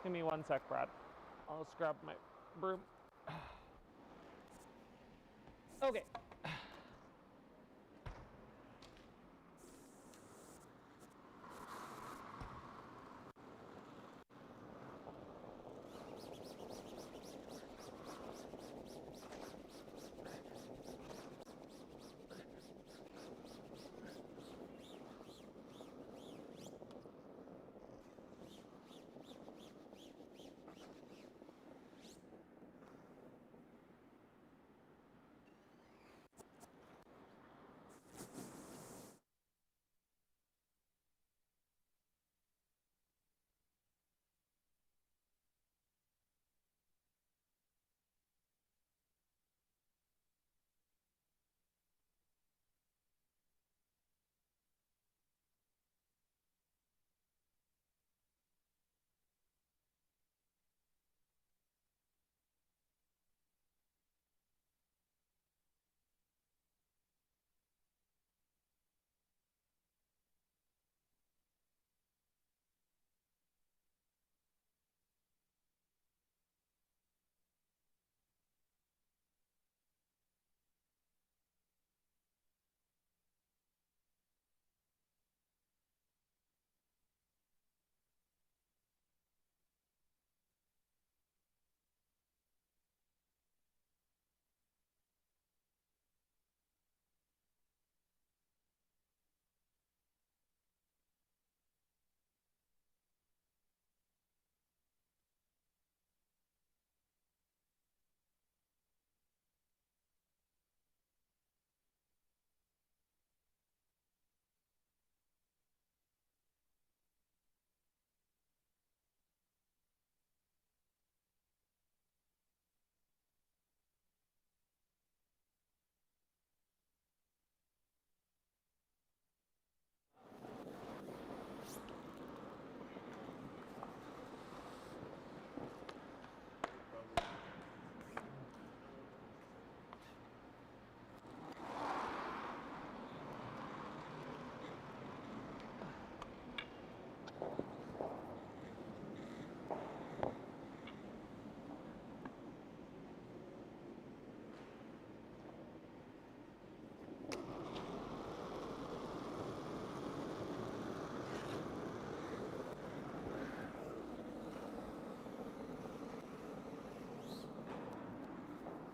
Give me 1 sec, Brad. I'll just grab my broom. Okay.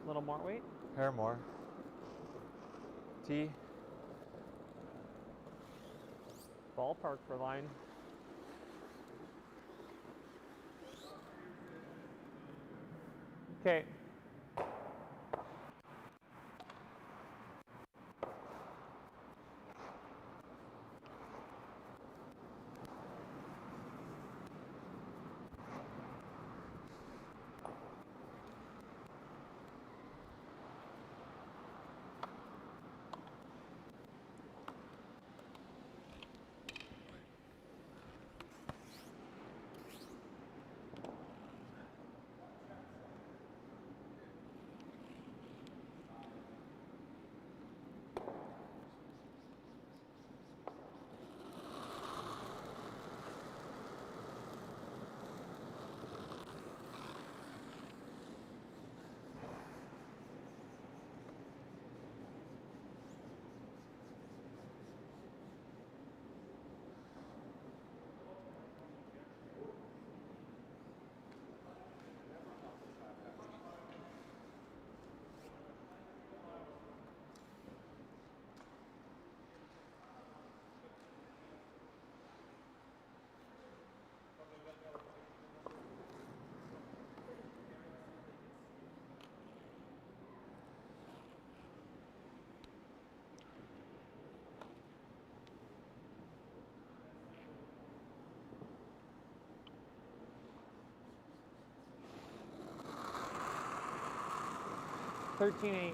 A little more weight. Hair more. T. Ballpark for line. Okay. $13.8.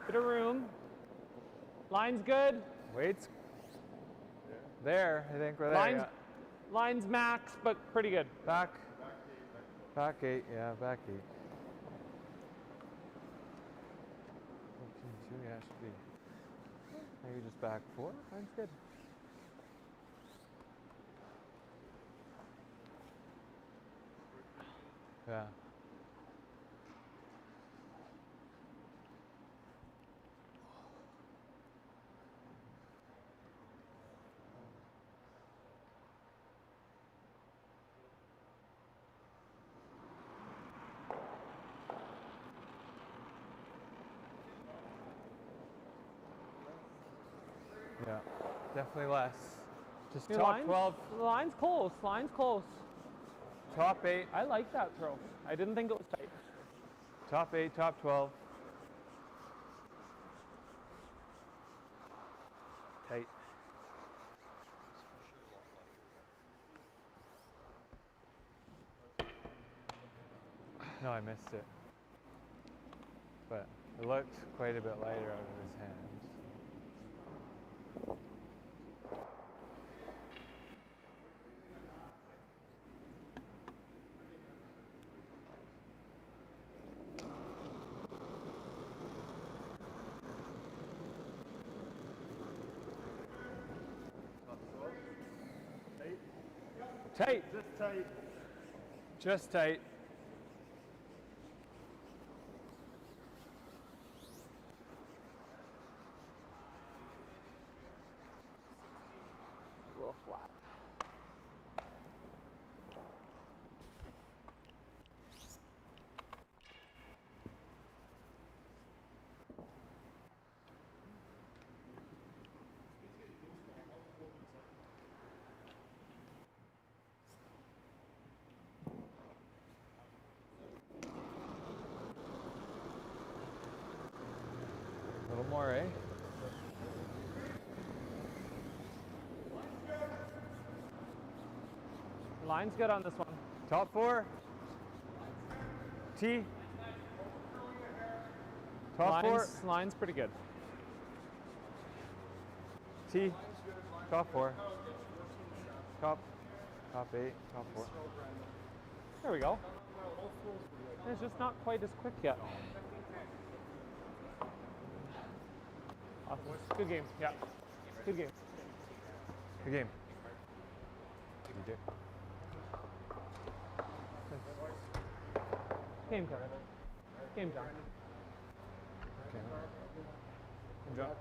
Bit of room. Line's good. Weight's there. I think we're there. Line's, Yeah. line's max, but pretty good. Back 8. Yeah, back 8. 14.2. Yeah, should be. Maybe just back 4. Line's good. Yeah. Yeah, definitely less. Just Your top line's, 12. Line's close. Line's close. Top 8. I like that throw. I didn't think it was tight. Top 8, top 12. Tight. No, I missed it. But it looked quite a bit lighter out of his hands. Tight. Just tight. Just tight. A little flat. A little more, eh? Line's good on this one. Top 4. T. Top 4. Line's pretty good. T. Top 4. Top 8. Top 4. There we go. It's just not quite as quick yet. Awesome. Good game. Yeah. Good game. Good game. You did. Game time. Game time. Okay. Good job.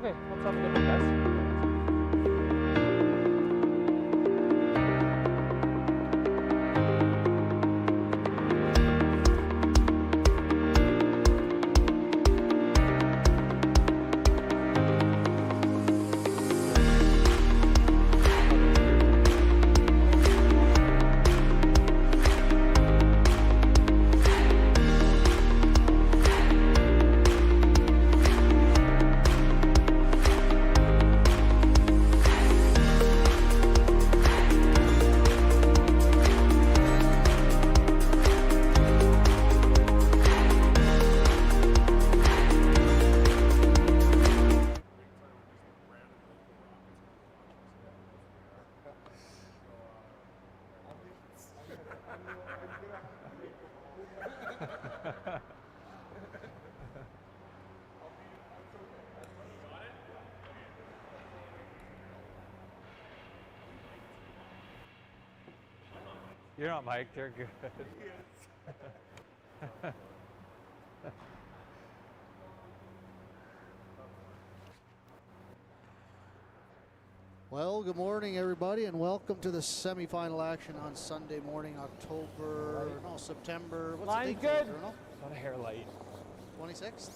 Okay, let's have a good one, guys. You're not mic'd, you're good. Well, good morning, everybody, and welcome to the semifinal action on Sunday morning, September. What's Line's the date, good. Colonel? Not a hair light. 26th?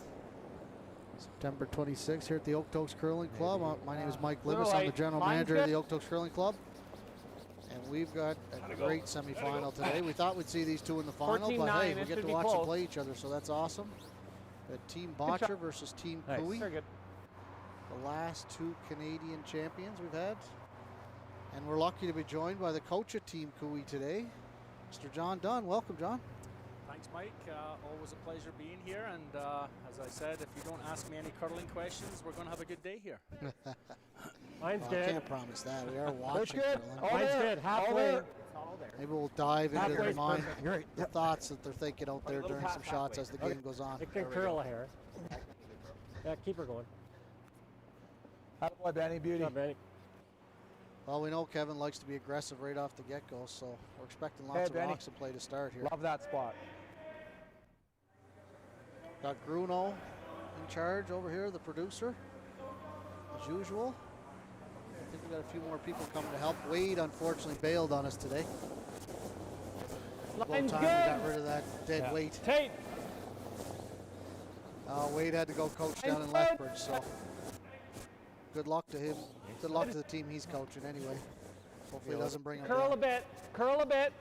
September 26th here at the Okotoks Curling Club. My name is Mike Little Libas. I'm the light. general Line's manager of good. the Okotoks Curling Club. And we've got a great semifinal today. We thought we'd see these two in the final, but 14-9, hey, we it get should to be watch them close. play each other, so that's awesome. We got Team Good Bottcher shot. versus Team Nice. Cooey. Very good. The last two Canadian champions we've had. And we're lucky to be joined by the coach of Team Cooey today, Mr. John Dunn. Welcome, John. Thanks, Mike. Always a pleasure being here. And as I said, if you don't ask me any curling questions, we're going to have a good day here. Mine's I good. can't promise that. We are watching. Good. curling. Mine's good. Halfway. It's all there. Maybe we'll dive into their Halfway's mind, perfect. You're right. the thoughts that they're thinking out there during some shots as the game goes on. It can curl a hair. Yeah, keep her going. Boy, Benny, beauty. Not Benny. Well, we know Kevin likes to be aggressive right off the get-go, so we're expecting lots Hey, of Benny. rocks to play to start here. Love that spot. Got Gruno in charge over here, the producer, as usual. I think we got a few more people coming to help. Wade unfortunately bailed on us today. About Line's time good. we got rid of that dead weight. Tate. Wade had to go coach down in good. Lethbridge, so good luck to him. Good luck to the team he's coaching anyway. Hopefully it doesn't bring him Curl down. a bit. Curl a bit.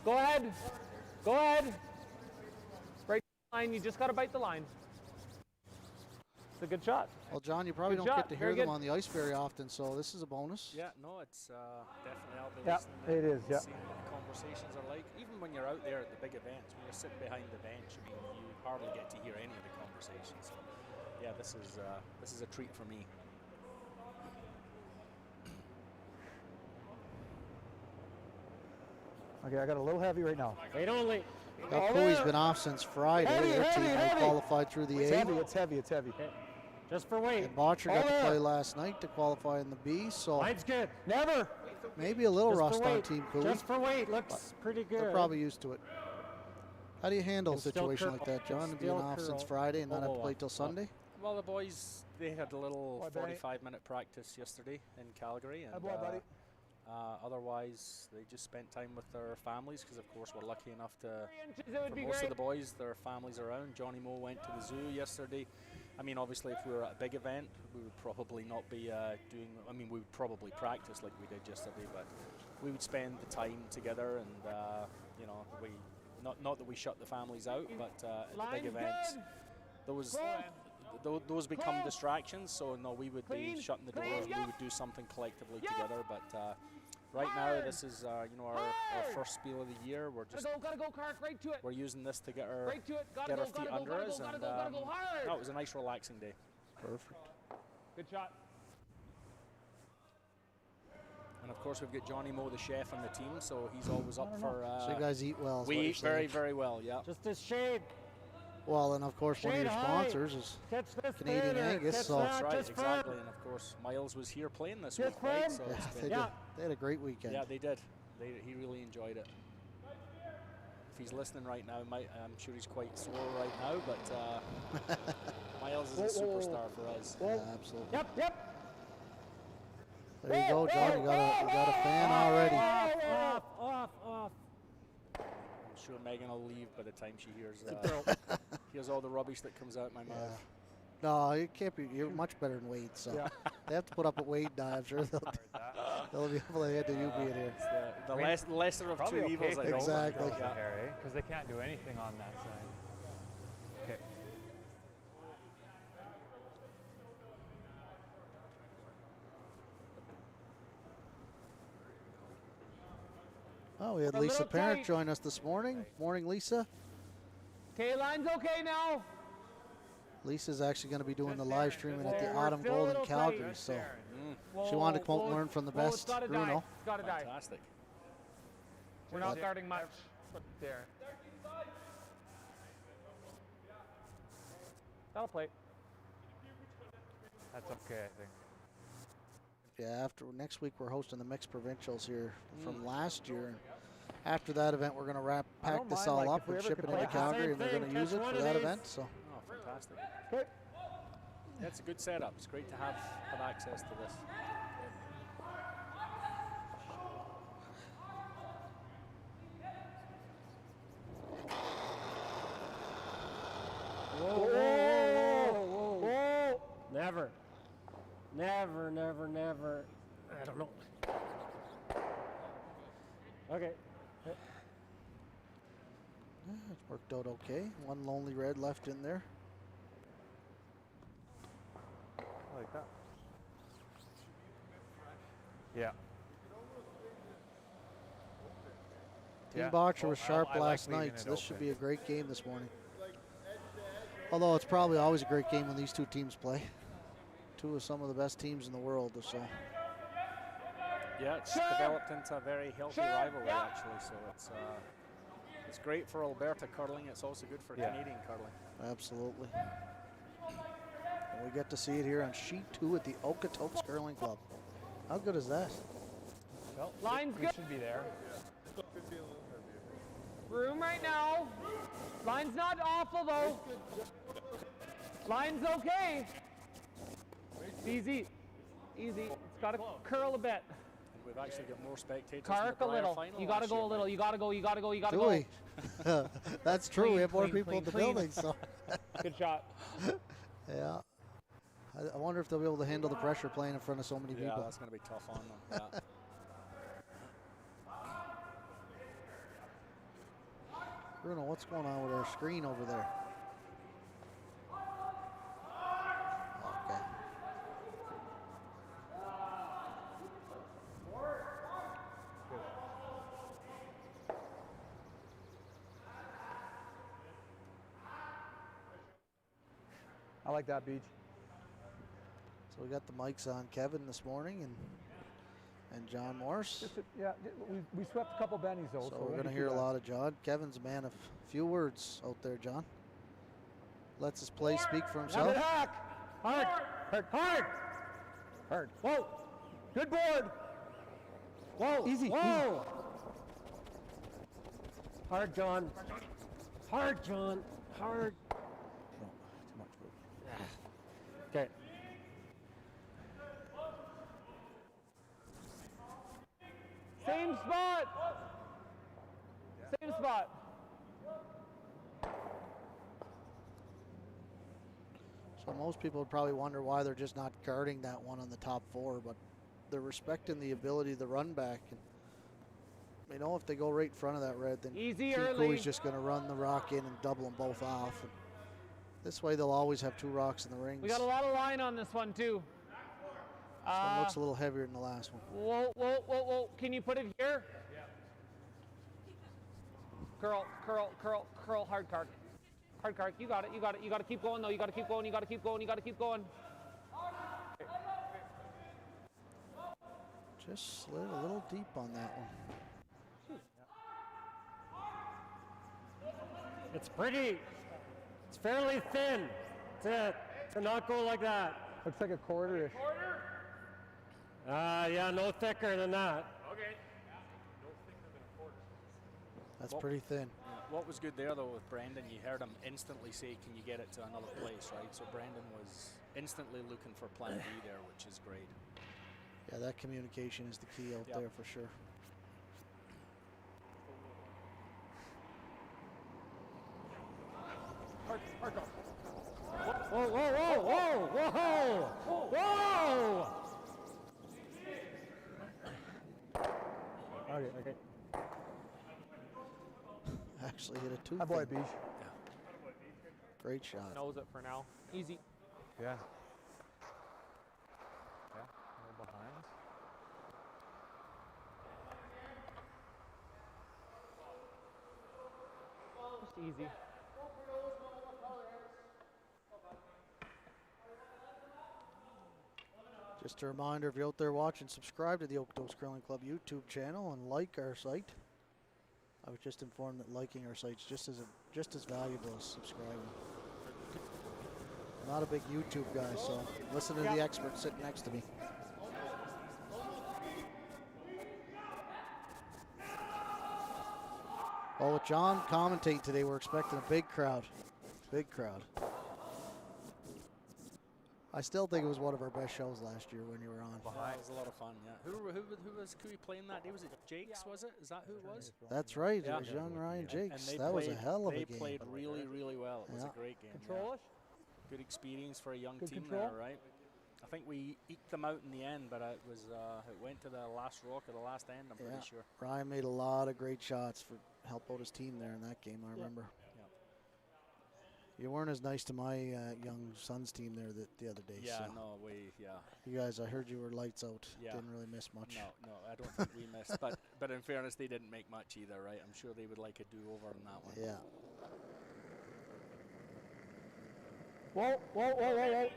Go ahead. Go ahead. Right line. You just got to bite the line. It's a good shot. Well, John, you probably Good don't shot. get to hear Very them good. on the ice very often, so this is a bonus. Yeah, no, it's definitely, I'll be Yeah, listening it is, and yeah. seeing what the conversations are like. Even when you're out there at the big events, when you're sitting behind the bench, I mean, you hardly get to hear any of the conversations. So, yeah, this is a treat for me. Okay, I got a little heavy right now. Wait only. That Cooey's been off since Friday. Heavy, Their team heavy, heavy. qualified through the It's A. heavy, it's heavy, it's heavy. Just for weight. And Bottcher got to Over. play last night to qualify in the B, so Mine's good. Never. maybe a little Just rust for on weight. Team Cooey. Just for weight. Looks pretty good. They're probably used to it. How do you handle a Can still situation curl. like that, Can John, being still off since curl. Friday and not have to Oh, play till Sunday? Well, the boys, they had a little Boy, Benny. 45-minute practice yesterday in Calgary. And, Boy, buddy. otherwise, they just spent time with their families because, of course, we're lucky enough to, 3 inches, it would for be most great. of the boys, their families around. Johnny Moe went to the zoo yesterday. I mean, obviously, if we were at a big event, we would probably not be doing, I mean, we would probably practice like we did yesterday, but we would spend the time together and, you know, we, not that we shut the families out, but at the big Line's events, good. those become Close. distractions. So no, we would Clean. be shutting the Clean. doors. We Yep. would do something collectively Yep. together. But right now, this is you know our Hard. first spiel of the year. We're just Gotta go, Clark. Right to it. we're using this to get our Right to it. Gotta get go, our feet gotta go, under gotta us, go, and gotta go hard. no, it was a nice relaxing day. Perfect. Good shot. And of course, we've got Johnny Moe, the chef, on the team, so he's always up for. So you guys eat well. is We what you're eat very, saying. very well. Yeah. Just a shade. Well, and of course, one of Shade your high. sponsors is Catch this Canadian later. Angus, Catch so- that, That's right, just exactly. firm. And of course, Miles was here playing this Just week, right? firm. So yeah, it's they, been, did. Yeah. They had a great weekend. yeah, they did. He really enjoyed it. If he's listening right now, I'm sure he's quite sore right now, but Miles is a superstar for us. Yeah, absolutely. Yep. There you go, John. You got a fan already. Off. I'm sure Megan will leave by the time she hears all the rubbish that comes out my mouth. No, you can't be. You're much better than Wade, so they have to put up with Wade now. I'm sure they'll be able to head to you being here. It's the lesser of Probably two okay evils, if I they think. don't Exactly. control the hair, because they can't do anything on that side. Okay. Oh, we had A Lisa little Parent tight. join us this morning. Morning, Lisa. Okay, line's okay now. Lisa's actually going to be doing the live streaming at the We're Autumn still a Gold in little Calgary, tight. so Mm, she wanted to come out and learn from the Whoa, best. it's gotta Bruno. die. It's gotta die. fantastic. We're not starting much. There. That'll play. That's okay, I think. Yeah, after next week we're hosting the mixed provincials here from last year. And after that event, we're going to pack don't this mind, all like, up if we and ever ship could it into play the Calgary, same and they're going thing, to use catch it one for of that these. event. So Oh, fantastic. That's a good setup. It's great to have access to this. Whoa. Never. I don't know. Okay. yeah, it's worked out okay. One lonely red left in there. I like that. Yeah. Yeah. Bottcher was Well, sharp I like last leaving night, it so this should open. be a great game this morning. Although it's probably always a great game when these two teams play. Two of some of the best teams in the world, so. Yeah, it's developed into a very healthy rivalry actually. So it's great for Alberta curling. It's also good for Canadian curling. Absolutely. And we get to see it here on sheet 2 at the Okotoks Curling Club. How good is that? Well, Line's we good. should be there. Room right now. Line's not awful though. Line's okay. It's easy. Easy. It's got to curl a bit. And we've actually got more spectators Cark in a the little. final. You got to go a little. You got to go. You got to go. You got to Do go. we? That's true. We have more Clean, people in the clean. building, so. Good shot. Yeah. I wonder if they'll be able to handle the pressure playing in front of so many Yeah, people. that's going to be tough on them. Yeah. Bruno, what's going on with our screen over there? Okay. I like that, Beach. So we got the mics on Kevin this morning and John Morse. Yeah, we swept a couple bennies though. So we're going to hear a lot of John. Kevin's a man of few words out there, John. Lets his play speak for himself. Good hack. Hard. Hard. Hard. Hard. Whoa. Good board. Whoa. Easy. Whoa. Easy. Hard, John. Hard, John. Hard. No, too much. Okay. Same spot. Same spot. So most people would probably wonder why they're just not guarding that one on the top 4, but they're respecting the ability of the run back. And they know if they go right in front of that red, then Easy Team early. Cooley's just going to run the rock in and double them both off. And this way they'll always have 2 rocks in the rings. We got a lot of line on this one too. This one looks a little heavier than the last one. Whoa, whoa, whoa, whoa. Can you put it here? Yeah. Curl, curl, curl, curl, hard card. Hard card. You got it, you got it. You got to keep going though. You got to keep going, you got to keep going, you got to keep going. Just slid a little deep on that one. It's pretty. It's fairly thin to not go like that. Looks like a quarter-ish. Yeah, no thicker than that. That's pretty thin. What was good there though with Brendan, you heard him instantly say, "Can you get it to another place?" Right. So Brendan was instantly looking for plan B there, which is great. Yeah, that communication is the key out there for sure. Whoa, whoa, whoa, whoa, whoa, whoa! Okay. Actually hit a 2. Hi, boy, Beach. Great shot. Knows it for now. Easy. Yeah. Yeah, a little behind. Just easy. Just a reminder, if you're out there watching, subscribe to the Okotoks Curling Club YouTube channel and like our site. I was just informed that liking our site's just as valuable as subscribing. I'm not a big YouTube guy, so listen to the expert sitting next to me. Well, with John commentating today, we're expecting a big crowd. Big crowd. I still think it was one of our best shows last year when you were on. That was a lot of fun. Yeah. Who was playing that day? Was it Jake's? Was it? Is that who it was? That's right. Yeah. It was young Ryan Jakes. And That was a hell of a They game. played really, really well. It was Yeah. a great game. Control-ish. Good experience for a young Good team control. there, right? I think we eked them out in the end, but it was it went to the last rock or the last end. I'm pretty sure. Ryan made a lot of great shots for help out his team there in that game. I remember. You weren't as nice to my young son's team there the other day. Yeah, so. no, yeah. You guys, I heard you were lights out. Yeah. Didn't really miss much. No, I don't think we missed. But in fairness, they didn't make much either, right? I'm sure they would like a do-over on that one. Yeah. Whoa.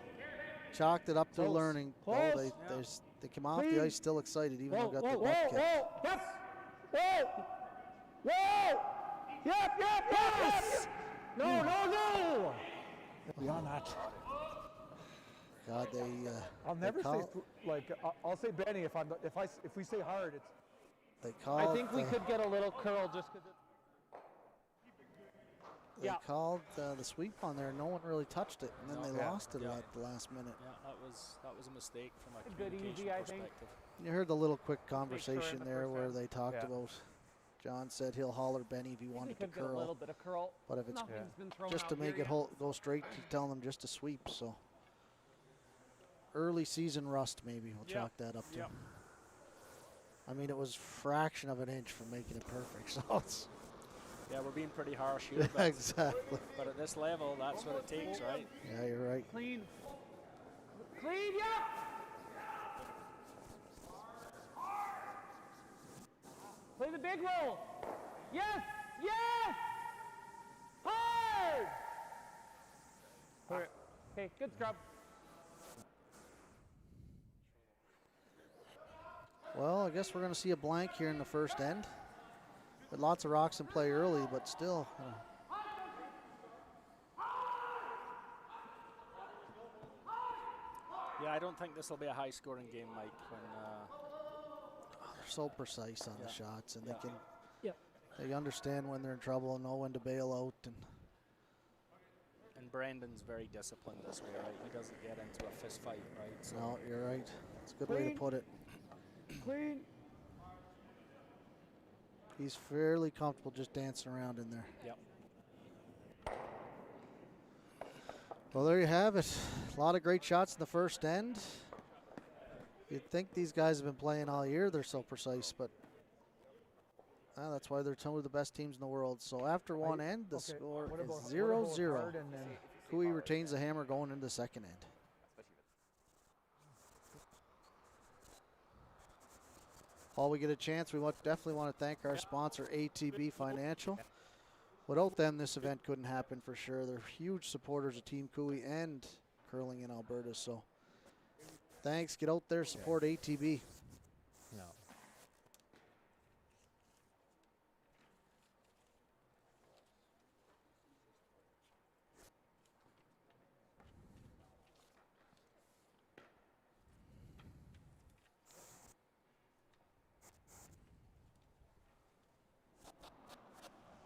Chalked it up to Close. learning. Close. Oh, they came off the ice still excited, even though got the butt kicked. Yes. Whoa. Yep. No. Beyond that. God, they. I'll they never say call- I'll say Benny if we say hard. It's They called. I think we could get a little curl just because They called the sweep on there. No one really touched it, and then they lost it at the last minute. Yeah, that was a mistake from a good communication easy, I think. perspective. You heard the little quick conversation the there first where half. they talked about. John said he'll holler Benny if he we wanted to could get a little curl, bit of curl. but if it's Nothing's been thrown just out to make here it yet. go straight, he's telling them just to sweep. So early season rust, maybe we'll chalk that up to. Yep. I mean, it was fraction of an inch from making it perfect. So it's Yeah, we're being pretty harsh here, but, exactly. but at this level, that's what it takes, right? Yeah, you're right. Clean, yeah. Play the big roll. Yes. Hard. Okay, good scrub. Well, I guess we're going to see a blank here in the first end. But lots of rocks in play early, but still. Yeah, I don't think this will be a high-scoring game, Mike. When They're so precise on the shots, and Yeah. they can. They understand when they're in trouble and know when to bail out. and Brandon's very disciplined this way, right? He doesn't get into a fist fight, right? So No, you're right. It's a good way to put it. clean. He's fairly comfortable just dancing around in there. Yep. Well, there you have it. A lot of great shots in the first end. You'd think these guys have been playing all year. They're so precise, but that's why they're two of the best teams in the world. So after one end, the score is 0-0. Cooey retains the hammer going into the second end. While we get a chance, we definitely want to thank our sponsor, ATB Financial. Without them, this event couldn't happen for sure. They're huge supporters of Team Cooey and curling in Alberta. So thanks. Get out there, support ATB. No.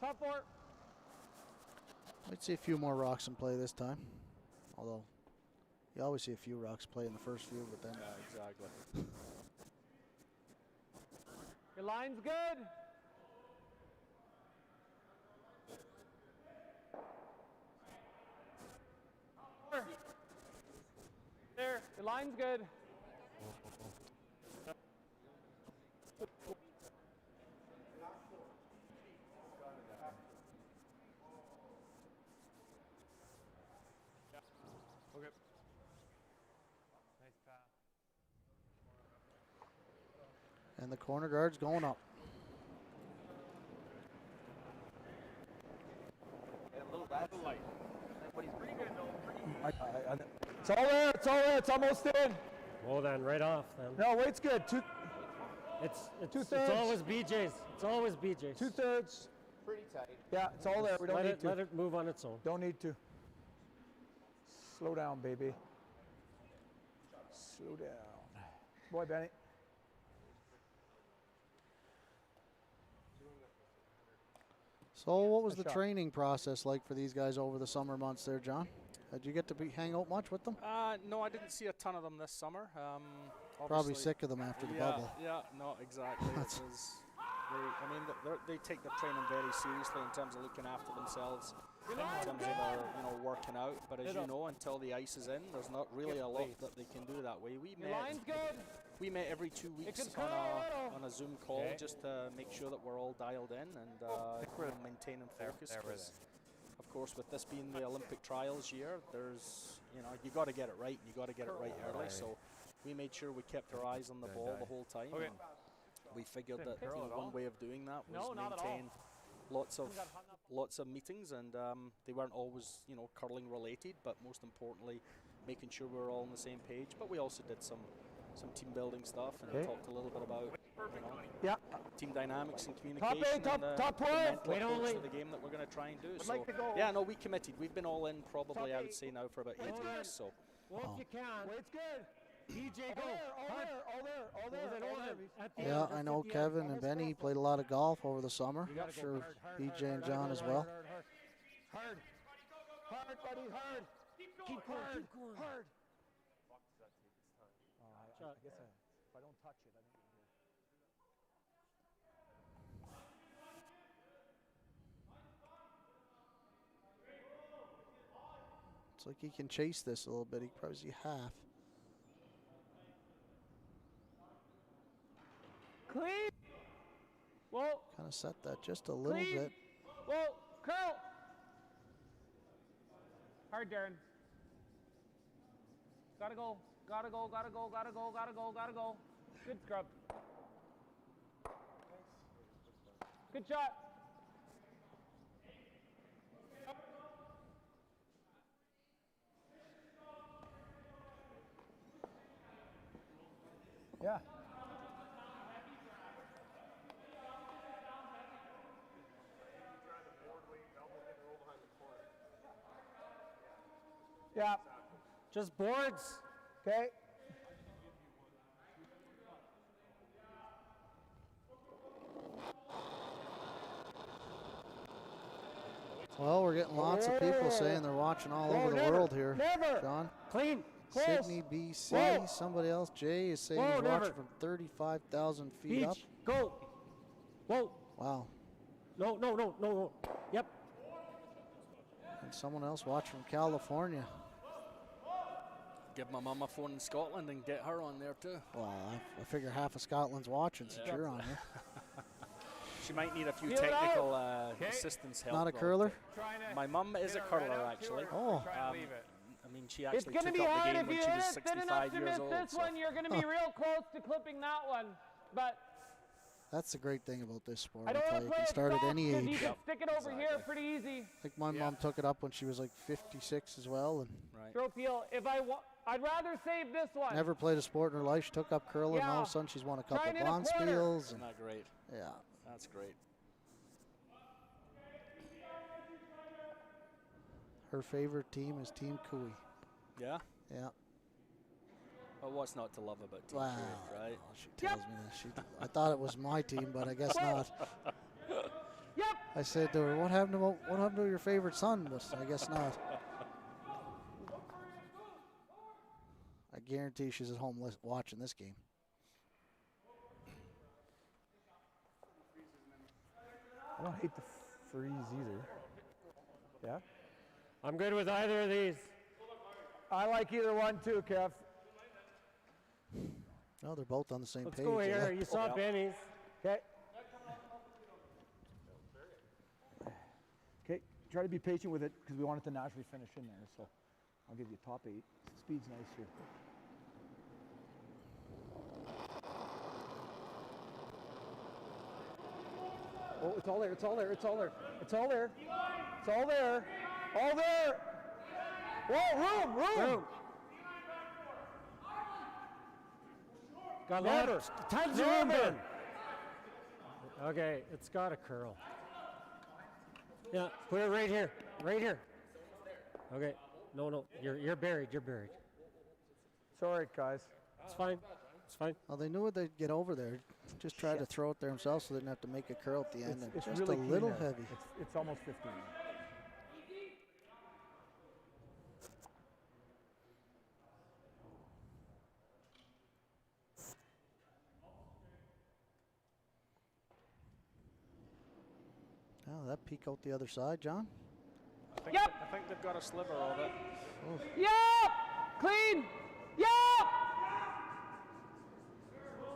Top four. Might see a few more rocks in play this time. Although, you always see a few rocks play in the first few, but then exactly. Your line's good. There, your line's good. Okay. Nice pass. and the corner guard's going up. It's all there. It's almost in. Well then, right off then. No, weight's good. It's Two-thirds. always BJ's. It's always BJ's. 2/3. Pretty tight. Yeah, it's all there. We don't need to. Let it move on its own. Don't need to. Slow down, baby. Slow down. Boy, Benny. So what was Nice the shot. training process like for these guys over the summer months there, John? Did you get to hang out much with them? No, I didn't see a ton of them this summer. Probably Obviously- sick of them after the yeah, bubble. Yeah, no, exactly. It was, they take the training very seriously in terms of looking after themselves, in terms of working out. But as you know, until the ice is in, there's not really a lot that they can do that way. Your line's good. We met every 2 weeks could curl a little. on a Zoom call just to make sure that we're all dialed in and maintaining focus. There we're 'Cause of course, with this being the Olympic trials year, there's, you got to get it right, and you got to get it right early. So we made sure we kept our eyes on the ball the whole time. Okay. And we figured that curl at all. one way of doing that was No, not at all. maintain lots of meetings, and they weren't always curling related, but most importantly making sure we were all on the same page. But we also did some team building stuff and talked a little bit about team dynamics and communication top and top the 12. mental Wait approach only. to the game that we're going to try and do. I'd So like to go. yeah, no, we committed. We've been all in probably, I would say now, for about 8 Top weeks. So Well, if you can. Well, it's good. DJ, go. All there. Yeah, I know Kevin and Benny played a lot of golf over the summer. I'm sure BJ and John as well. Hard, buddy, hard. Keep going. Hard. I guess if I don't touch it, I think it'll do. It's like he can chase this a little bit. He can probably see half. Clean. Whoa. Kind of set that just a little Clean. bit. Whoa. Curl. Hard, Darren. Gotta go. Gotta go. Gotta go. Gotta go. Gotta go. Gotta go. Good scrub. Good shot. Yeah. Yeah. Just boards. Okay. Well, we're getting lots of people saying they're watching all over the world here. Never. John, Clean. Close. Sydney, BC. Whoa. Somebody else, Jay, is saying Whoa, he's never. watching from 35,000 feet up. Beach. Go. Whoa. Wow. No. Yep. And someone else watching from California. give my mum a phone in Scotland and get her on there too. Well, I figure half of Scotland's watching since you're on here. She might need a few Feel it technical Okay. assistance help. Not a though. curler? Trying to My mum is a get it curler right out to actually. her. Oh. Try and leave it. I mean, she It's actually going to took be up the hard game if when you she hit was it thin enough 65 to years miss old. this so- one. You're going to be real close to clipping that one. But That's the great thing about this sport. I don't I'll want tell to you, play you it can start at soft any 'cause you age. can stick it over here pretty easy. I think my mom took it up when she was like 56 as well, and Right. Throw feel. I'd rather save this one. never played a sport in her life. She took up curling, and all of Yeah. a sudden she's won a couple Try and hit a bronze corner. spiels. Isn't And that great? yeah, That's great. her favorite team is Team Cooey. Yeah. Yeah. Well, what's not to love about Team Wow. Cooey, right? She tells me that. I thought it was my team, but I guess not. Yep. I said to her, "What happened to your favorite son?" But I guess not. I guarantee she's at home watching this game. I don't hate the freeze either. Yeah? I'm good with either of these. I like either one too, Kev. No, they're both on the same Let's page. go here. yeah. You saw Benny's. Okay. Okay, try to be patient with it because we want it to naturally finish in there. So I'll give you top 8. Speed's nice here. Oh, it's all there. It's all there. It's all there. It's all there. It's all there. All there. Whoa, room. Got Never. Tons of room, Ben. Okay, it's got a curl. Yeah, put it right here. Right here. Okay. No. You're buried. You're buried. Sorry, guys. It's fine. It's fine. Well, they knew they'd get over there. Just tried to throw it there themselves so they didn't have to make a curl at the end. It's and just really a clean little there. heavy. It's almost 15. Oh, that peek out the other side, John. Yep. I think they've got a sliver of it. Yep. Clean. Yep.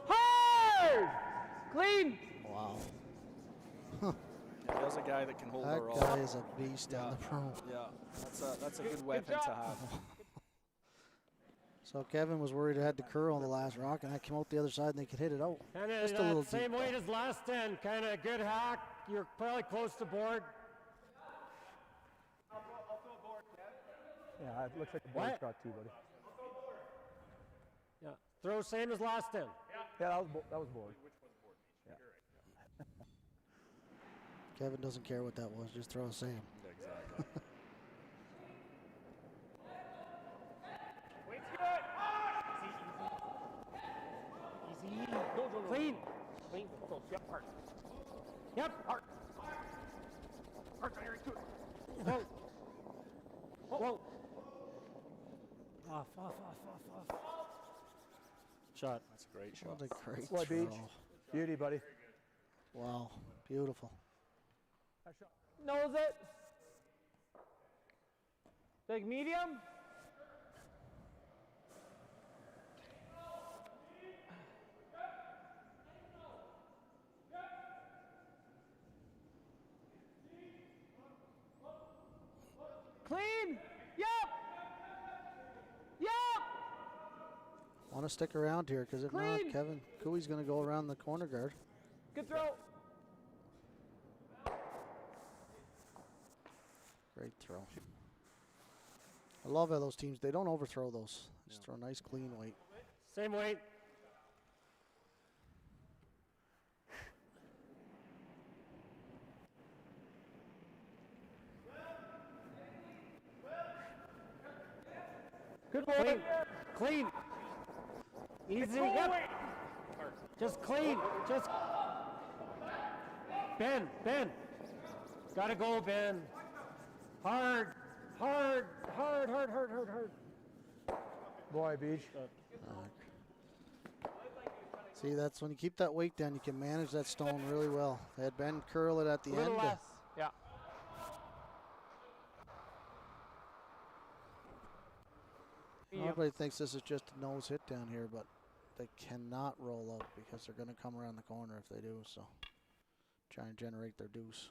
Hard. Clean. Wow. Yeah, There's a guy that can hold That her off. guy is a beast on the pro. Yeah, that's a good weapon to have. So Kevin was worried it had to curl on the last rock, and I came out the other side and they could hit it out. And Just a little same deep, weight though. as last 10. Kind of good hack. You're probably close to board. Yeah, it looks like the board's got two, buddy. Yeah. Throw same as last 10. Yeah, that was board. Kevin doesn't care what that was, just throw a Sam. Exactly. Easy. No. Clean. Clean. Close. Yep. Hard. Yep. Hard. Hard. Very good. Whoa. Whoa. Off. Shot. That's a great shot. What a great Boy, throw. Beach. Beauty, buddy. Wow, beautiful. Nose it. Big medium. Clean. Yep. Want to stick around here, because if not, Clean. Kevin Cooey's going to go around the corner guard. Good throw. Great throw. I love how those teams, they don't overthrow those. Just throw a nice clean weight. Same weight. Good Clean. boy. Clean. Easy. Yep. Just clean. Just. Ben. Gotta go, Ben. Hard. Boy, Beach. See, that's when you keep that weight down, you can manage that stone really well. They had Ben curl it at the A little end. less. Yeah. Everybody thinks this is just a nose hit down here, but they cannot roll out because they're going to come around the corner if they do. So try and generate their deuce.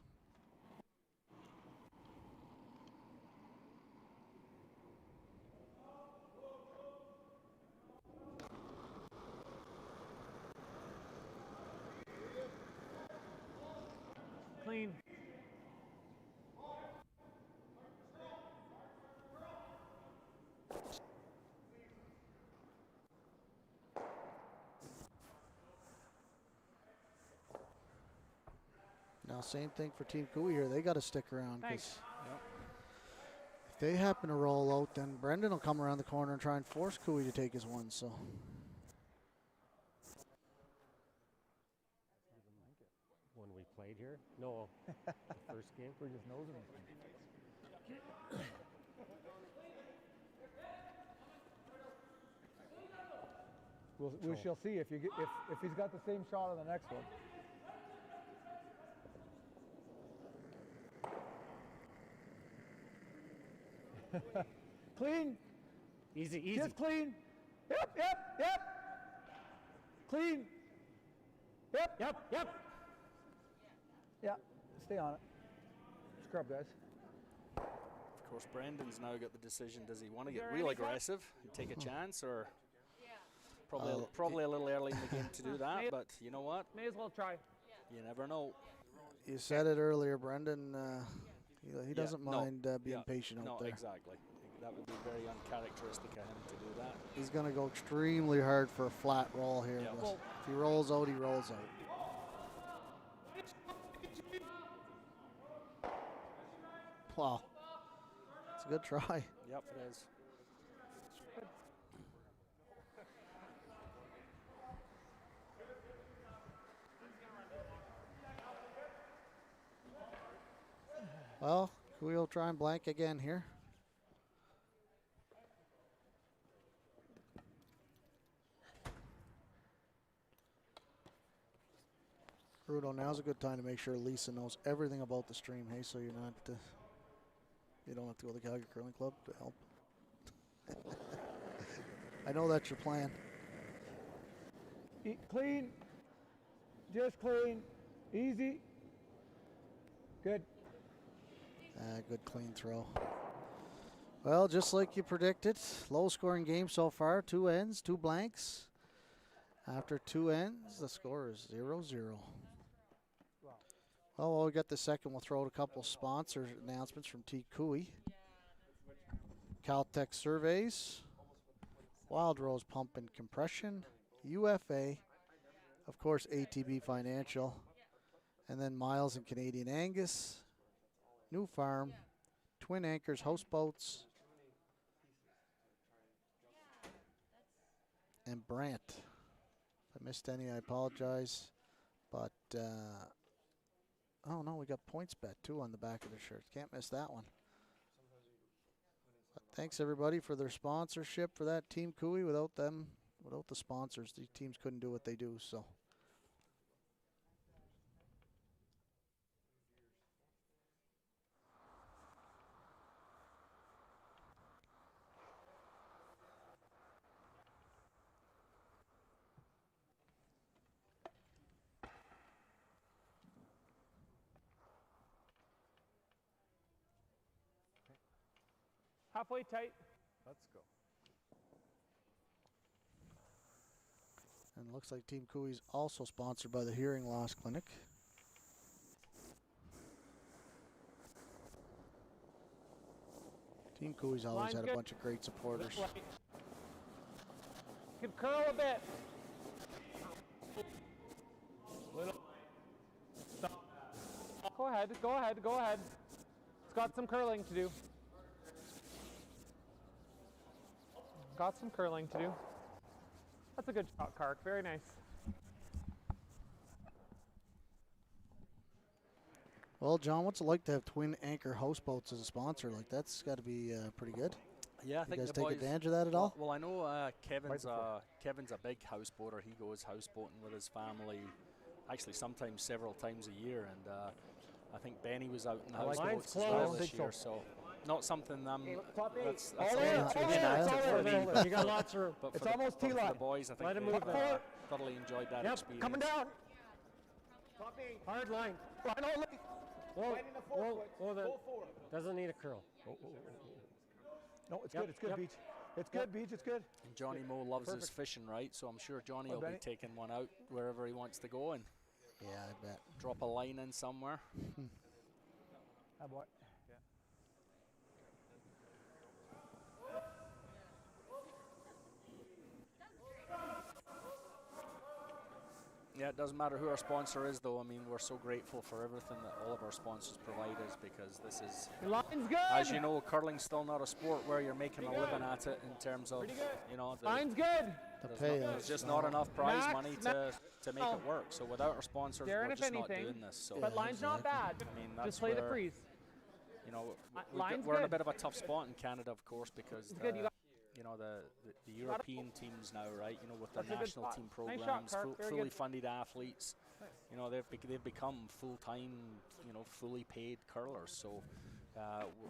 Clean. Now, same thing for Team Cooey here. They got to stick around because Thanks. if they happen to roll out, then Brendan will come around the corner and try and force Cooey to take his one. So When we played here? No, the first game. We're just nosing him. We shall see if he's got the same shot on the next one. Clean. Easy. Just clean. Yep. Clean. Yep. Yeah. Stay on it. Scrub, guys. Of course, Brendan's now got the decision. Does he want to get real aggressive and take a chance, or probably a little early in the game to do that? But you know what? May as well try. You never know. you said it earlier, Brendan. He doesn't no, mind being patient out there. Exactly. That would be very uncharacteristic of him to do that. He's going to go extremely hard for a flat roll here. Yeah. But Well, if he rolls out, he rolls out. Wow. It's a good try. Yep, it is. Well, we'll try and blank again here. Rudo, now's a good time to make sure Lisa knows everything about the stream, hey, so you're not, you don't have to go to the Calgary Curling Club to help. I know that's your plan. Clean, just clean, easy. Good. Good clean throw. Well, just like you predicted, low scoring game so far. 2 ends, 2 blanks. After 2 ends, the score is 0-0. Well, while we got the second, we'll throw out a couple sponsor announcements from T. Cooey. Caltech Surveys, Wild Rose Pump and Compression, UFA, of course ATB Financial, and then Miles and Canadian Angus, New Farm, Twin Anchors Houseboats, and Brant. If I missed any, I apologize. But, oh no, we got PointsBet too on the back of the shirt. Can't miss that one. But thanks everybody for their sponsorship for that Team Cooey. Without them, without the sponsors, these teams couldn't do what they do. So. Halfway tight. Let's go. And it looks like Team Cooey's also sponsored by the Hearing Loss Clinic. Team Cooey's always Line's had a good. bunch of great supporters. Could curl a bit. Stop. Go ahead, go ahead, go ahead. It's got some curling to do. Got some curling to do. That's a good shot, Kark. Very nice. Well, John, what's it like to have Twin Anchor Houseboats as a sponsor? Like, that's got to be pretty good. Yeah, I You think guys the take boys, advantage of that at all? Well, I know Kevin's a big houseboater. He goes houseboating with his family, actually sometimes several times a year. And I think Benny was out in houseboats as well this year. So not something that's All all there, too all there, expensive it's all for there, me. there. You got lots of room. But It's for almost the, but for T-line. the boys, I think Let him they move there. thoroughly enjoyed that Yep, experience. coming down. Hard line. Line only. Whoa, whoa, whoa, that doesn't need a curl. No, it's Yep, good. It's good, yep. Beach. It's good, Beach. It's good. And Johnny Moe loves his fishing, right? So I'm sure Johnny will be Benny. taking one out wherever he wants to go and Yeah, I bet. drop a line in somewhere. Hi, boy. Yeah, it doesn't matter who our sponsor is, though. I mean, we're so grateful for everything that all of our sponsors provide us, because this is, Line's good. as you know, curling's still not a sport where you're making a living at it in terms of, you know, Line's good. The there's just not enough prize Max, money to make it work. So without our sponsors, Darren, we're if just not anything, doing this. So, But line's not bad. I mean, that's Just play the where, freeze. you know, Line's we're in a good. bit of a tough spot in Canada, of course, because It's good, you got- you know, the European teams now, right? You know, with their That's a good national spot. team Nice shot, programs, Kark. Very fully good. funded athletes. You know, they've become full-time, you know, fully paid curlers. So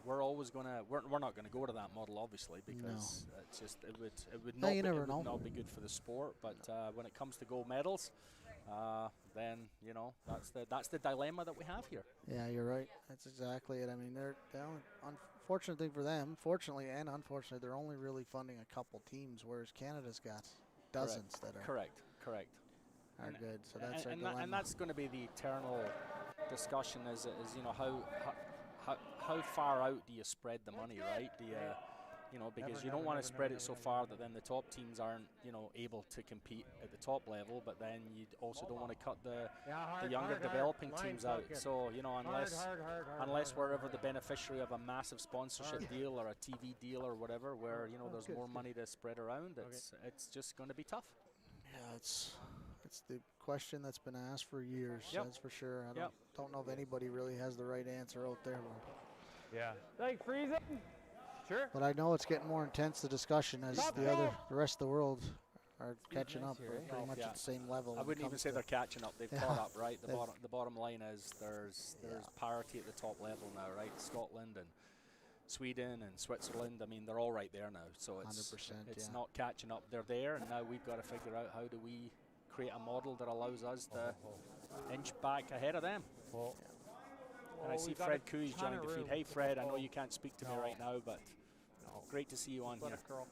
we're always gonna we're not gonna go to that model, obviously, because it's just it would No, not you be, never it know. would not be good for the sport. But when it comes to gold medals, then you know that's the dilemma that we have here. Yeah, you're right. That's exactly it. I mean, they're unfortunate thing for them. Fortunately and unfortunately, they're only really funding a couple teams, whereas Canada's got dozens that are Correct. good. So that's our dilemma. And that's going to be the eternal discussion: is you know how far out do you spread the money, right? Do you you know, because you don't want to spread it so far that then the top teams aren't, you know, able to compete at the top level, but then you also don't want to cut the younger developing teams out. So, you know, unless we're ever the beneficiary of a massive sponsorship deal or a TV deal or whatever, where, you know, there's more money to spread around, it's just going to be tough. Yeah, it's the question that's been asked for years. Yep. That's for sure. I don't know if anybody really has the right answer out there. Yeah. Like freezing? Sure. But I know it's getting more intense, the discussion, as the rest of the world are catching up. We're pretty much at the same level. I wouldn't even say they're catching up. They've caught up, right? The bottom line is there's parity at the top level now, right? Scotland and Sweden and Switzerland, I mean, they're all right there now. So it's 100%, it's not catching up. They're there, and now we've got to figure out how do we create a model that allows us to inch back ahead of them. And I Oh, see we've got Fred a Cooey's ton joined of the feed. room. Hey, Fred, I know Oh. you can't speak to me No. right now, but No. great to see you on Let here. it curl.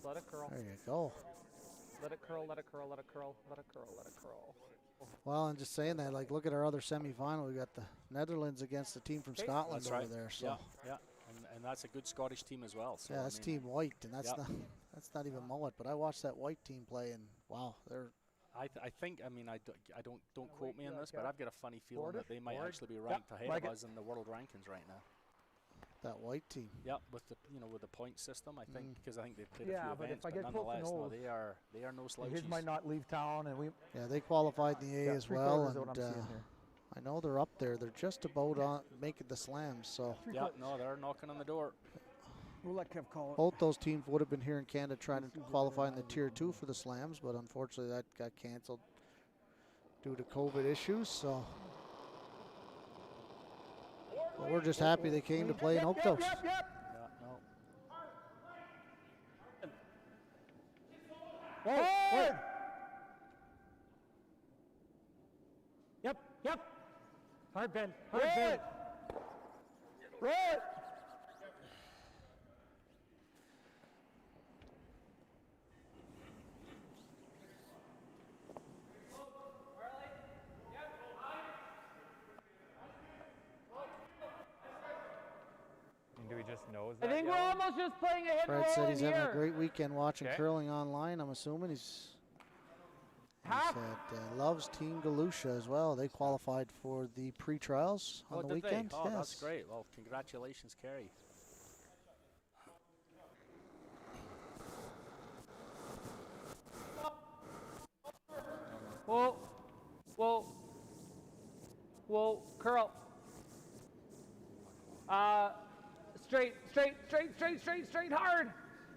Let it curl. There you go. Let it curl. Let it curl. Let it curl. Let it curl. Let it curl. Well, and just saying that, like, look at our other semifinal. We got the Netherlands against the team from Okay. Scotland That's over right. there. So Yeah. And that's a good Scottish team as well. So yeah, I that's mean, Team White, and that's yeah. not even mullet. But I watched that White team play, and wow, they're I think, I mean, I don't quote me on this, but I've got a funny feeling Board that they might Board. actually be ranked ahead like of it. us in the world rankings right now. that White team. Yeah, with the with the point system, I think, because I think they've played a Yeah, few but if events, I but get close to nonetheless, no, nose, they are no slouches. His might not leave town, and we Yeah, they qualified in the A yeah, as 3/4 well, is what and I'm seeing here. I know they're up there. They're just about on making the slams. So Yeah, no, they're knocking on the door. We'll let Kev call it. both those teams would have been here in Canada trying to qualify in the Tier 2 for the slams, but unfortunately that got canceled due to COVID issues. So but we're just happy they came to play in Okotoks. Yep. Yeah, no. Forward. Yep. Hard bend. Hard Right. bend. Right. And do we just nose I that think we're yellow? almost just playing a hit and Fred roll said in he's having here. a great weekend watching Okay. curling online. I'm assuming he Half. said loves Team Galusha as well. They qualified for the pre-trials on Oh, the did weekend. they? Oh, yes. that's great. Well, congratulations, Kerry. Whoa, curl. Straight, hard.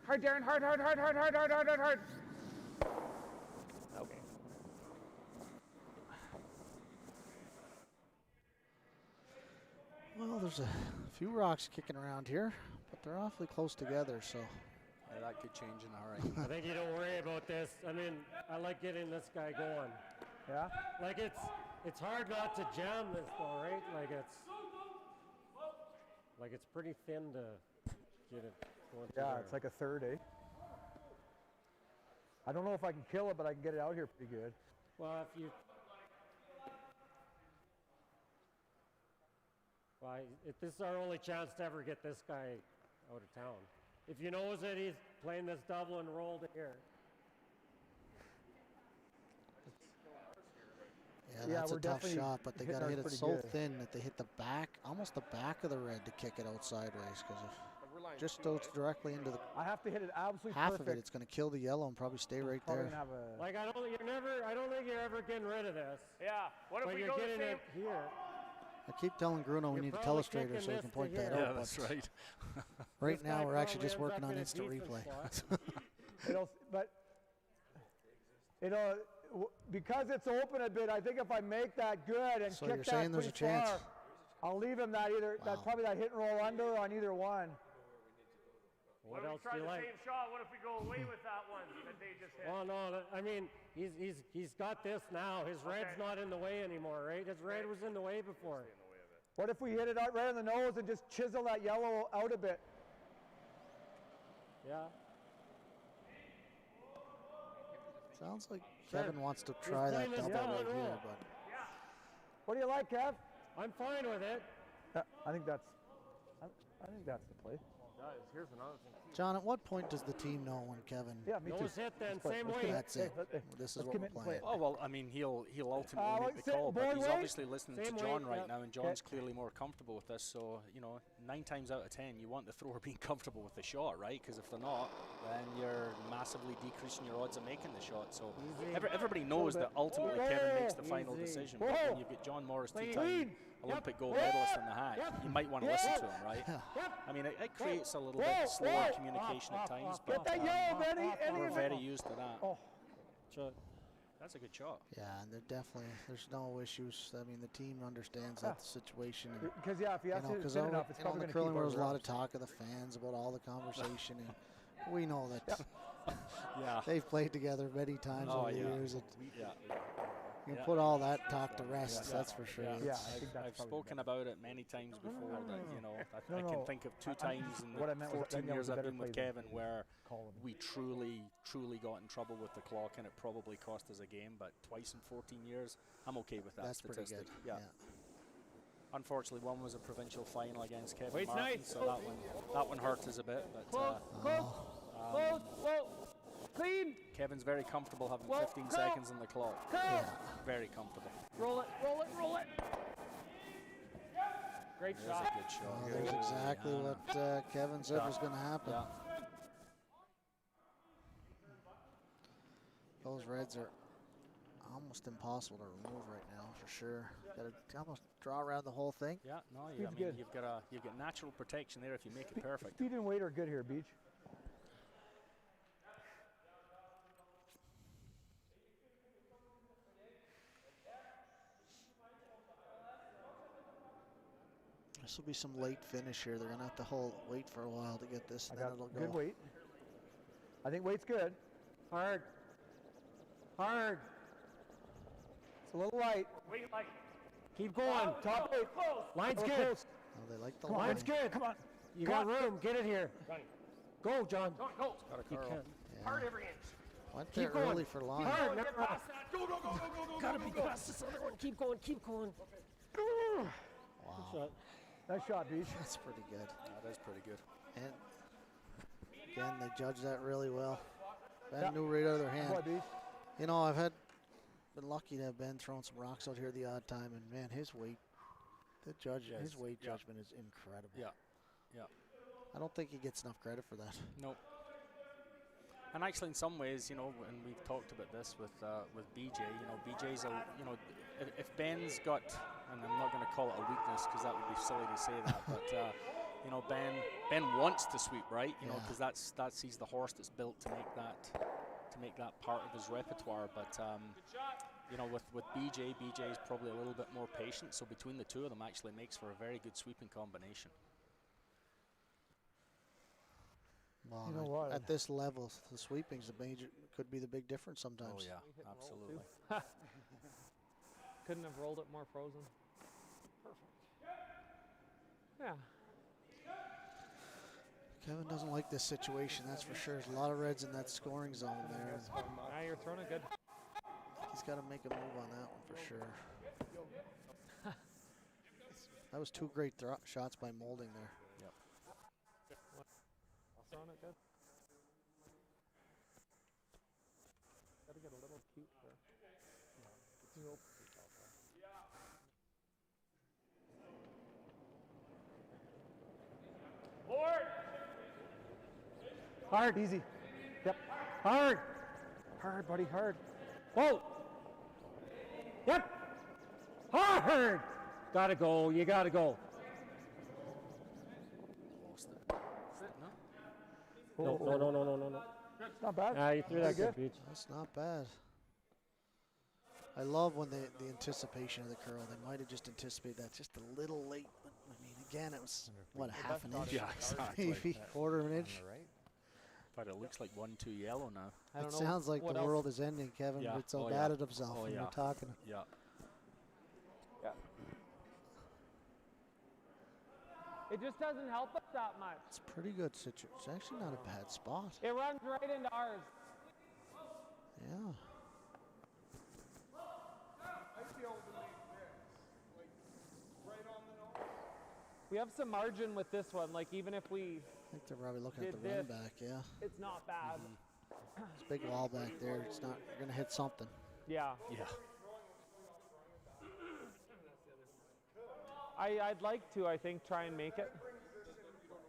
Hard, Darren, hard. Okay. Well, there's a few rocks kicking around here, but they're awfully close together. So Yeah, that could change in a hurry. I think you don't worry about this. I mean, I like getting this guy going. Yeah. Like it's hard not to jam this though, right? Like it's pretty thin to get it going through Yeah, there. it's like a third, eh? I don't know if I can kill it, but I can get it out here pretty good. Well, if this is our only chance to ever get this guy out of town. If you knows that he's playing this double and rolled it here. yeah, Yeah, that's we're a tough definitely shot, but they hitting got to ours hit it pretty so good. thin that they hit the back, almost the back of the red to kick it out sideways. Because if just goes directly into the I have to hit it absolutely half perfect. of it, it's going to kill the yellow and probably stay right Probably there. gonna have a. Like I don't think you're ever getting rid of this. Yeah. What if But we you're go the getting same? it here. I keep telling Bruno we You're need a probably telestrator kicking so we this can to point that here. out. Yeah, but that's right. right This now guy we're actually probably just ends working up on in a instant decent replay. spot. Because it's open a bit, I think if I make that good and So kick you're that saying there's a pretty chance? far, I'll leave him that either. That's Wow. probably that hit and roll under on either one. What else do you like? shot? What if we go away with that one that they just hit? Well, no, I mean, he's got this now. His red's not in the way anymore, right? His red was in the way before. What if we hit it out right on the nose and just chisel that yellow out a bit? Yeah. Sounds like Sure. Kevin wants to try that playing this double double right roll. here, but What do you like, Kev? I'm fine with it. I think that's the play. Here's another thing. John, at what point does the team know when Kevin? Yeah, me too. Nose hit then, Let's play. same Let's way. commit. That's it. Hey, This is let's what we're commit and play playing. it. Oh, well, I mean, he'll ultimately like make the sit call, but board he's weight. obviously listening to Same John weight, right yeah. now, and John's clearly more comfortable with this. So, 9 times out of 10, you want the thrower being comfortable with the shot, right? Because if they're not, then you're massively decreasing your odds of making the shot. So everybody knows that ultimately Kevin makes the final Easy. decision. But when you've got John Morris, Clean. two-time Olympic gold medalist in the hat, you might want to listen to him, right? I mean, it creates a little bit slower communication at times, but Get that yellow, Benny. we're very used to that. Oh, That's a good shot. Yeah, and there's no issues. I mean, the team understands that situation. And, because if he has to hit because it thin enough, it's in probably the going to curling keep world, there's a lot our of talk of the fans about all the conversation, and we know that Yeah. they've played together many times Oh, over the yeah. years. Yeah. You can put all that talk to rest, that's for sure. Yeah, Yeah, I think that's I've probably spoken about it many times before. That you know, I can think of two times in what I the meant was that 14 that was years a I've better been with play than Kevin where call him. we truly got in trouble with the clock, and it probably cost us a game. But twice in 14 years, I'm okay with that That's pretty statistic. good. Yeah. Unfortunately, one was a provincial final against Kevin Wait's Martin, nice. so that one hurt us a bit. But Close, close, clean. Kevin's very comfortable having Whoa, 15 go. seconds on the clock. Curl. Very comfortable. Roll it, roll it, roll it. Great There's shot. a good shot. Oh, there's exactly what Kevin said was going to happen. Yeah. Those reds are almost impossible to remove right now, for sure. Got to almost draw around the whole thing. Yeah, no, I Speed's mean, good. you've got natural protection there if you make it perfect. Speed and weight are good here, Beach. This will be some late finish here. They're going to have to wait for a while to get this, and I then got it'll go. good weight. I think weight's good. Hard. Hard. It's a little light. Keep going. Top eight. Line's Oh, good. close. Oh, they like the Line's line. good. Come on. You got room. Get it here. Go, John. You can. Hard every inch. Went there Keep going. early for line. Hard. Never off. Gotta be past this other one. Keep going. Keep going. Wow, Shot. Nice shot, Beach. that's pretty good. That is pretty good. And again, they judge that really well. Ben Yeah. knew right out of their hand. Boy, Beach. You know, I've been lucky to have Ben throwing some rocks out here the odd time, and man, his weight, his weight judgment is incredible. Yeah, yeah. I don't think he gets enough credit for that. No. And actually, in some ways, you know, and we've talked about this with BJ. You know, BJ's if Ben's got, and I'm not going to call it a weakness because that would be silly to say that, but you know, Ben wants to sweep, right? You know, because that's he's the horse that's built to make that part of his repertoire. But you know, with BJ is probably a little bit more patient. So between the two of them, actually makes for a very good sweeping combination. Well, You know what? At this level, the sweeping's could be the big difference sometimes. Oh yeah, absolutely. Couldn't have rolled it more frozen. Perfect. Yeah. Kevin doesn't like this situation, that's for sure. There's a lot of reds in that scoring zone there. Now you're throwing it good. He's got to make a move on that one for sure. That was two great shots by Molding there. Throwing it good. Gotta get a little cute there. Hard. Easy. Yep. Hard. Hard, buddy. Hard. Whoa. Yep. Hard. Gotta go. You gotta go. Lost it. No. It's not bad. Ah, you threw that good, Beach. That's not bad. I love when the anticipation of the curl. They might have just anticipated that just a little late. But, I mean, again, it was, what, a half an inch? Yeah, exactly. Maybe quarter of an inch. But it looks like 1-2 yellow now. I don't It know sounds like what the else. world is ending, Kevin. Yeah. It's so Oh, bad yeah. at himself Oh, when yeah. we're talking. Yeah. It just doesn't help us that much. It's a pretty good situation. It's actually not a bad spot. It runs right into ours. Yeah. We have some margin with this one. Like even if we, I think they're probably looking at Did the run this. back, yeah. it's not bad. It's a big wall back there. It's not, you're going to hit something. Yeah. Yeah. I'd like to, I think, try and make it.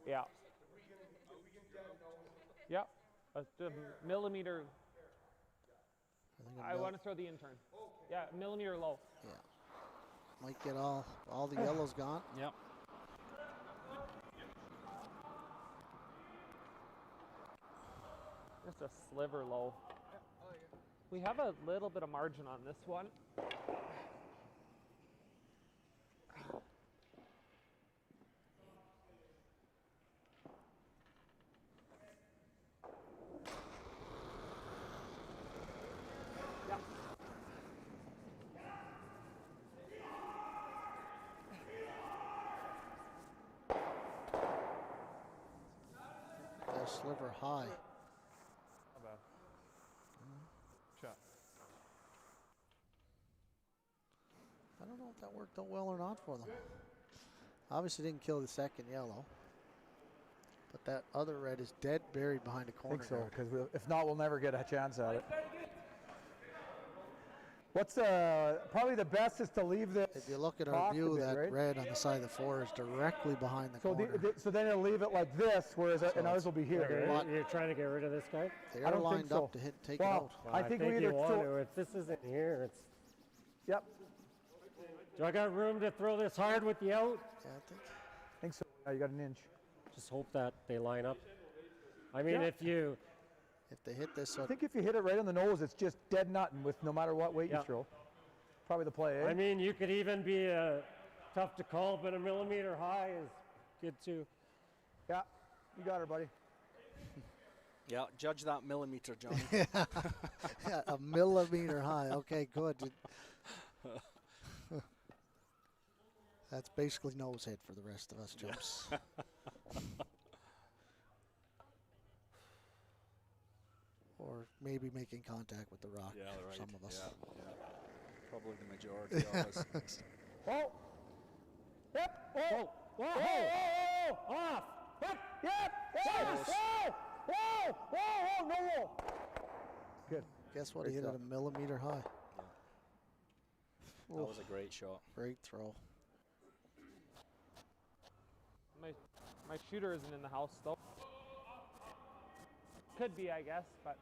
Yeah. Yeah. A millimeter. think I want to throw the intern. Yeah, millimeter low. Yeah. Might get all the yellows gone. Yep. Just a sliver low. We have a little bit of margin on this one. a sliver high. Not bad. Shot. I don't know if that worked out well or not for them. Obviously didn't kill the second yellow. But that other red is dead buried behind a I corner think so, guard. because if not, we'll never get a chance at it. What's probably the best is to leave this. If you look at our cocked a view, bit, that right? red on the side of the 4 is directly behind the So, corner. so then it'll leave it like this, whereas and ours will be here. Okay, Right? you're trying to get rid of this guy? They I are don't think lined so. up to take Well, it out. Well, I think we you either want throw. to. If this isn't here, it's. Yep, Do I got room to throw this hard with the out? Yeah, I think so. Yeah, you got an inch. Just hope that they line up. I mean, Yeah. if they hit this, so I think if you hit it right on the nose, it's just dead nutting with no matter what weight Yeah. you throw. Probably the play, eh? I mean, you could even be tough to call, but a millimeter high is good too. Yeah, you got her, buddy. Yeah, judge that millimeter, Johnny. yeah, a millimeter high. Okay, good. That's basically nose hit for the rest of us, jumps. Or maybe making contact with the rock for some of us. Yeah. Probably the majority of us. Oh! Yep! Oh! Whoa! Whoa! Whoa! Whoa! Off! Yep! Yep! Close. Whoa! Whoa! Whoa! No whoa! Good. Guess what? Great He hit it stuff. a millimeter high. That was a great shot. Great throw. My shooter isn't in the house though. Could be, I guess, but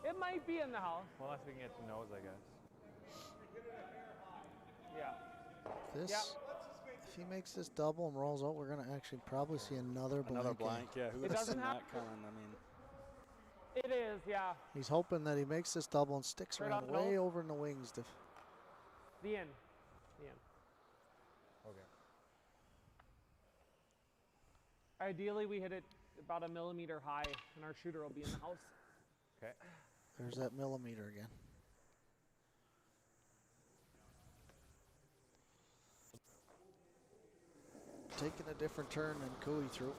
it might be in the house. Well, unless we can get the nose, I guess. Yeah. This, Yeah. if he makes this double and rolls out, we're going to actually probably see another blank. Another in. blank, yeah. Who would It have seen doesn't have that coming? I mean, It is, yeah. He's hoping that he makes this double and sticks Right around on the way nose. over in the wings. To The end. The end. Okay. Ideally, we hit it about a millimeter high, and our shooter will be in the house. Okay. There's that millimeter again. Taking a different turn than Cooey threw.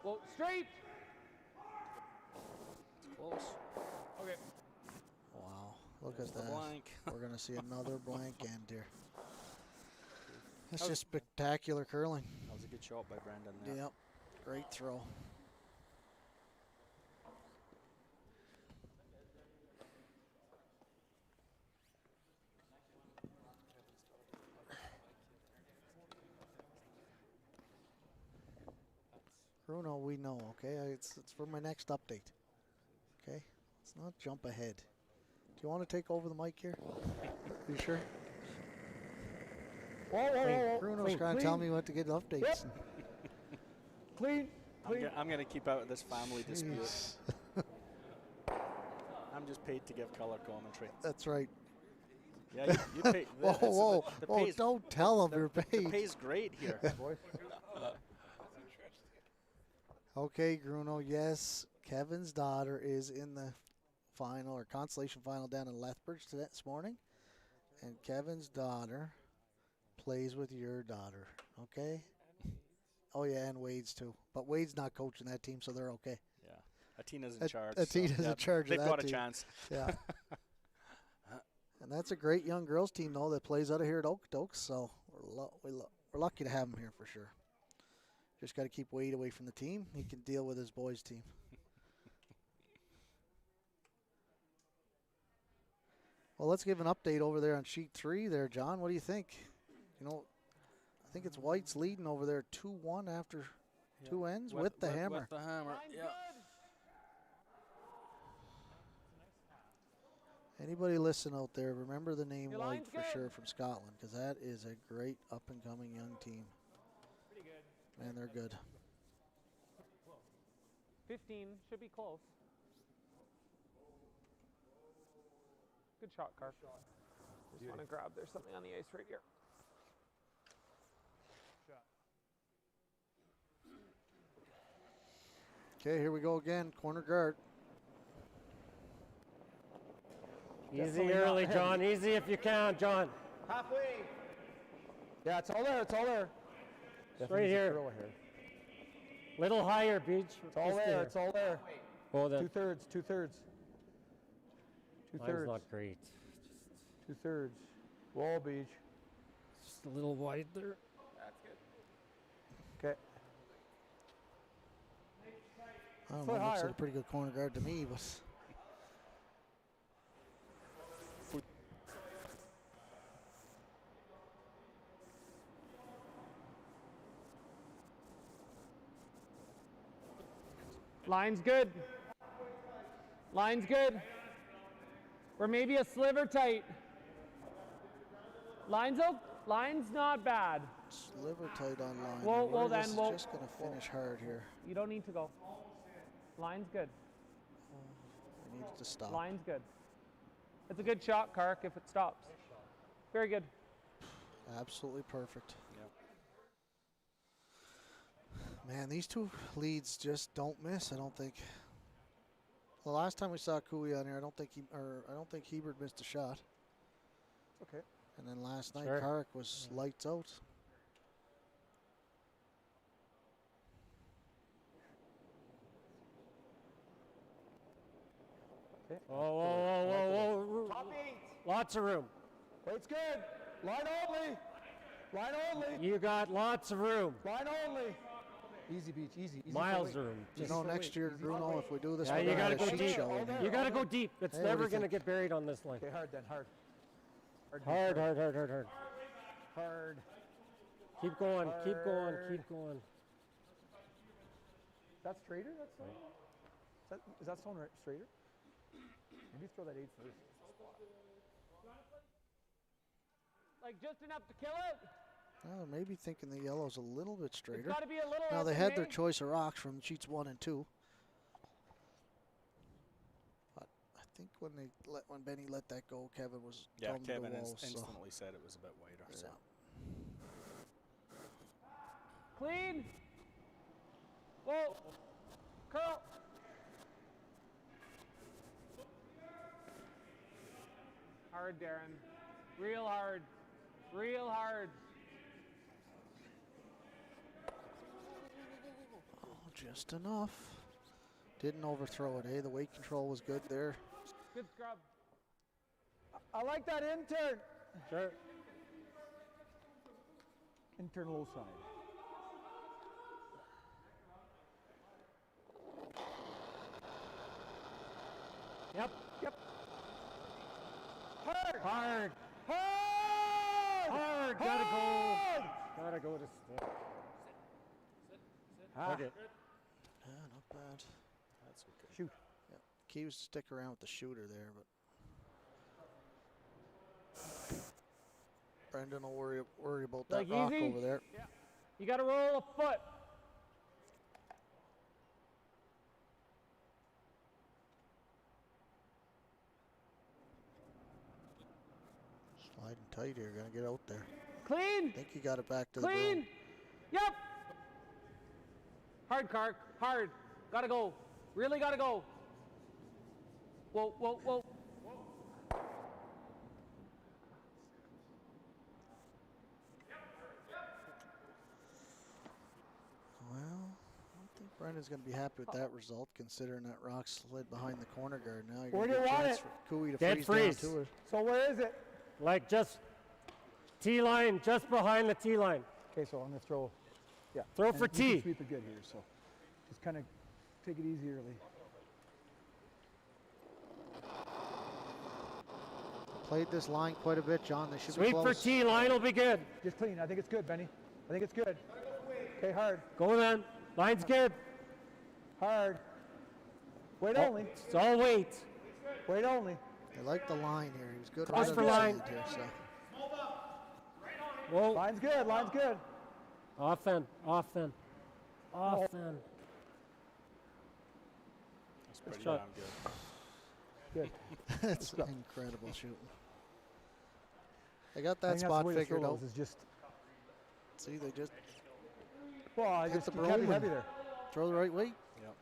Well, straight. it's close. Okay. Wow, look There's at the that. blank. We're going to see another blank end here. It's just spectacular curling. That was a good shot by Brendan there. Yep, great throw. Bruno, we know, okay? It's for my next update. Okay? Let's not jump ahead. Do you want to take over the mic here? You sure? Whoa, whoa, whoa, whoa. Bruno's Clean, trying to tell me what to get updates. Yep. Clean, clean. I'm going to keep out of this family dispute. Jeez. I'm just paid to give color commentary. That's right. Yeah, you pay. Whoa, whoa, the whoa, pay's- don't tell him you're The paid. pay's great here. Boys. Okay, Bruno, yes, Kevin's daughter is in the final or consolation final down in Lethbridge this morning. And Kevin's daughter plays with your daughter, okay? Oh, yeah, and Wade's too. But Wade's not coaching that team, so they're okay. Yeah, Atina's in charge. Atina's in charge of They've that got a team. chance. Yeah. And that's a great young girls team, though, that plays out of here at Okotoks. So we're lucky to have them here for sure. Just got to keep Wade away from the team. He can deal with his boys' team. Well, let's give an update over there on sheet 3 there, John. What do you think? You know, I think it's White's leading over there 2-1 after two ends with the hammer. With the hammer. Line's Yeah. good. Anybody listen out there, remember the name Your White line's for good. sure from Scotland, because that is a great up-and-coming young team. Pretty good. Man, they're good. 15 should be close. Good shot, Carp. Just want to grab. There's something on the ice right here. Okay, here we go again, corner guard. Easy early, John. Easy if you can, John. Halfway. Yeah, it's all there. It's all there. right here. Curl here. Little higher, Beach. It's all there. It's all there. Oh, that 2/3. 2/3. line's 2/3. not great. 2/3. Wall beach. Just a little wide there. Okay. I don't Foot know, looks higher. like a pretty good corner guard to me, but Line's good. Line's good. We're maybe a sliver tight. Line's not bad. sliver tight on line. Well, I'm well worried then, this is well- just going to finish hard here. You don't need to go. Line's good. I need it to stop. Line's good. It's a good shot, Kark, if it stops. Very good. Absolutely perfect. Yep. Man, these two leads just don't miss. I don't think. The last time we saw Cooey on here, I don't think Hebert missed a shot. Okay. And then last night, Sure. Carrick was lights out. Whoa, whoa, whoa, whoa, whoa. Top 8. Lots of room. Wait's good. Line only. Line only. You got lots of room. Line only. Easy beach. Easy. Easy. Miles for weight. room. You know, next year, Bruno, if we do this, Yeah, we're you gonna gotta have a go sheet deep. show in here. You gotta go deep. It's Hey, what do never you gonna think? get buried on this line. Okay, hard then. Hard. Hard, hard, hard, hard, hard. Hard. Keep going, keep going, Hard. keep going. That's straighter? Is that stone right, straighter? Maybe throw that 8 first. Like just enough to kill it. Oh, maybe thinking the yellow's a little bit It's straighter. got to be a little. Now up they in had their May. choice of rocks from sheets 1 and 2. But I think when Benny let that go, Kevin was Yeah, thumbed Kevin the wall. So instantly said it was a bit wider. So. Clean. Whoa. Curl. Hard, Darren. Real hard. Real hard. oh, just enough. Didn't overthrow it, eh? The weight control was good there. Good scrub. I like that intern. Sure. Intern low side. Yep. Yep. Hard. Hard. Hard. Hard. Gotta go. Gotta go to stick. Ah, Okay. Yeah, not bad. That's okay. shoot. Key was to stick around with the shooter there, but Brendan will worry about that Like rock easy? over there. You got to roll a foot. Sliding tight here, gonna get out there. Clean. I think he got it back to the Clean. broom. Yep. Hard, Kark. Hard. Gotta go. Really gotta go. Whoa, whoa, whoa. Well, I don't think Brendan's going to be happy with that result, considering that rock slid behind the corner guard. Now you're Where going do to you get a want chance it? for Cooey to Dead freeze, freeze. down to it. So where is it? Like just T-line, just behind the T-line. Okay, so I'm gonna throw. Yeah. Throw and for you can T. Sweep it good here, so just kind of take it easy early. Played this line quite a bit, John. They should be Sweep for close. T, line will be good. Just clean. I think it's good, Benny. I think it's good. Okay, hard. Go then. Line's good. Hard. Weight Oh, only. it's all weight. Weight only. They like the line here. He was good Cross right for on the line. sand here, so. Whoa. Line's good. Line's good. Off then. Off then. Off then. That's pretty shot. damn good. Good. That's incredible shooting. They got I that think that's spot the way to figured throw out. those is just. See, they just Well, I hit just the keep heavy, broom heavy and there. throw the right weight. Yep.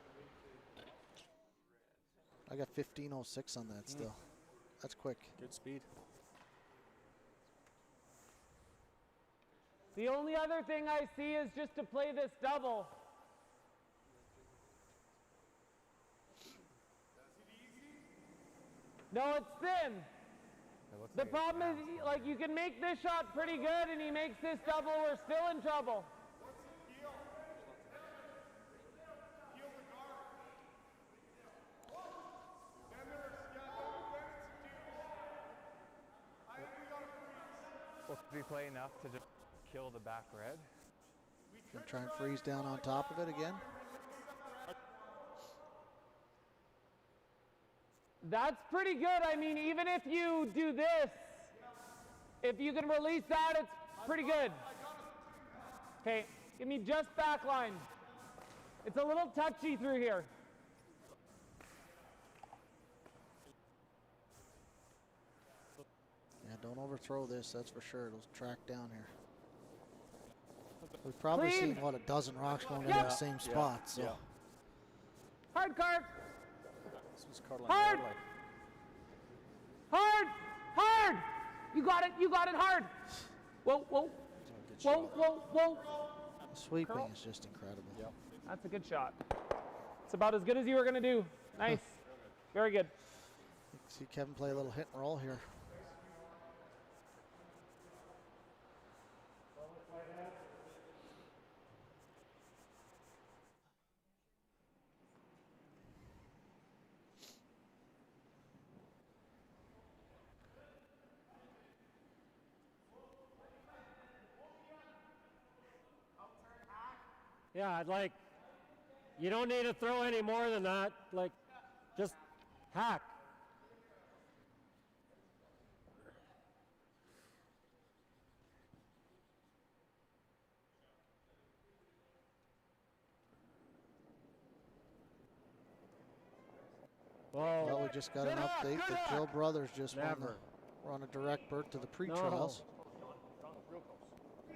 I got 15:06 on that still. That's quick. Good speed. The only other thing I see is just to play this double. No, it's thin. It looks The like it's problem is, down. like, you can make this shot pretty good, and he makes this double, we're still in trouble. Well, did we play enough to just kill the back red? Gonna try and freeze down on top of it again. That's pretty good. I mean, even if you do this, if you can release that, it's pretty good. Okay, give me just back line. It's a little touchy through here. Yeah, don't overthrow this, that's for sure. It'll track down here. We've probably Clean. seen, what, a dozen rocks going Yeah. into the same spot, so. Yeah. Hard card. This was curling Hard. early. Hard. Hard. You got it hard. Whoa, whoa, Good whoa, shot. whoa, whoa. The sweeping Curl. is just incredible. Yep. That's a good shot. It's about as good as you were going to do. Nice. Very good. See Kevin play a little hit and roll here. Yeah, I'd like, you don't need to throw any more than that. Like, just hack. Well, Whoa. we just got an Good update up, that good Jill up. Brothers just Never. won a direct berth to the pre-trials.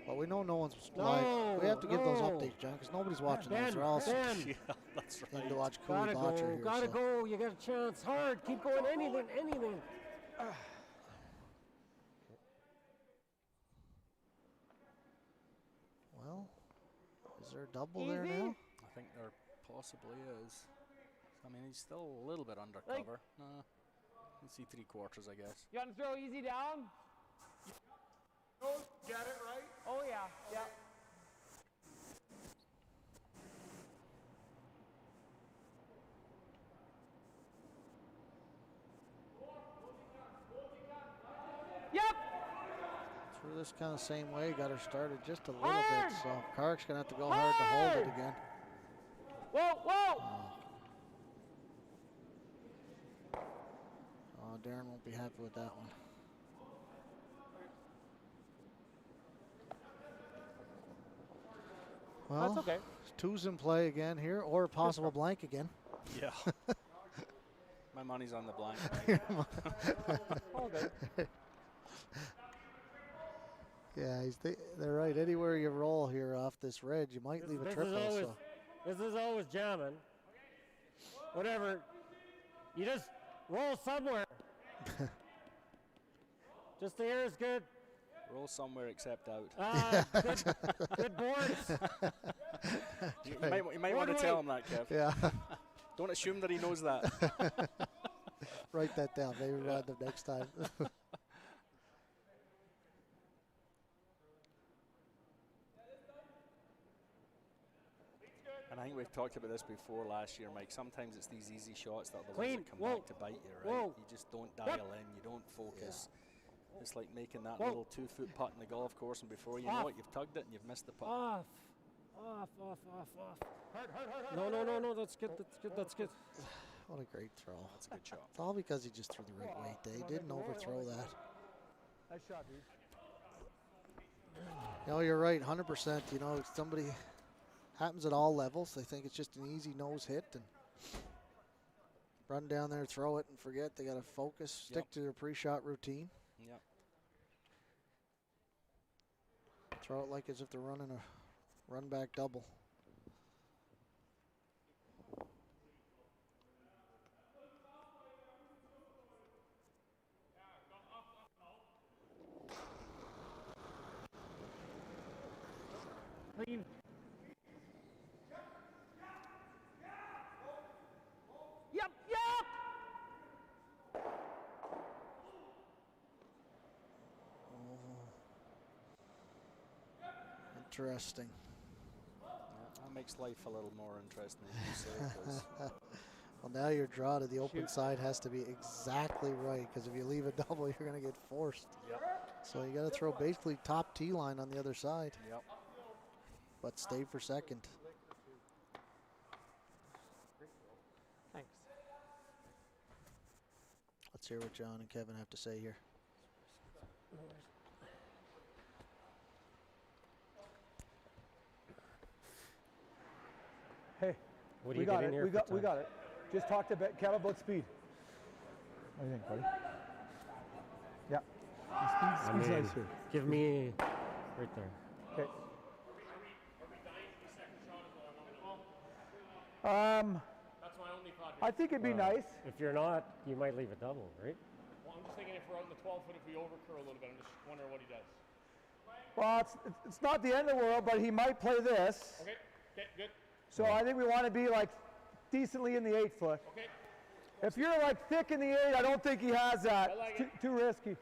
But we know no one's No, live. We have to give those no. updates, John, because nobody's watching those. Ben, They're all Ben. Yeah, that's in right. to watch Cooley Gotta Bottcher go, here. gotta so. go. You got a chance. Hard. Keep going. Anything, anything. Well, is there a double there Easy. now? I think there possibly is. I mean, he's still a little bit under Like- cover. Nah, you can see 3/4, I guess. You want to throw easy down? Get it right? Oh, yeah. Yeah. Yep. Through this kind of same way, got her started just a little Hard. bit, so Carrick's going to have to go hard to hold it Hard. again. Whoa, whoa. Oh, Darren won't be happy with that one. Well, That's okay. two's in play again here, or a possible blank again. Yeah. My money's on the blank. Right? All good. Yeah, they're right. Anywhere you roll here off this red, you might leave a triple. So. This is always jamming. Whatever. You just roll somewhere. Just the air is good. Roll somewhere except out. Good boards. You might want to tell him that, Kev. Yeah, Don't assume that he knows that. write that down. Maybe remind them next time. And I think we've talked about this before last year, Mike. Sometimes it's these easy shots that are the Clean. ones that come Whoa. back to bite you, right? Whoa. You just don't dial Yep. in, you don't focus. It's like making that Whoa. little 2-foot putt in the golf course, and before you Off. know it, you've tugged it and you've missed the putt. Off. No. That's good. That's good. What a great throw. That's a good shot. It's all because he just threw the right weight. They didn't overthrow that. Nice shot, dude. No, you're right, 100%. You know, somebody happens at all levels. They think it's just an easy nose hit and run down there, throw it, and forget. They got to focus, stick to their pre-shot routine. Yep. Throw it like as if they're running a run-back double. interesting. Yeah, that makes life a little more interesting, as you say, 'cause Well, now your draw to the open side has to be exactly right, because if you leave a double, you're going to get forced. So you got to throw basically top tee line on the other side, but stay for second. Thanks. Let's hear what John and Kevin have to say here. Hey, What do we you got get in it. here We for got time? it. Just talk to Kev about speed. What do you think, buddy? Yeah. I Speed's mean, nice here. give me right there. Okay. That's my only thought here. I think it'd be nice. If you're not, you might leave a double, right? Well, I'm just thinking if we're on the 12 foot, if we overcurl a little bit, I'm just wondering what he does. Well, it's not the end of the world, but he might play this. Okay, good. So I think we want to be like decently in the 8 foot. Okay. If you're like thick in the 8, I don't think he has that. I like It's too risky.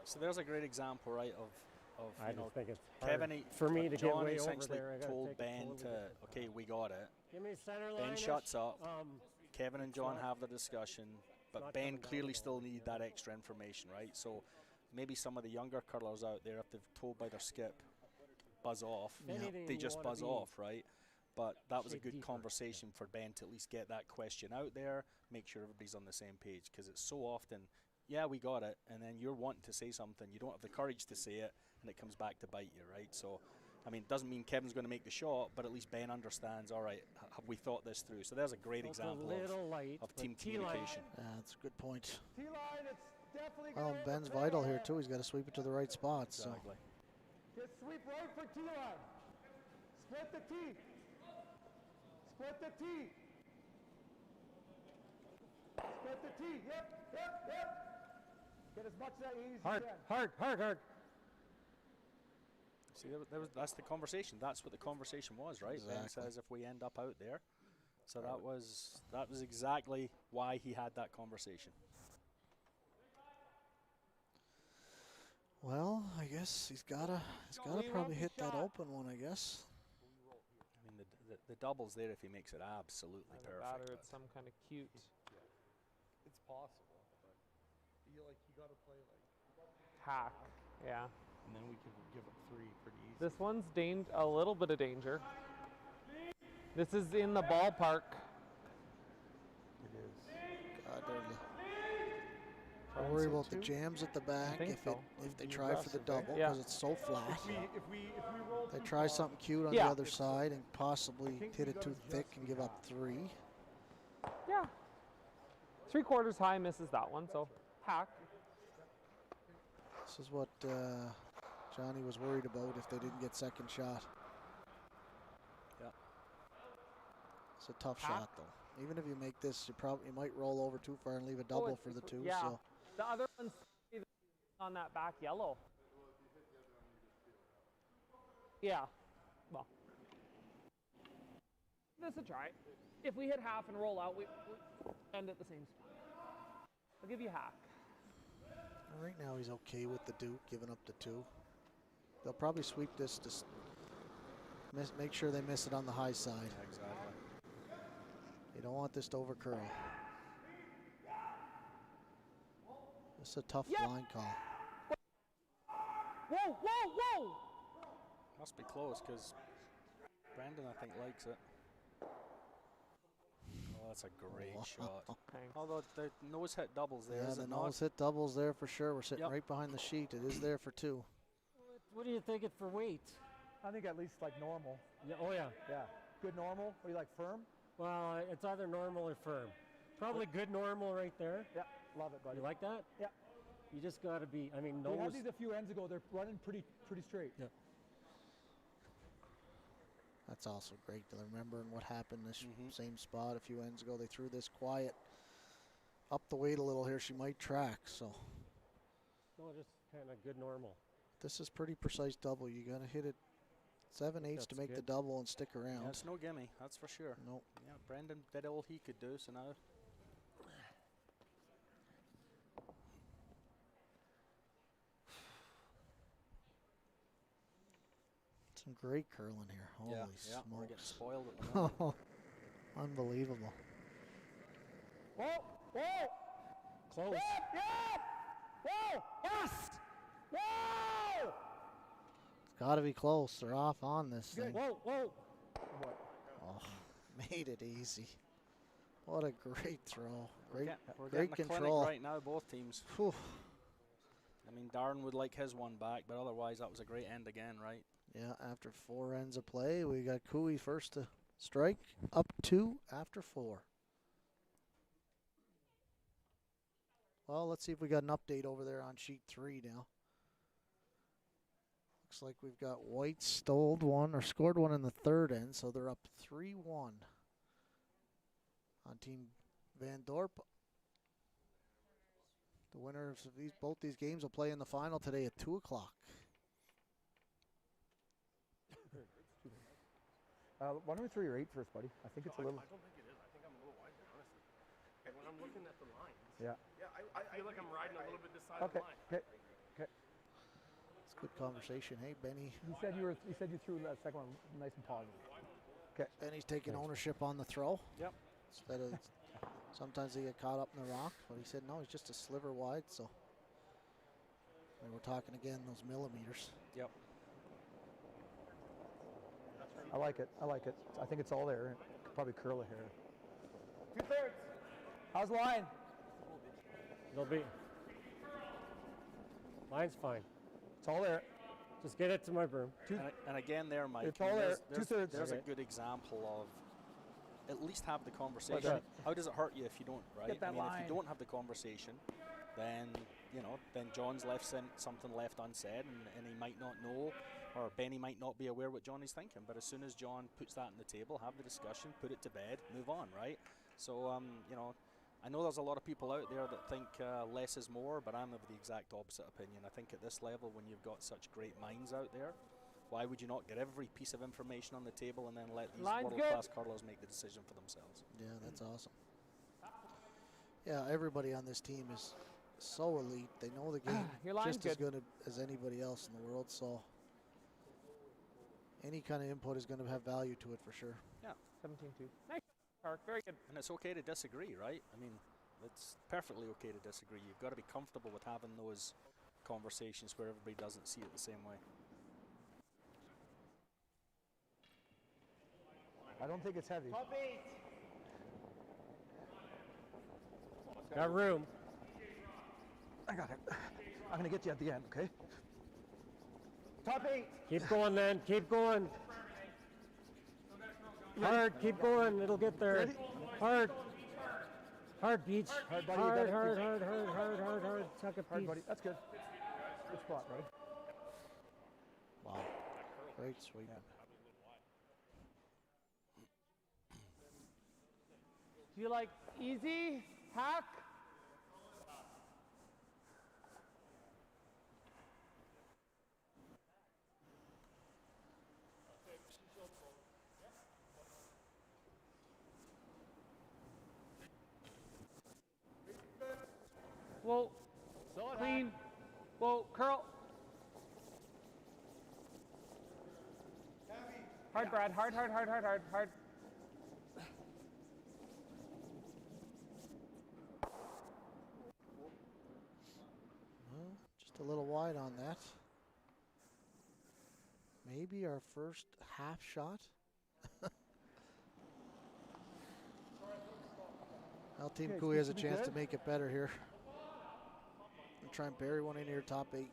So there's a great example, right, of I you know, just think it's hard Kevin, for me to get John way over essentially there. I gotta told take it Ben totally to, different. okay, we got it. Give me center line. Ben shuts up. Um, Kevin and John have the discussion, but not Ben coming down clearly the still wall, need that extra information, right? So maybe some of the younger curlers out there, if they're told by their skip, buzz off, Anything they you just wanna buzz be off, right? But that was a shade good deeper. conversation for Ben to at least get that question out there, make sure everybody's on the same page, because it's so often, yeah, we got it, and then you're wanting to say something, you don't have the courage to say it, and it comes back to bite you, right? So, I mean, it doesn't mean Kevin's going to make the shot, but at least Ben understands, all right, have we thought this through? So there's a great It's example a little light, of but team T-line- communication. Yeah, that's a good point. T-line, it's definitely Well, gonna Ben's interfere. vital here too. He's got to sweep it to the right spot. So Exactly. Just sweep right for T-line. Split the T. Split the T. Split the T. Yep. Get as much of that easy Hard, as you can. hard. See, that's the conversation. That's what the conversation was, right? Ben Exactly. says if we end up out there. So that was exactly why he had that conversation. well, I guess he's gotta probably hit that open one. I guess. I mean, the double's there if he makes it absolutely Either perfect. that or but- it's some kind of cute. It's possible, but you gotta play Hack. Yeah. and then we can give up 3 pretty easy. This one's a little bit of danger. This is in the ballpark. It is. God, they're Friends I worry at about the 2? jams at the back think if so. they Be try for the aggressive, right? double Yeah. because it's so flat. If we roll They too try far, something cute on Yeah. the other side and possibly think hit we it gotta too thick adjust and for give up that. 3. Yeah. 3/4 high misses that one, so hack. This is what Johnny was worried about if they didn't get second shot. Yep. It's a tough Hack. shot though. Even if you make this, you might roll over too far and leave a double it's- for the 2. Yeah. So The other one's on that back yellow. Yeah. Well. This a try. If we hit half and roll out, we end at the same spot. I'll give you hack. right now he's okay with the Duke giving up the 2. They'll probably sweep this to make sure they miss it on the high side. Exactly. You don't want this to overcurl. This is a tough Yep. line call. Whoa! Must be close because Brandon, I think, likes it. Oh, that's a great shot. Thanks. Although the nose hit doubles there, Yeah, is the it not? nose hit doubles there for sure. We're sitting Yep. right behind the sheet. It is there for 2. What do you think it for weight? I think at least like normal. Yeah, oh yeah. Yeah. Good normal. Or you like firm? Well, it's either normal or firm. Probably good normal right there. Yeah. Love it, buddy. You like that? Yeah. You just got to be. I mean, We had nose. these a few ends ago. They're running pretty straight. Yeah. That's also great to remembering what happened this Mhm. same spot a few ends ago. They threw this quiet up the weight a little here. She might track. So No, just kind of good normal. this is pretty precise double. You got to hit it 7/8 to That's make the good. double and stick Yeah, around. it's no gimme, that's for sure. Nope. Yeah, Brandon did all he could do, so now Some great curling here. Holy yeah, we're getting smokes. spoiled at the moment. Unbelievable. Whoa! Whoa! Close. Yep! Yep! Whoa! Yes! Whoa! It's got to be close. They're off on this thing. Whoa, whoa. Oh, made it easy. What a great throw. Great, We're great getting a control. clinic right now, both teams. Whew. I mean, Darren would like his one back, but otherwise that was a great end again, right? Yeah, after 4 ends of play, we got Cooey first to strike. Up 2 after 4. Well, let's see if we got an update over there on sheet 3 now. Looks like we've got White scored one in the 3rd end, so they're up 3-1 on Team Van Dorp. The winners of both these games will play in the final today at 2 o'clock. Why don't we throw your 8 first, buddy? I think it's a little. I don't think it is. I think I'm a little wide there, honestly. And when I'm looking at the lines, Yeah. I feel like I'm riding a little bit this side of Okay. the line. Okay. It's good conversation. Hey, Benny. You said you threw that second one nice and positive. Benny's taking ownership on the throw. Yep. Instead of sometimes they get caught up in the rock, but he said no, he's just a sliver wide. So, and we're talking again those millimeters. Yep. I like it. I think it's all there. Could probably curl it here. 2/3. How's the line? It'll be. Line's fine. It's all there. Just get it to my broom. And again there, Mike, It's all there. there's 2/3. There's Okay. a good example of at least have the conversation. that? How does it hurt you if you don't, right? Get that I mean, line. if you don't have the conversation, then, then John's left something left unsaid, and he might not know, or Benny might not be aware what John is thinking. But as soon as John puts that on the table, have the discussion, put it to bed, move on, right? So, I know there's a lot of people out there that think less is more, but I'm of the exact opposite opinion. I think at this level, when you've got such great minds out there, why would you not get every piece of information on the table and then let these world-class curlers make the decision for themselves? Yeah, that's awesome. Yeah, everybody on this team is so elite. They know the game Your line's just as good. good as anybody else in the world. So any kind of input is going to have value to it for sure. 17-2. Nice, Park. Very good. And it's okay to disagree, right? I mean, it's perfectly okay to disagree. You've got to be comfortable with having those conversations where everybody doesn't see it the same way. I don't think it's heavy. Top 8. Got room. I got it. I'm gonna get you at the end, okay? Top 8. Keep going then. Keep going. Hard. Keep going. It'll get there. Ready? Hard. Hard, Beach. Hard, buddy, you got it. Hard. Suck it, Hard, Beach. buddy. That's good. Good spot, buddy. Wow, great sweep. Do you like easy, hack? Whoa, clean. Whoa, curl. Hard, Brad. Hard. Well, just a little wide on that. Maybe our first half shot. Well, Team Okay, Cooey has a it's gonna be chance to good. make it better here. And try and bury one into your top 8.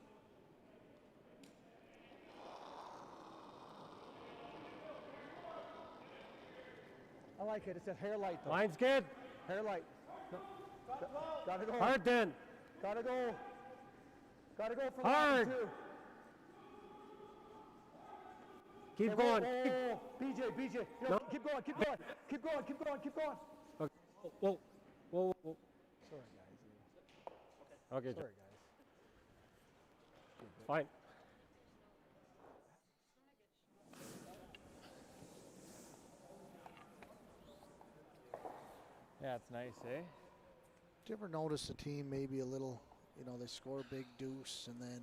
I like it. It's a hair light though. Line's good. Hair light. No. Gotta go. Hard then. Gotta go. Gotta go for Hard. line 2. Keep Hey, going. whoa. BJ. Yeah, No. Keep going. Keep going. Whoa. Sorry, guys. Okay. Sorry, guys. Fine. Yeah, it's nice, eh? Do you ever notice a team maybe a little, they score a big deuce and then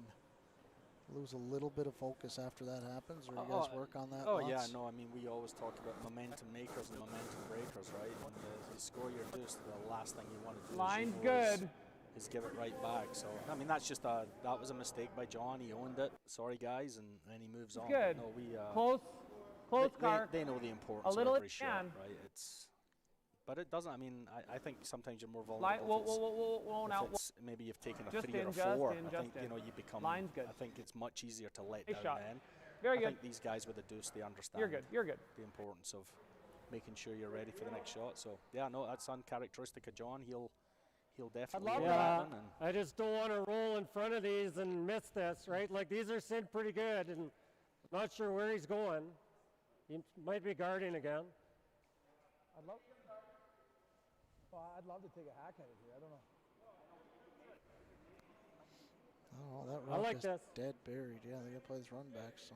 lose a little bit of focus after that happens, or you guys work on that? Oh lots? yeah, no, I mean we always talk about momentum makers and momentum breakers, right? And you score your deuce, the last thing you want to do Line's as you know, good. is give it right back. So I mean that's just that was a mistake by John. He owned it. Sorry guys, and then he moves on. Good. No, we Close car. they know the importance A little of every it shot, can. right? But it doesn't. I mean, I think sometimes you're more Line, vulnerable. now. Maybe you've taken a Just 3 or in, a just 4. in, I just think in. you know you become. Line's good. I think it's much easier to let Nice down shot. then. Very I good. think these guys with the deuce, they understand. You're good. You're good. The importance of making sure you're ready for the next shot. So yeah, no, that's uncharacteristic of John. He'll definitely love know Yeah, that one. And I just don't want to roll in front of these and miss this, right? Like these are sitting pretty good, and I'm not sure where he's going. He might be guarding again. I'd love to take a hack at it here. I don't know. Oh, that I rock like is this. dead buried. Yeah, they got to play this run back. So.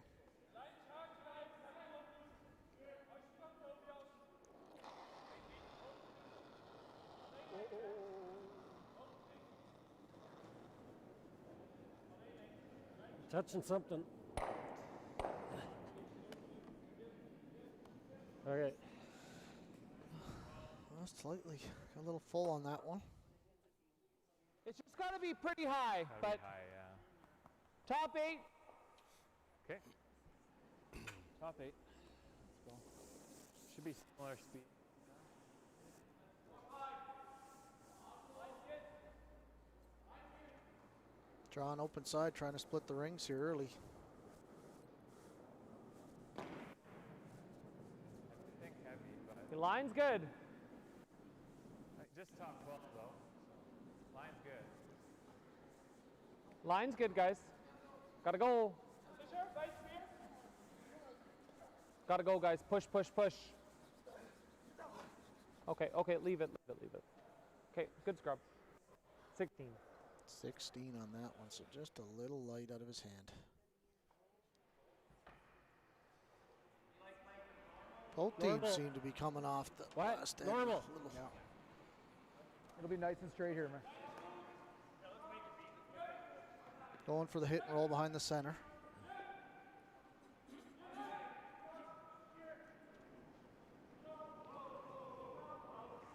Touching something. Okay. Well, slightly a little full on that one. It's just got to be pretty high, Gotta but be high, yeah. top 8. Okay. Top 8. Let's go. Should be similar speed. John open side, trying to split the rings here early. I think heavy, but The line's good. just top 12 though. Line's good. Line's good, guys. Gotta go. Gotta go, guys. Push, push, push. Okay, okay, leave it, leave it, leave it. Okay, good scrub. 16. 16 on that one, so just a little light out of his hand. Both teams Normal. seem to be coming off the What? last end. Normal. A little- It'll be nice and straight here, man. Going for the hit and roll behind the center.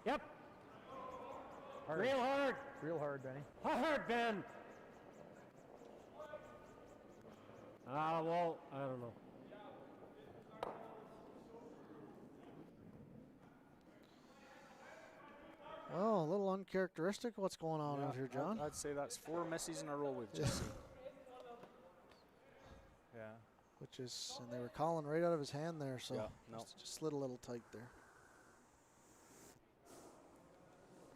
Yep. Hard. Real hard. Real hard, Benny. Hard, Ben. Well, I don't know. Well, a little uncharacteristic what's going on out here, John. I'd say that's 4 misses in a row we've just seen. Yeah. Which is, and they were calling right out of his hand there, so Yeah, no. just slid a little tight there.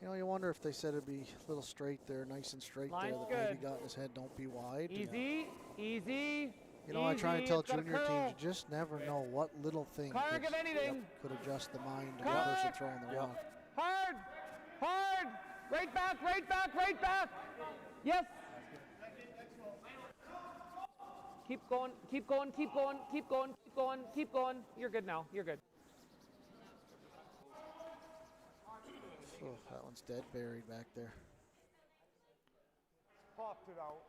You know, you wonder if they said it'd be a little straight there, nice and straight Line's there, that maybe good. got in his head, don't be wide. Easy, easy. You know, I try and easy, tell it's gotta junior teams, curl. you just never know what little thing Carg of anything. could adjust the mind of the Carg. person throwing the rock. Hard, hard. Right back, right back, right back. Yes. Keep going, keep going, keep going, keep going, keep going, keep going. You're good now, you're good. Oh, that one's dead buried back there. Popped it out.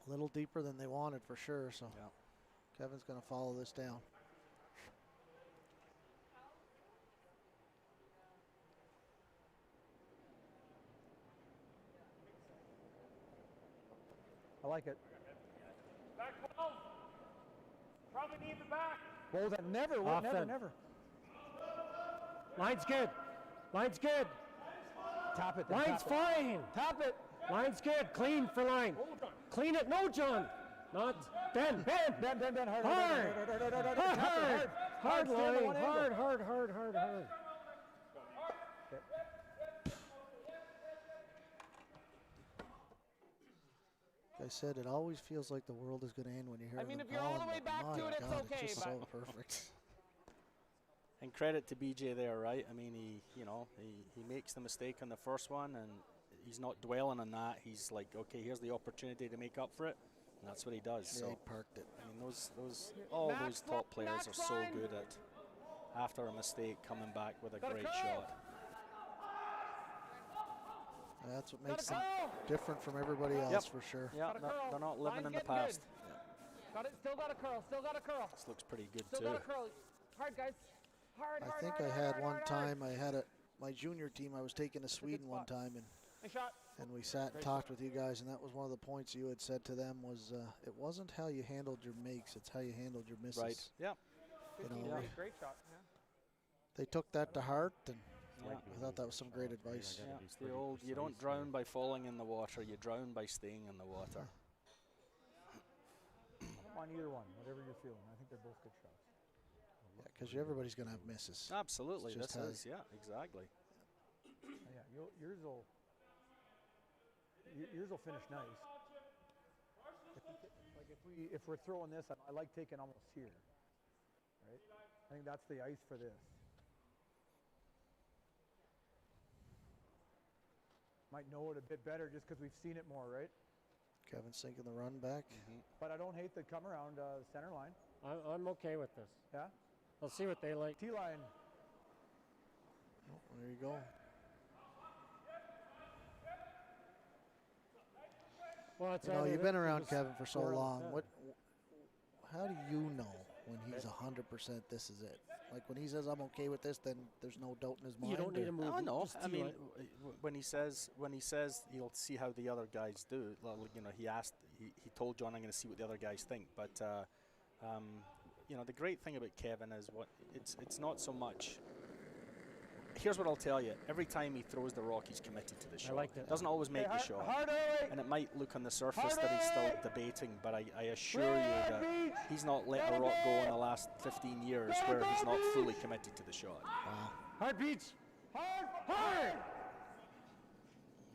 A little deeper than they wanted for sure, so Yeah. Kevin's going to follow this down. I like it. Back 12. Probably need the back. Well, that never, Off never, then. never. Line's good. Line's good. Tap it. Then Line's tap it. fine. Tap it. Line's good. Clean for line. Clean it. No, John. Not Ben. Ben. Ben, hard. Hard. Tap it, Hard. Hard Stand on line. one angle. Hard. Like I said, it always feels like the world is going to end when you hear I mean, them if you're all the calling, way but back my to it, it's God, okay, It's just but- so perfect. And credit to BJ there, right? I mean, he makes the mistake on the first one, and he's not dwelling on that. He's like, okay, here's the opportunity to make up for it, and that's what he does. Yeah, So he parked it. I mean, all Max those top line, players max are so line. good at after a mistake coming back with a Gotta great curl. shot. That's what makes them different from everybody else for sure. Yeah, Got a curl. they're not living Line's in the getting good. past. Got it. Still got a curl. Still got a curl. This looks pretty good Still too. got a curl. Hard, guys. Hard, I hard, think hard, I hard, had hard, one hard, time, I had my junior team, I was taking to Sweden one spot. time, and Nice shot. we sat and talked with you guys, and that was one of the points you had said to them was it wasn't how you handled your makes, it's how you handled your misses. Right. Yeah. You know, Yeah. Great shot. Yeah. they took that to heart, and Yeah. I thought that was some great advice. Yeah, it's the old, you don't drown by falling in the water, you drown by staying in the water. I don't mind either one, whatever you're feeling. I think they're both good shots. Yeah, because everybody's going to have misses. Absolutely, It's just this how- is, yeah, exactly. Yeah, yours will finish nice. If we're throwing this, I like taking almost here, right? I think that's the ice for this. Might know it a bit better just because we've seen it more, right? Kevin sinking the run back. But I don't hate the come around center line. I'm okay with this. Yeah. I'll see what they like. T line. Oh, there you go. Well, it's You know, either you've this been or around this Kevin for so or the long. center. How do you know when he's 100% this is it? Like when he says I'm okay with this, then there's no doubt in his mind. You don't need or- to move. I know. just I tee mean, line. when he says he'll see how the other guys do. Well, you know, he told John I'm going to see what the other guys think. But you know, the great thing about Kevin is it's not so much. Here's what I'll tell you: every time he throws the rock, he's committed to the shot. like that. Doesn't always make the shot, and it might look on the surface that he's still debating. But I assure you that he's not let a rock go in the last 15 years where he's not fully committed to the shot. Wow. Hard beats. Hard.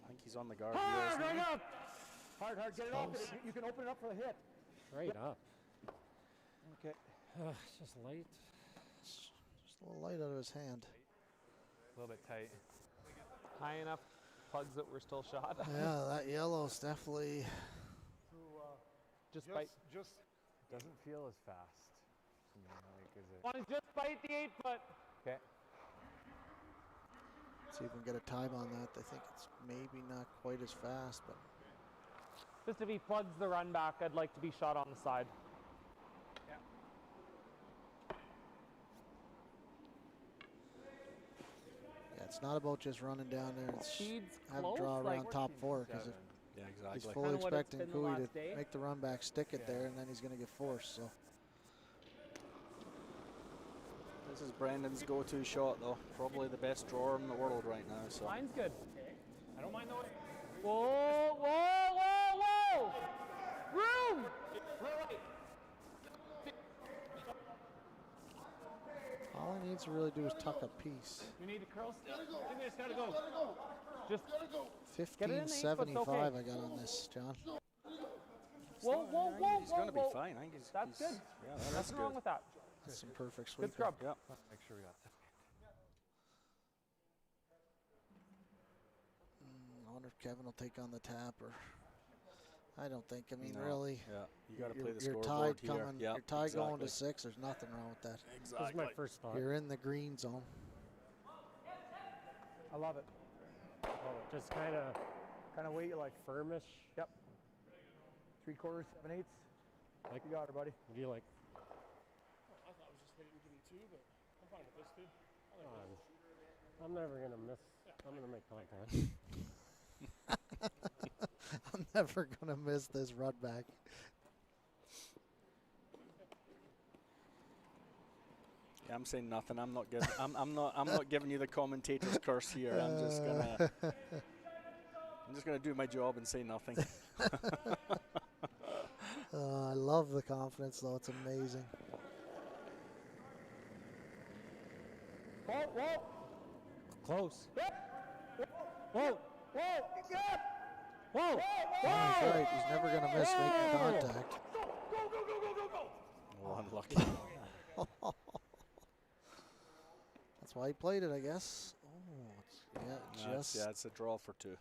I think he's on the guard here, isn't he? Hard. Get it off. You can open it up for a hit. Right up. Okay. It's just light. Just a little light out of his hand. A little bit tight. High enough plugs that we're still shot. Yeah, that yellow's definitely. Just bite. Doesn't feel as fast. to me, like, is it? Want to just bite the 8 foot. Okay. See if we can get a time on that. I think it's maybe not quite as fast, but Just if he plugs the run back, I'd like to be shot on the side. yeah, it's not about just running down there. It's Speed's have close, to draw like around top 4 because if Yeah, he's exactly. fully Kinda what it's expecting been the Cooey last to day. make the run back, stick it there, and then he's going to get forced. So This is Brendan's go-to shot, though. Probably the best drawer in the world right now. So Line's good. I don't mind the way. Whoa, whoa, whoa, whoa! Room! all he needs to really do is tuck a piece. You need the curl still? I think it's gotta go. Just Get it in the 8 foot's 15.75 okay. I got on this, John. whoa, whoa, whoa, he's whoa, going to be whoa. fine. I think That's good. Yeah, that's Nothing good. wrong with that. That's some perfect Good sweeping. scrub. Yeah. Make sure we got that. I wonder if Kevin will take on the tap or. I don't think. I mean, No. really. Yeah, you got to You're- play the you're scoreboard tied here. coming. Yeah, You're tied going to exactly. 6. There's nothing wrong with that. This is my first thought. You're in the green zone. I love it. Just kind of Wait, you like firmish. Yep. 3/4, 7/8. Like You got her, buddy. you like. I thought I was just thinking give me 2, but I'm fine with this too. I'm never gonna miss. I'm gonna make contact. I'm never gonna miss this run back. Yeah, I'm saying nothing. I'm not giving. I'm not giving you the commentator's curse here. I'm just gonna do my job and say nothing. I love the confidence, though. It's amazing. Whoa. Close. Whoa. Whoa! That's right. He's never gonna miss making contact. Oh, unlucky. That's why he played it, I guess. Oh, It's a draw for 2.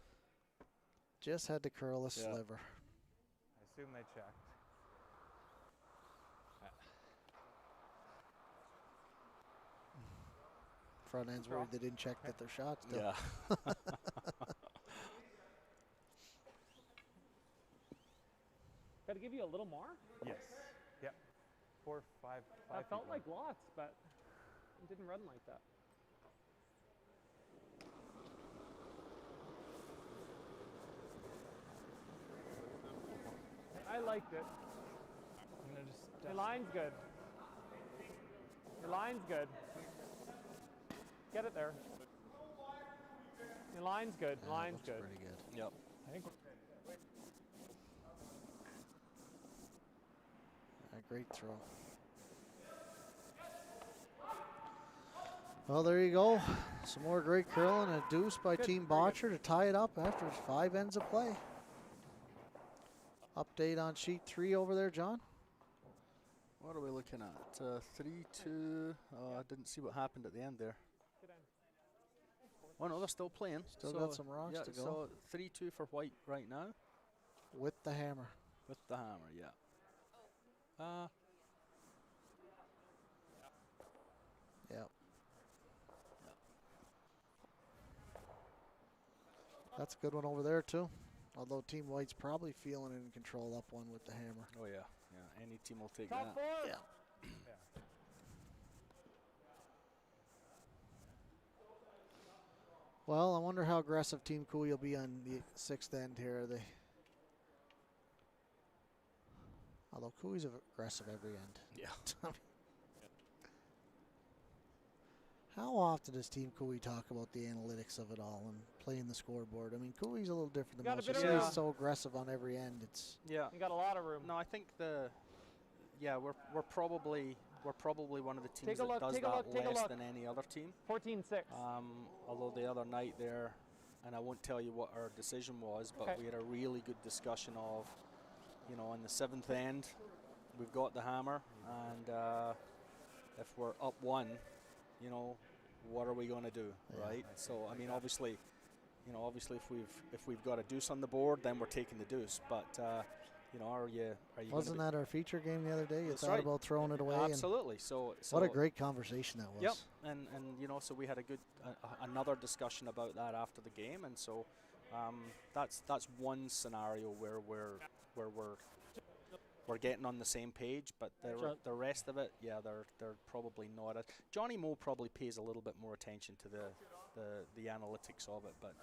just had to curl a Yeah. sliver. I assume they checked. Front end's worried they didn't check that their shot still. Yeah. Got to give you a little more? Yes. Yep. 4, 5, 5 That felt people. like lots, but it didn't run like that. I liked it. I'm gonna just Your line's good. Your line's good. Get it there. Your line's good. Yeah, Line's looks good. pretty good. Yep. I think Great throw. Well, there you go. Some more great curling and a deuce by Good, Team very Bottcher to tie it up after 5 ends of play. Update on sheet 3 over there, John. What are we looking at? 3-2. I didn't see what happened at the end there. Oh no, they're still playing. Still got some rocks yeah, to go. So 3-2 for White right now. With the hammer. With the hammer, yeah. Yep. That's a good one over there too. Although Team White's probably feeling in control up one with the hammer. Oh yeah, yeah. Any team will take Top that. 4. Yeah. Well, I wonder how aggressive Team Cooley will be on the 6th end here. They, although Cooley's aggressive every end. Yeah. How often does Team Cooley talk about the analytics of it all and playing the scoreboard? I mean, Cooley's a little different than Got a most. bit You of see room. he's so aggressive on every end. It's Yeah. You got a lot of room. No, I think we're probably one of the teams Take a that look, does take a that look, take a less look. than any other team. 14-6. Although the other night there, and I won't tell you what our decision was, but Okay. we had a really good discussion of, you know, in the 7th end, we've got the hammer, and if we're up 1, you know, what are we going to do, right? So I mean, obviously, you know, if we've got a deuce on the board, then we're taking the deuce. But you know, are you wasn't that our feature game the other day? You That's thought right. about throwing it away. Absolutely. So What a great conversation that was. Yep, and you know, so we had a good another discussion about that after the game, and so that's one scenario where we're getting on the same page, but the rest of it, yeah, they're probably not. Johnny Moe probably pays a little bit more attention to the analytics of it, but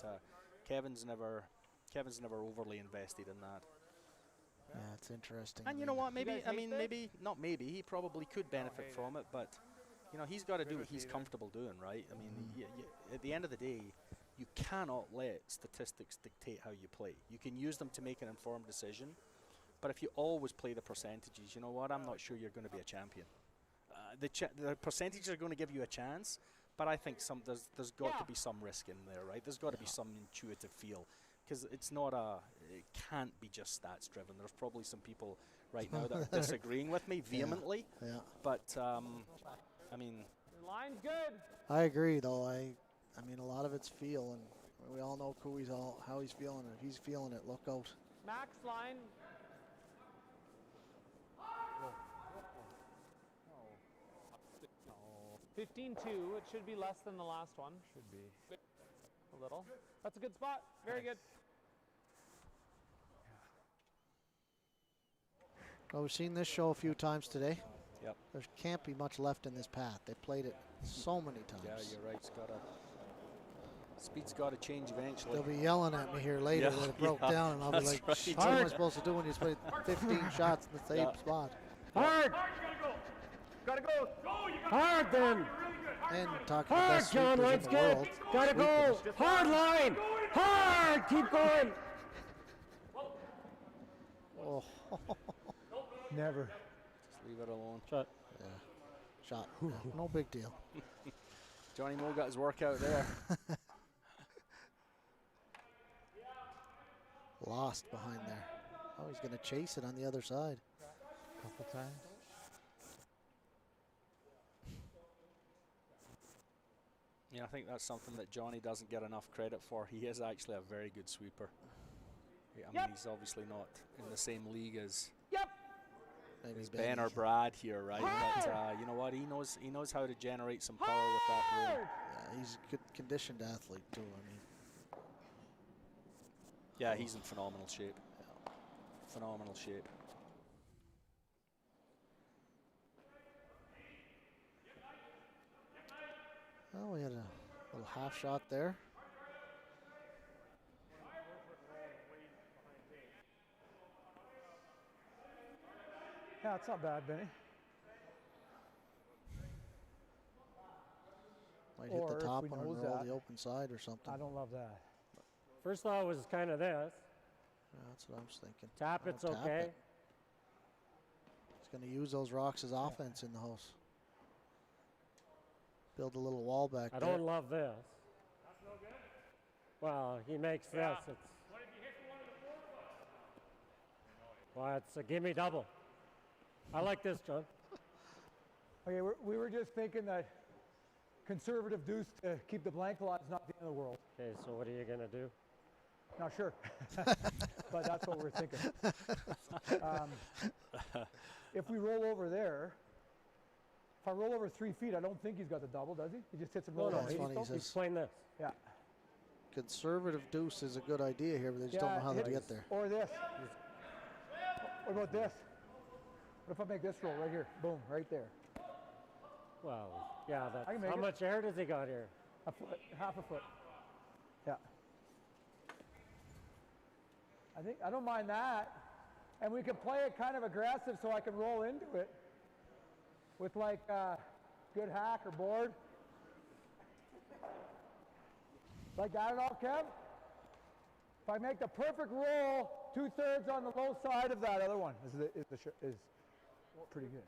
Kevin's never overly invested in that. Yeah, it's interesting. And you know what? Maybe guys hate this? he probably could benefit from it, but you know, he's got to do what he's comfortable doing, right? I mean, at the end of the day, you cannot let statistics dictate how you play. You can use them to make an informed decision, but if you always play the percentages, you know what? I'm not sure you're going to be a champion. The percentages are going to give you a chance, but I think there's got to be some risk in there, right? There's got to be some intuitive feel, because it can't be just stats driven. There's probably some people right now that are disagreeing with me vehemently. Yeah. But I mean, Your line's good. I agree, though. I mean, a lot of it's feel, and we all know Cooley's how he's feeling. If he's feeling it, look out. Max line. 15-2. It should be less than the last one. should be. A little. That's a good spot. Very good. Well, we've seen this show a few times today. Yep. There can't be much left in this path. They played it so many times. yeah, you're right. Speed's got to change eventually. They'll be yelling at me here later Yeah, that it broke yeah, down, and I'll be that's like, right. what am I supposed to do when you play 15 shots in the same spot? Hard! Gotta go. Go, you gotta Hard then! And talking to the Hard, best John, sweepers in let's the get. world. Gotta go! Hard line! Hard! Keep going! Oh, Never. Just leave it alone. Shot. shot. No big deal. Johnny Moe got his workout there. Lost behind there. Oh, he's going to chase it on the other side. Couple times. Yeah, I think that's something that Johnny doesn't get enough credit for. He is actually a very good sweeper. I mean, he's obviously not in the same league as Maybe Ben or Brad here, right? But you know what? He knows how to generate some power with that broom. Yeah, he's a good conditioned athlete too. I mean, Yeah, he's in phenomenal shape. Phenomenal shape. Well, we had a little half shot there. Yeah, it's not bad, Benny. Might Or hit if the top we one and nose roll that. the open side or something. I don't love that. First thought was kind of this. Yeah, that's what I was thinking. Tap Oh, it's okay. it. He's going to use those rocks as offense in the house. Build a little wall back I there. don't love this. Well, he makes this. It's, well, it's a gimme double. I like this, John. Okay, we were just thinking that conservative deuce to keep the blank lot is not the end of the world. Okay, so what are you going to do? Not sure, but that's what we're thinking. If we roll over there, if I roll over 3 feet, I don't think he's got the double, does he? He just hits him No, roll no, down. That's funny, he says explain this. Yeah. conservative deuce is a good idea here, but they just don't know how to hit- get there. Or this. What about this? What if I make this roll right here? Boom, right there. Well, yeah, I that's can make how it. much air does he got here? A foot, half a foot. Yeah. I don't mind that. And we can play it kind of aggressive so I can roll into it with like good hack or board. Like that at all, Kev? If I make the perfect roll, 2/3 on the low side of that other one is pretty good.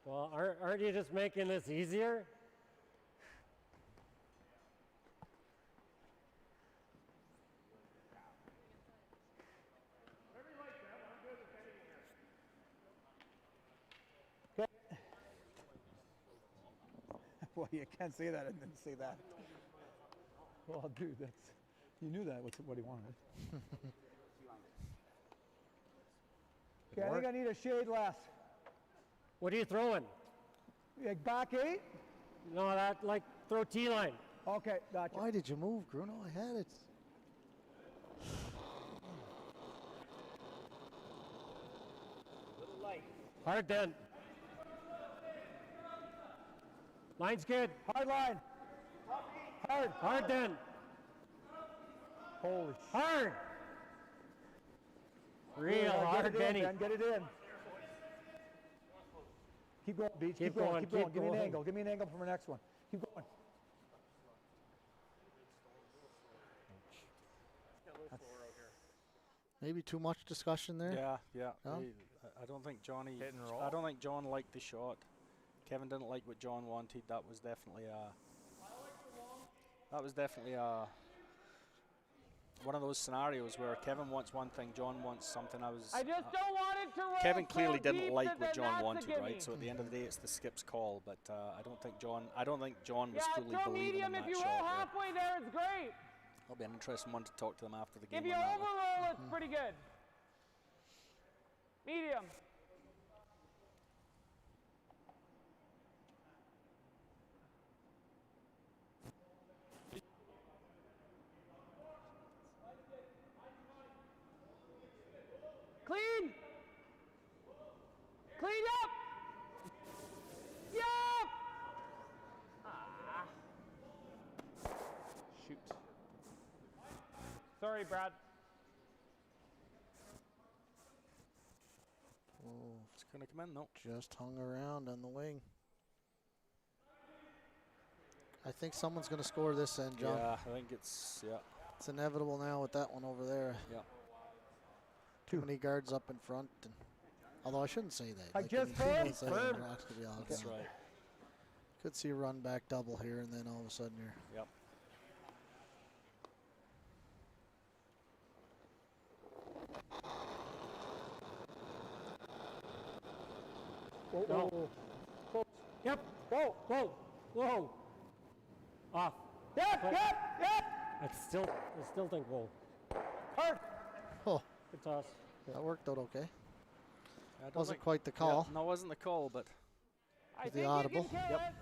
Well, aren't you just making this easier? Okay. Well, you can't say that and then say that. Well, dude, you knew that was what he wanted. Okay, I think I need a shade less. What are you throwing? Yeah, back 8? No, that like throw T-line. Okay, gotcha. Why did you move, Bruno? I had it. Hard then. Line's good. Hard line. Hard. Hard then. Holy shit. Hard. Real hard, get it Benny. in, man. Get it in. Keep going, Beach. Keep Keep going. going, Keep going. keep Give me an going. angle. Give me an angle for the next one. Keep going. Maybe too much discussion there. Yeah. No? I don't think Johnny. Hit and roll. I don't think John liked the shot. Kevin didn't like what John wanted. That was definitely one of those scenarios where Kevin wants one thing, John wants something. I just don't want it to roll Kevin so clearly didn't deep like that what then John that's a wanted, gimme. right? So at the end of the day, it's the skip's call. But I don't think John was Yeah, fully throw believing medium. in If that you shot. roll there. halfway there, it's great. That'll be an interesting one to talk to them after the game. If you on that one. overroll, it's pretty good. Medium. Clean. Clean up. Yup. Ah. Shoot. Sorry, Brad. Oh, It's going to come in, no. just hung around on the wing. I think someone's going to score this end, John. Yeah, I think it's, It's inevitable now with that one over there. yeah. Too many guards up in front. And, although I shouldn't say that. I just when you firm, see those, firm. the rocks could be off. That's right. Could see a run back double here, and then all of a sudden you're. Yep. Whoa, No. whoa, whoa. Close. Yep. Whoa. Whoa. Whoa. Off. Yep, But- yep, yep. I still think whoa. Hard. Oh, Good toss. that worked out okay. I don't Wasn't think- quite the yeah, call. no, it wasn't the call, but I The think audible. you can kill Yep.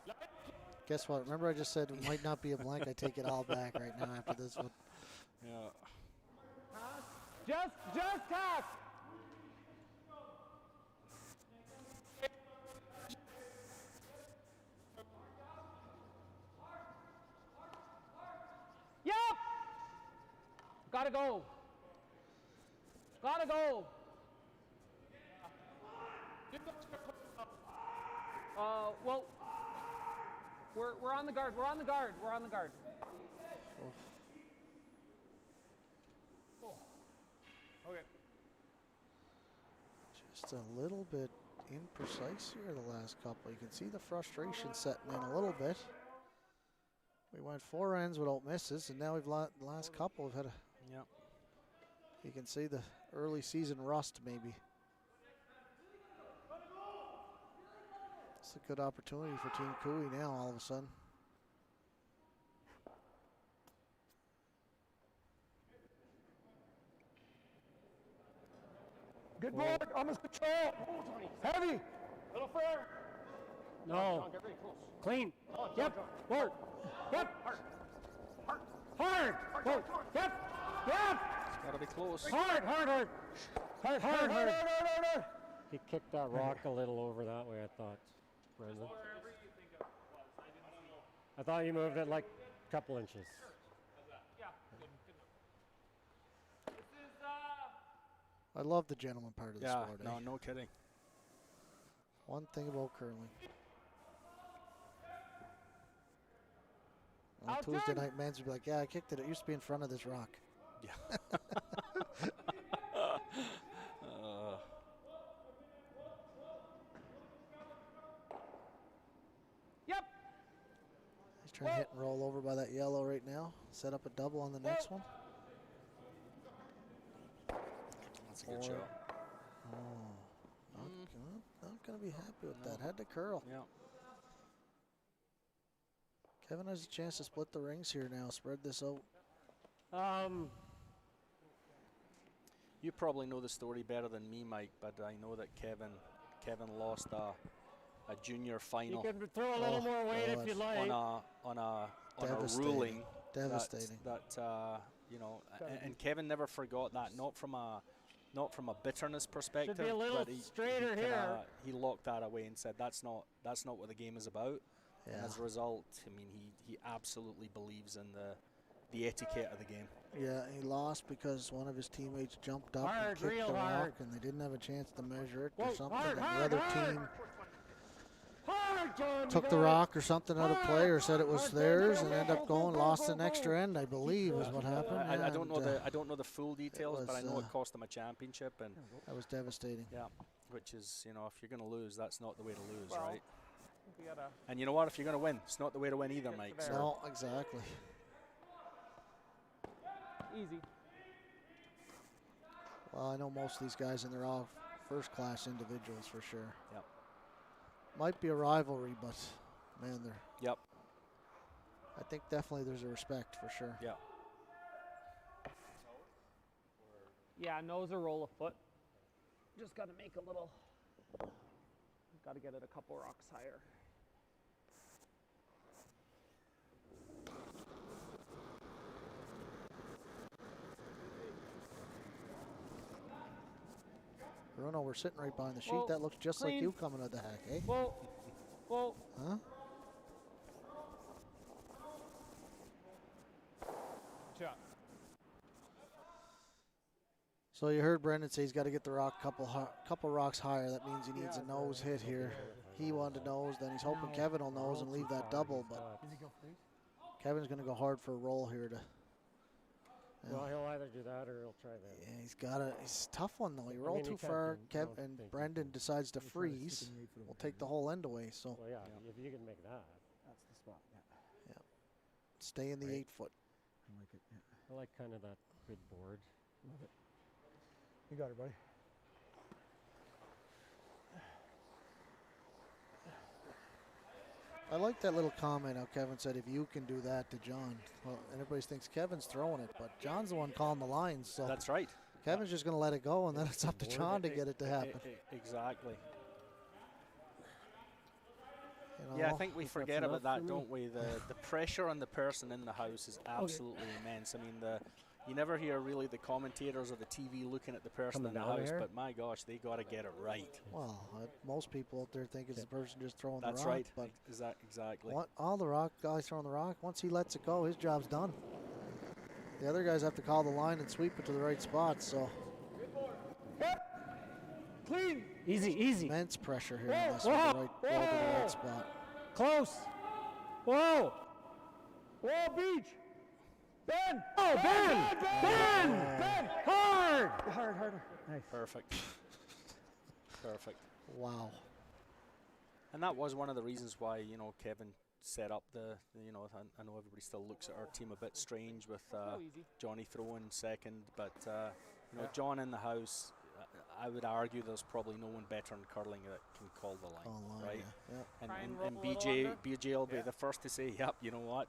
it. Guess what? Remember I just said it might not be a blank. I take it all back right now after this one. yeah. Just hack. gotta go. Gotta go. Well, we're on the guard. We're on the guard. We're on the guard. Okay. Just a little bit imprecise here the last couple. You can see the frustration setting in a little bit. We went 4 ends without misses, and now we've the last couple we've had a. Yeah. You can see the early season rust maybe. It's a good opportunity for Team Cooey now all of a sudden. Good board, almost control. Heavy. Little fair. No. John, get really close. Clean. John, Yep. John. Forward. Yep. Hard. Forward. Yep. Yep. Got to be close. Hard. Hard. He kicked that rock a little over that way, I thought, Brendan. Wherever you think it was. I didn't see. I thought you moved it like a couple inches. Yeah, good enough. This is, I love the gentleman part of the Yeah, sport. no, eh? no kidding. One thing about curling. On Out Tuesday done. night, men's would be like, yeah, I kicked it. It used to be in front of this rock. Yeah. Yep. He's trying to hit and roll over by that yellow right now. Set up a double on the next one. That's a good shot. Oh, not going to be happy with that. Had to curl. Yeah. Kevin has a chance to split the rings here now. Spread this out. You probably know the story better than me, Mike, but I know that Kevin lost a junior You final can throw a little more weight if you like. on a Devastating. ruling. Devastating. That you know, and Kevin never forgot that. Not from a bitterness perspective. Should be a little but straighter he here. He locked that away and said that's not what the game is about. Yeah. And as a result, I mean, he absolutely believes in the etiquette of the game. Yeah, he lost because one of his teammates jumped up Hard, and kicked real the rock, hard. and they didn't have a chance to measure it or Whoa, something. hard, and hard, the other hard. team Hard, John. took the rock or something out of play or said it was theirs and ended up going, lost an extra end, I believe, is what happened. I don't know and, I don't know the full details, but I know it cost them a championship, and that was devastating. yeah, which is, you know, if you're going to lose, that's not the way to lose, Well, right? We gotta. And you know what? If you're going to win, it's not the way to win either, Mike. So No, exactly. Easy. Well, I know most of these guys, and they're all first-class individuals for sure. Yep. Might be a rivalry, but man, Yep. I think definitely there's a respect for sure. Yep. Yeah, nose or roll a foot. Just gotta make a little. Gotta get it a couple rocks higher. Bruno, we're sitting right behind the sheet. Well, That looks just like clean. you coming out of the hack, eh? Well, Huh? shot. So you heard Brendan say he's got to get the rock couple rocks higher. That means he needs a nose hit here. He wanted to nose, then he's hoping Kevin will nose and leave that double, but Kevin's going to go hard for a roll here to. Well, he'll either do that or he'll try that. Yeah, it's a tough one though. He rolled mean, too he far, can't do- and don't think Brendan decides to freeze. We'll take the whole end away. So Well, yeah, if you can make that. That's the spot, yeah. stay in the 8 foot. I like it, yeah. I like kind of that good board. Love it. You got it, buddy. I like that little comment how Kevin said, if you can do that to John. Well, everybody thinks Kevin's throwing it, but John's the one calling the lines. So That's right. Kevin's just going to let it go, and then it's up to John to get it to happen. Exactly. You Yeah, I know? think we forget about that, don't we? The pressure on the person in the house is absolutely immense. I mean, you never hear really the commentators or the TV looking at the person Coming in the down house, here? but my gosh, they got to get it right. Well, most people out there think it's the person just throwing That's the rock. right. But Exactly. all the rock guys throwing the rock, once he lets it go, his job's done. The other guys have to call the line and sweep it to the right spot, so Clean. Easy, easy. immense pressure here Whoa, on this one, the whoa, right ball to the whoa. right spot. Close. Whoa. Whoa, Beach. Ben. Oh, Ben. Ben. Ben. Hard. Hard, harder. Nice. Perfect. Perfect. Wow. And that was one of the reasons why, you know, Kevin set up you know, I know everybody still looks at our team a bit strange with So easy. Johnny throwing second, but you know, John in the house, I would argue there's probably no one better in curling that can call the line, Call line, right? yeah. And, Try and and, roll and a little BJ, under. BJ will be the first to say, yep, you know what,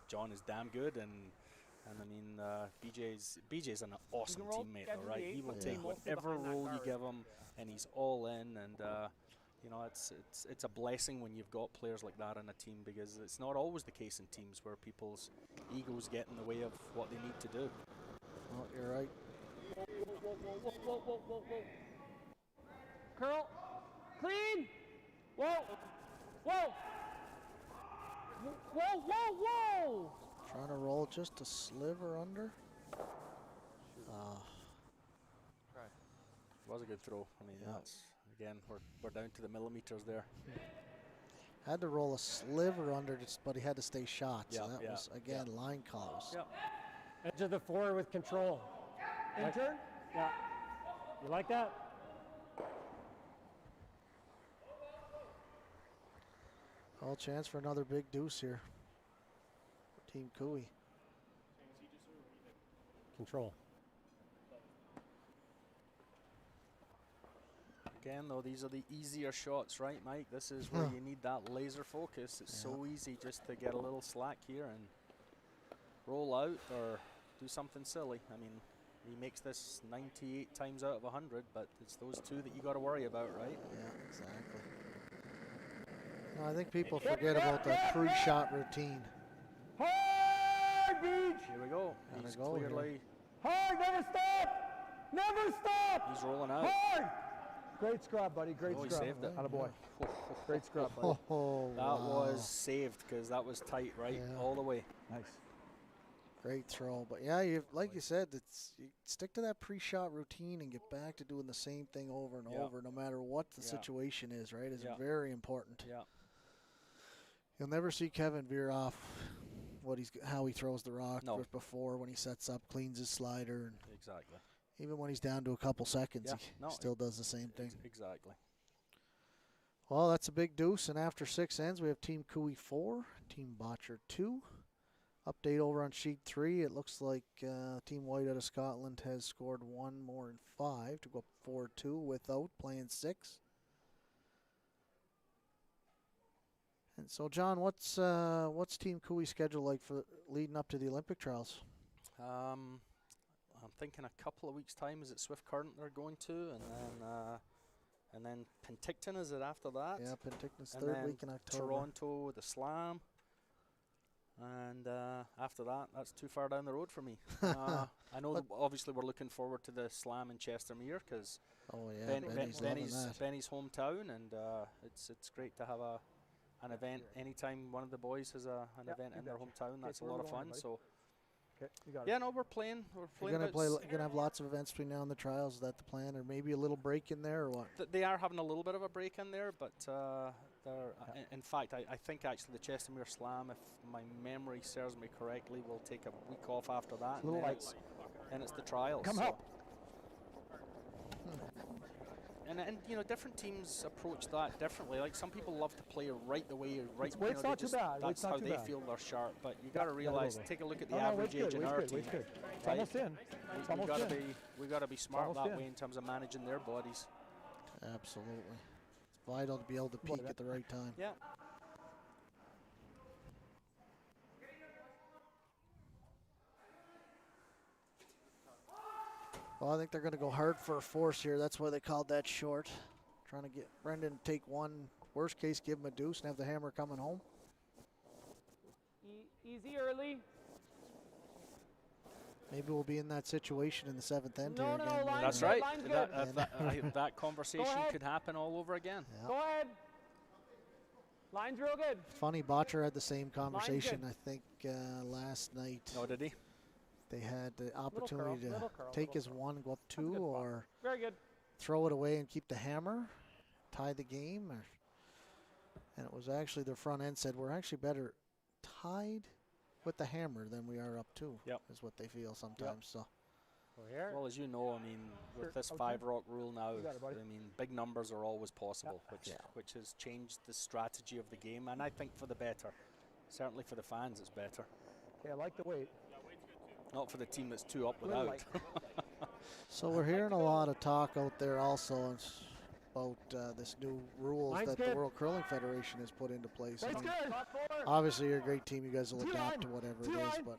John is damn good, and I mean, BJ's an awesome roll teammate, schedule though, right? the He eight, will but take mostly whatever behind that role you guard. give him, and he's all in, and you know, it's a blessing when you've got players like that in a team, because it's not always the case in teams where people's egos get in the way of what they need to do. Well, you're right. Whoa. Curl. Clean. Whoa. Whoa. Whoa. Trying to roll just a sliver under. It was a good throw. I mean, Yeah. that's, again, we're down to the millimeters there. Had to roll a sliver under, but he had to stay shot. So Yeah, that yeah, was, again, line calls. Yep. Edge of the floor with control. Intern. Yeah. You like that? All chance for another big deuce here for Team Cooey. Control. Again, though, these are the easier shots, right, Mike? This is where you need that laser focus. It's so easy just to get a little slack here and roll out or do something silly. I mean, he makes this 98 times out of 100, but it's those two that you got to worry about, right? Yeah, exactly. No, I think people forget about the pre-shot routine. Hard, Beach. Here we go. Gotta He's go here. clearly, Hard. Never stop. Never stop. he's rolling out. Hard. Great scrub, buddy. Great Oh, he scrub. saved it. Attaboy. Great scrub, buddy. Oh, That wow. was saved because that was tight, right? Yeah. All the way. Nice. Great throw. But yeah, you like you said, you stick to that pre-shot routine and get back to doing the same thing over and Yeah. over, no matter what the Yeah. situation is, right? It's Yeah. very important. Yeah. You'll never see Kevin veer off how he throws the rock No. before when he sets up, cleans his slider, and Exactly. even when he's down to a couple seconds, Yeah. he No, still does the same thing. Exactly. Well, that's a big deuce, and after 6 ends, we have Team Cooey 4, Team Bottcher 2. Update over on sheet 3. It looks like Team White out of Scotland has scored 1 more in 5 to go up 4-2 without playing 6. And so, John, what's Team Cooey's schedule like for leading up to the Olympic trials? I'm thinking a couple of weeks' time. Is it Swift Current they're going to, and then Penticton, is it after that? Yeah, Penticton's And third then week in October. Toronto, the Slam, and after that, that's too far down the road for me. I know that obviously we're looking forward to the Slam in Chestermere because Oh yeah, Benny's loving that. Benny's hometown, and it's great to have an event anytime one of the boys has an event in their hometown. That's a where lot we of going, fun. buddy? So Okay, you got yeah, it. no, we're playing. We're You're playing. gonna you're gonna have lots of events between now and the trials. Is that the plan, or maybe a little break in there, or what? They are having a little bit of a break in there, but they're. In fact, I think actually the Chestermere Slam, if my memory serves me correctly, will take a week off after that. A little light. Then it's the trials. Come so. help. And you know, different teams approach that differently. Like some people love to play right the way, right. Weight's you know, they not too just- bad. Weight's That's not how too they bad. feel they're sharp. But you got to Yeah, realize, little bit. take a look at the Oh, no, average weight's age good, in our weight's team. good, weight's good. It's right? almost in. It's almost we in. got to be smart almost that in. way in terms of managing their bodies. Absolutely, it's vital to be able to What, peak at the right time. Yeah. Well, I think they're going to go hard for a force here. That's why they called that short. Trying to get Brendan to take one. Worst case, give him a deuce and have the hammer coming home. Easy early. Maybe we'll be in that situation in the 7th end No, here no, again. line- That's good, right. line's That conversation ahead. could happen all over again. Yeah. Go ahead. Line's real good. Funny, Bottcher had the same conversation, good. I think, last night. Oh, did he? they had the curl, opportunity to little curl, take little as curl. one, go up That's a good 2, spot. or Very good. throw it away and keep the hammer, tie the game. And it was actually their front end said, we're actually better tied with the hammer than we are up 2, Yep. is what they feel sometimes. So Go here. Well, as you know, I mean, with this 5-rock rule now, got it, buddy. I mean, big numbers are always possible, Yeah. which has changed the strategy of the game, and I think for the better. Certainly for the fans, it's better. Okay, I like the weight. Not for the team that's 2 up Little without. light. So we're hearing a lot of talk out there also about this new rules Line's that the good. World Curling Federation has put into place. I That's mean, good. obviously, you're a great team. You guys will adapt to whatever it is, but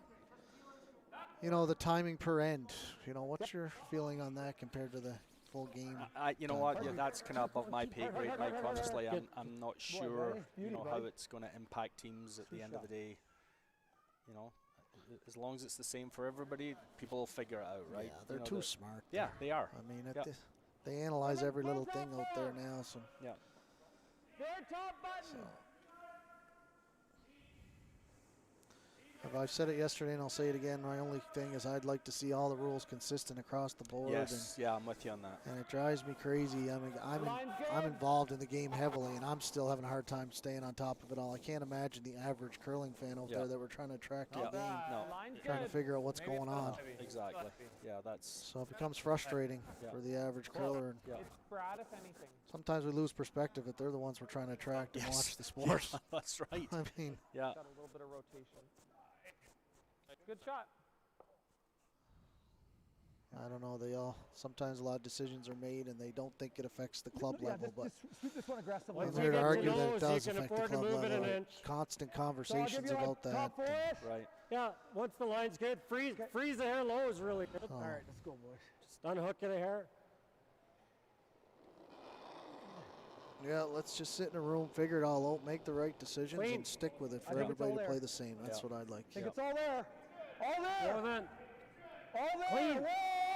you know the timing per end. You know, what's your feeling on that compared to the full game? You know what? Yeah, that's kind of above my pay grade, Mike. Honestly, I'm not sure. You know how it's going to impact teams at the end of the day. You know, as long as it's the same for everybody, people will figure it out, right? Yeah, they're You know, too smart. Yeah, there. they are. I mean, Yep. they analyze every little thing out there now. So. Yeah. Their top button. I've said it yesterday and I'll say it again. My only thing is I'd like to see all the rules consistent across the board. Yes, yeah, I'm with you on that. And it drives me crazy. I mean, I'm involved in the game heavily, and I'm still having a hard time staying on top of it all. I can't imagine the average curling fan out there that we're trying to track the game, No, trying to figure out what's going on. exactly. Yeah, that's So it becomes frustrating for the average curler. And yeah. It's Brad, if anything. sometimes we lose perspective that they're the ones we're trying to attract and watch the sport. Yeah, that's right. I mean, Yeah. Got a little bit of rotation. Good shot. I don't know. Sometimes a lot of decisions are made and they don't think it affects the club level, but Sweep this one aggressively. Once I'm you here to get to argue that it those, does you can affect the afford to club move it level. an inch. Constant So I'll give conversations you like about that. top 4-ish. Right. Yeah, once the line's good, freeze the hair low is really good. All right, let's go, boys. Just unhook the hair. Yeah, let's just sit in a room, figure it all out, make the right decisions, Clean. and stick with it I for think it's everybody all to there. play the same. That's what I'd like. I think it's all there. All there. Well then, All there. clean.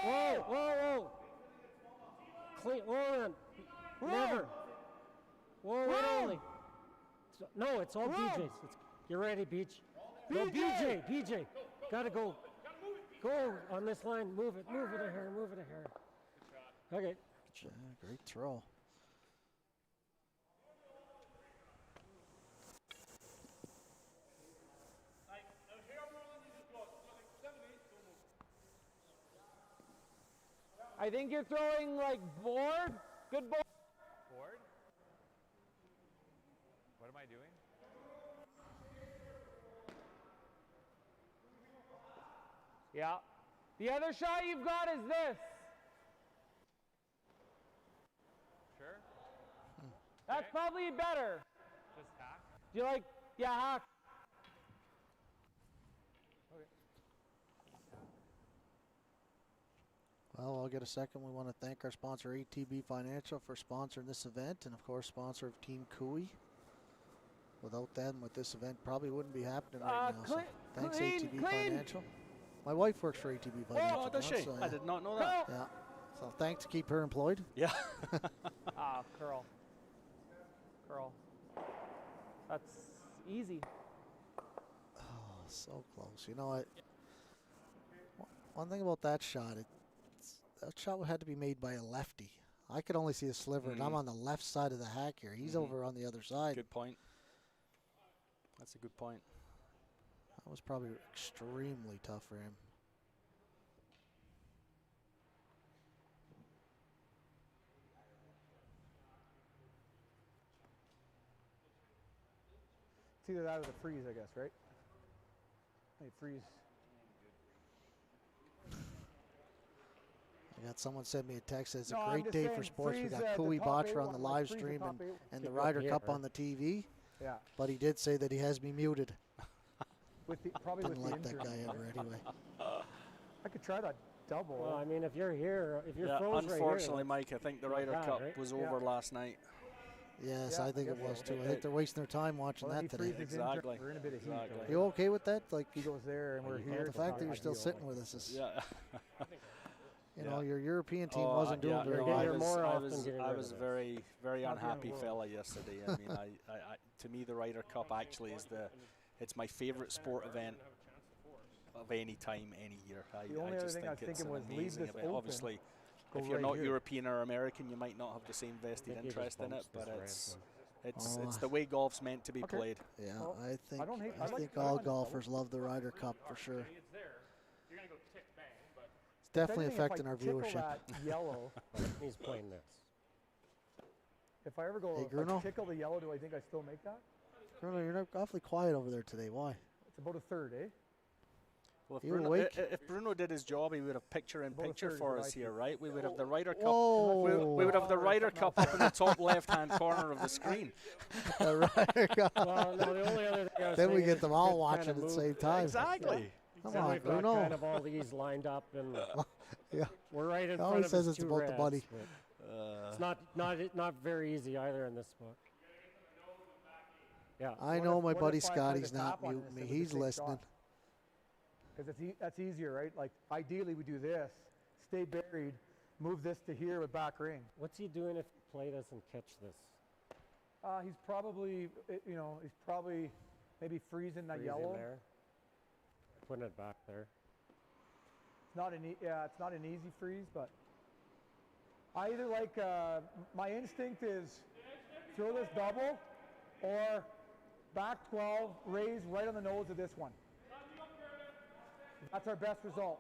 Whoa. Whoa. Clean. Whoa then. Never. Whoa, wait only. No, it's all BJ's. You're ready, Beach. No, BJ. Gotta go. Go on this line. Move it a hair. Okay. Yeah, great throw. I think you're throwing like board. Good board. Board? What am I doing? Yeah. The other shot you've got is this. Sure. That's probably better. Just hack. Do you like? Yeah, hack. Well, I'll get a second. We want to thank our sponsor, ATB Financial, for sponsoring this event, and of course, sponsor of Team Cooey. Without them, with this event, probably wouldn't be happening right now. So thanks, ATB Financial. My wife works for ATB Financial. Oh, does now, she? so, I did not know that. Yeah. So thanks to keep her employed. Yeah. Curl. That's easy. Oh, so close. You know what? One thing about that shot, that shot had to be made by a lefty. I could only see a sliver, and I'm on the left side of the hack here. He's over on the other side. Good point. That's a good point. That was probably extremely tough for him. It's either that or the freeze, I guess, right? Hey, freeze. I got someone sent me a text. It's No, a I'm great just day saying, for sports. We freeze, got the Cooey top Bottcher eight on one, the like live freeze the stream top and eight. the Keep Ryder up Cup here. on the TV. Yeah. But he did say that he has me muted. Probably Didn't with like the that injury. guy ever anyway. I could try that double. Well, I mean, if you're here, if you're Yeah, froze right here, unfortunately, Mike, I think the Ryder bad, Cup right? was Yeah. over last night. Yes, Yeah, I think I it guess was so. too. I think they're wasting their time watching Well, that he today. freezes injured. Exactly. We're in a bit of heat. Exactly. though. You okay with that? Like, He goes there, and we're here. the it's fact not that you're still ideal, sitting but- with us is, Yeah. you know, your European team Oh, wasn't doing yeah, very no, Get well. here more I often, was, getting I rid was of it. very, very Not the end of unhappy the world. fella yesterday. I mean, to me, the Ryder Cup actually is it's my favorite sport event of any time, any year. The only I other just thing I think was it's thinking an was leave amazing this event. open, Obviously, go if you're right not here. European or American, you might not have the same vested think he just interest in it, bumps but this red it's the way golf's meant to be Okay. played. Yeah, Well, I think don't hate- I I like- think I don't all mind the double. golfers love the Ryder Cup for sure. It's there. You're gonna go tick bang, but It's definitely If anything, affecting if I our tickle viewership. that yellow, He's playing this. if I ever go, Hey, if I Bruno? tickle the yellow, do I think I still make that? Bruno, you're not awfully quiet over there today. Why? It's about a third, eh? Well, if You Bruno, awake? if Bruno did his job, he would have picture in About a picture third for is us what I here, think. right? We would have the Ryder Cup. Whoa! We would have the Ryder Cup up in the top left-hand corner of the screen. The Ryder Cup. Well, no, the only other thing I was Then we thinking get is them we all could watching kinda at the move- same time. Exactly. Come So on, we've got Bruno. kind of all these lined up, and Yeah. we're right in He always front of says his it's two about the reds, buddy. but it's not very easy either in this book. Yeah. I What know if- my what buddy if I played Scotty's the not top on muting me. instead of the He's same listening. shot? Because that's easier, right? Like ideally we do this, stay buried, move this to here with back ring. What's he doing if you play this and catch this? He's probably, he's probably maybe freezing that Freezing yellow. there. Putting it back there. It's not it's not an easy freeze, but I either like my instinct is throw this double or back 12, raise right on the nose of this one. That's our best result,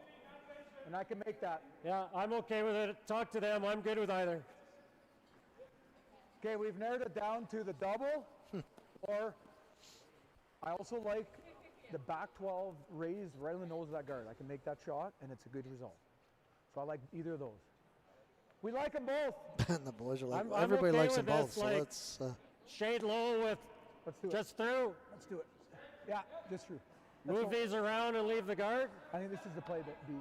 and I can make that. Yeah, I'm okay with it. Talk to them. I'm good with either. Okay, we've narrowed it down to the double, or I also like the back 12 raised right on the nose of that guard. I can make that shot, and it's a good result. So I like either of those. We like them both. And the boys are like, I'm everybody okay likes them with both. this, So like- let's. Shade low with Let's do it. just through. Let's do it. Yeah, just through. Move these around and leave the guard. I think this is the play, Beach.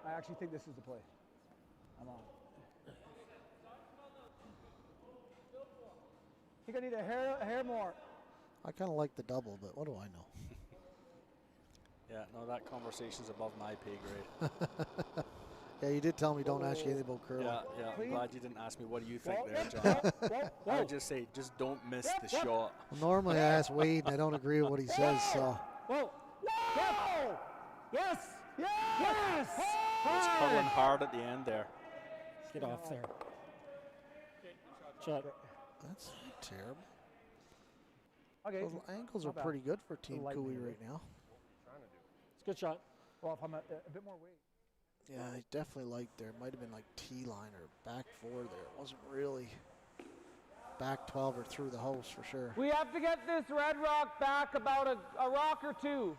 I actually think this is the play. I'm on. I think I need a hair more. I kind of like the double, but what do I know? Yeah, no, that conversation's above my pay grade. Yeah, you did tell me don't ask you anything about curling. Yeah, yeah. I'm Clean. glad you didn't ask me what do you think Whoa, there, whoa, John. whoa, I whoa. would just say, just don't miss the shot. Well, normally I ask Wade, and I don't agree with what he says. So Whoa. Whoa! Yes. Yes! Yes. It's curling hard at the end there. Get off there. Shot. that's not terrible. Okay. Those angles are Not bad. pretty good for Team lightning Cooey a bit. right now. It's a good shot. Well, if I'm a bit more weight. Yeah, I definitely liked there. Might have been like T-line or back 4 there. It wasn't really back 12 or through the house for sure. We have to get this red rock back about a rock or two.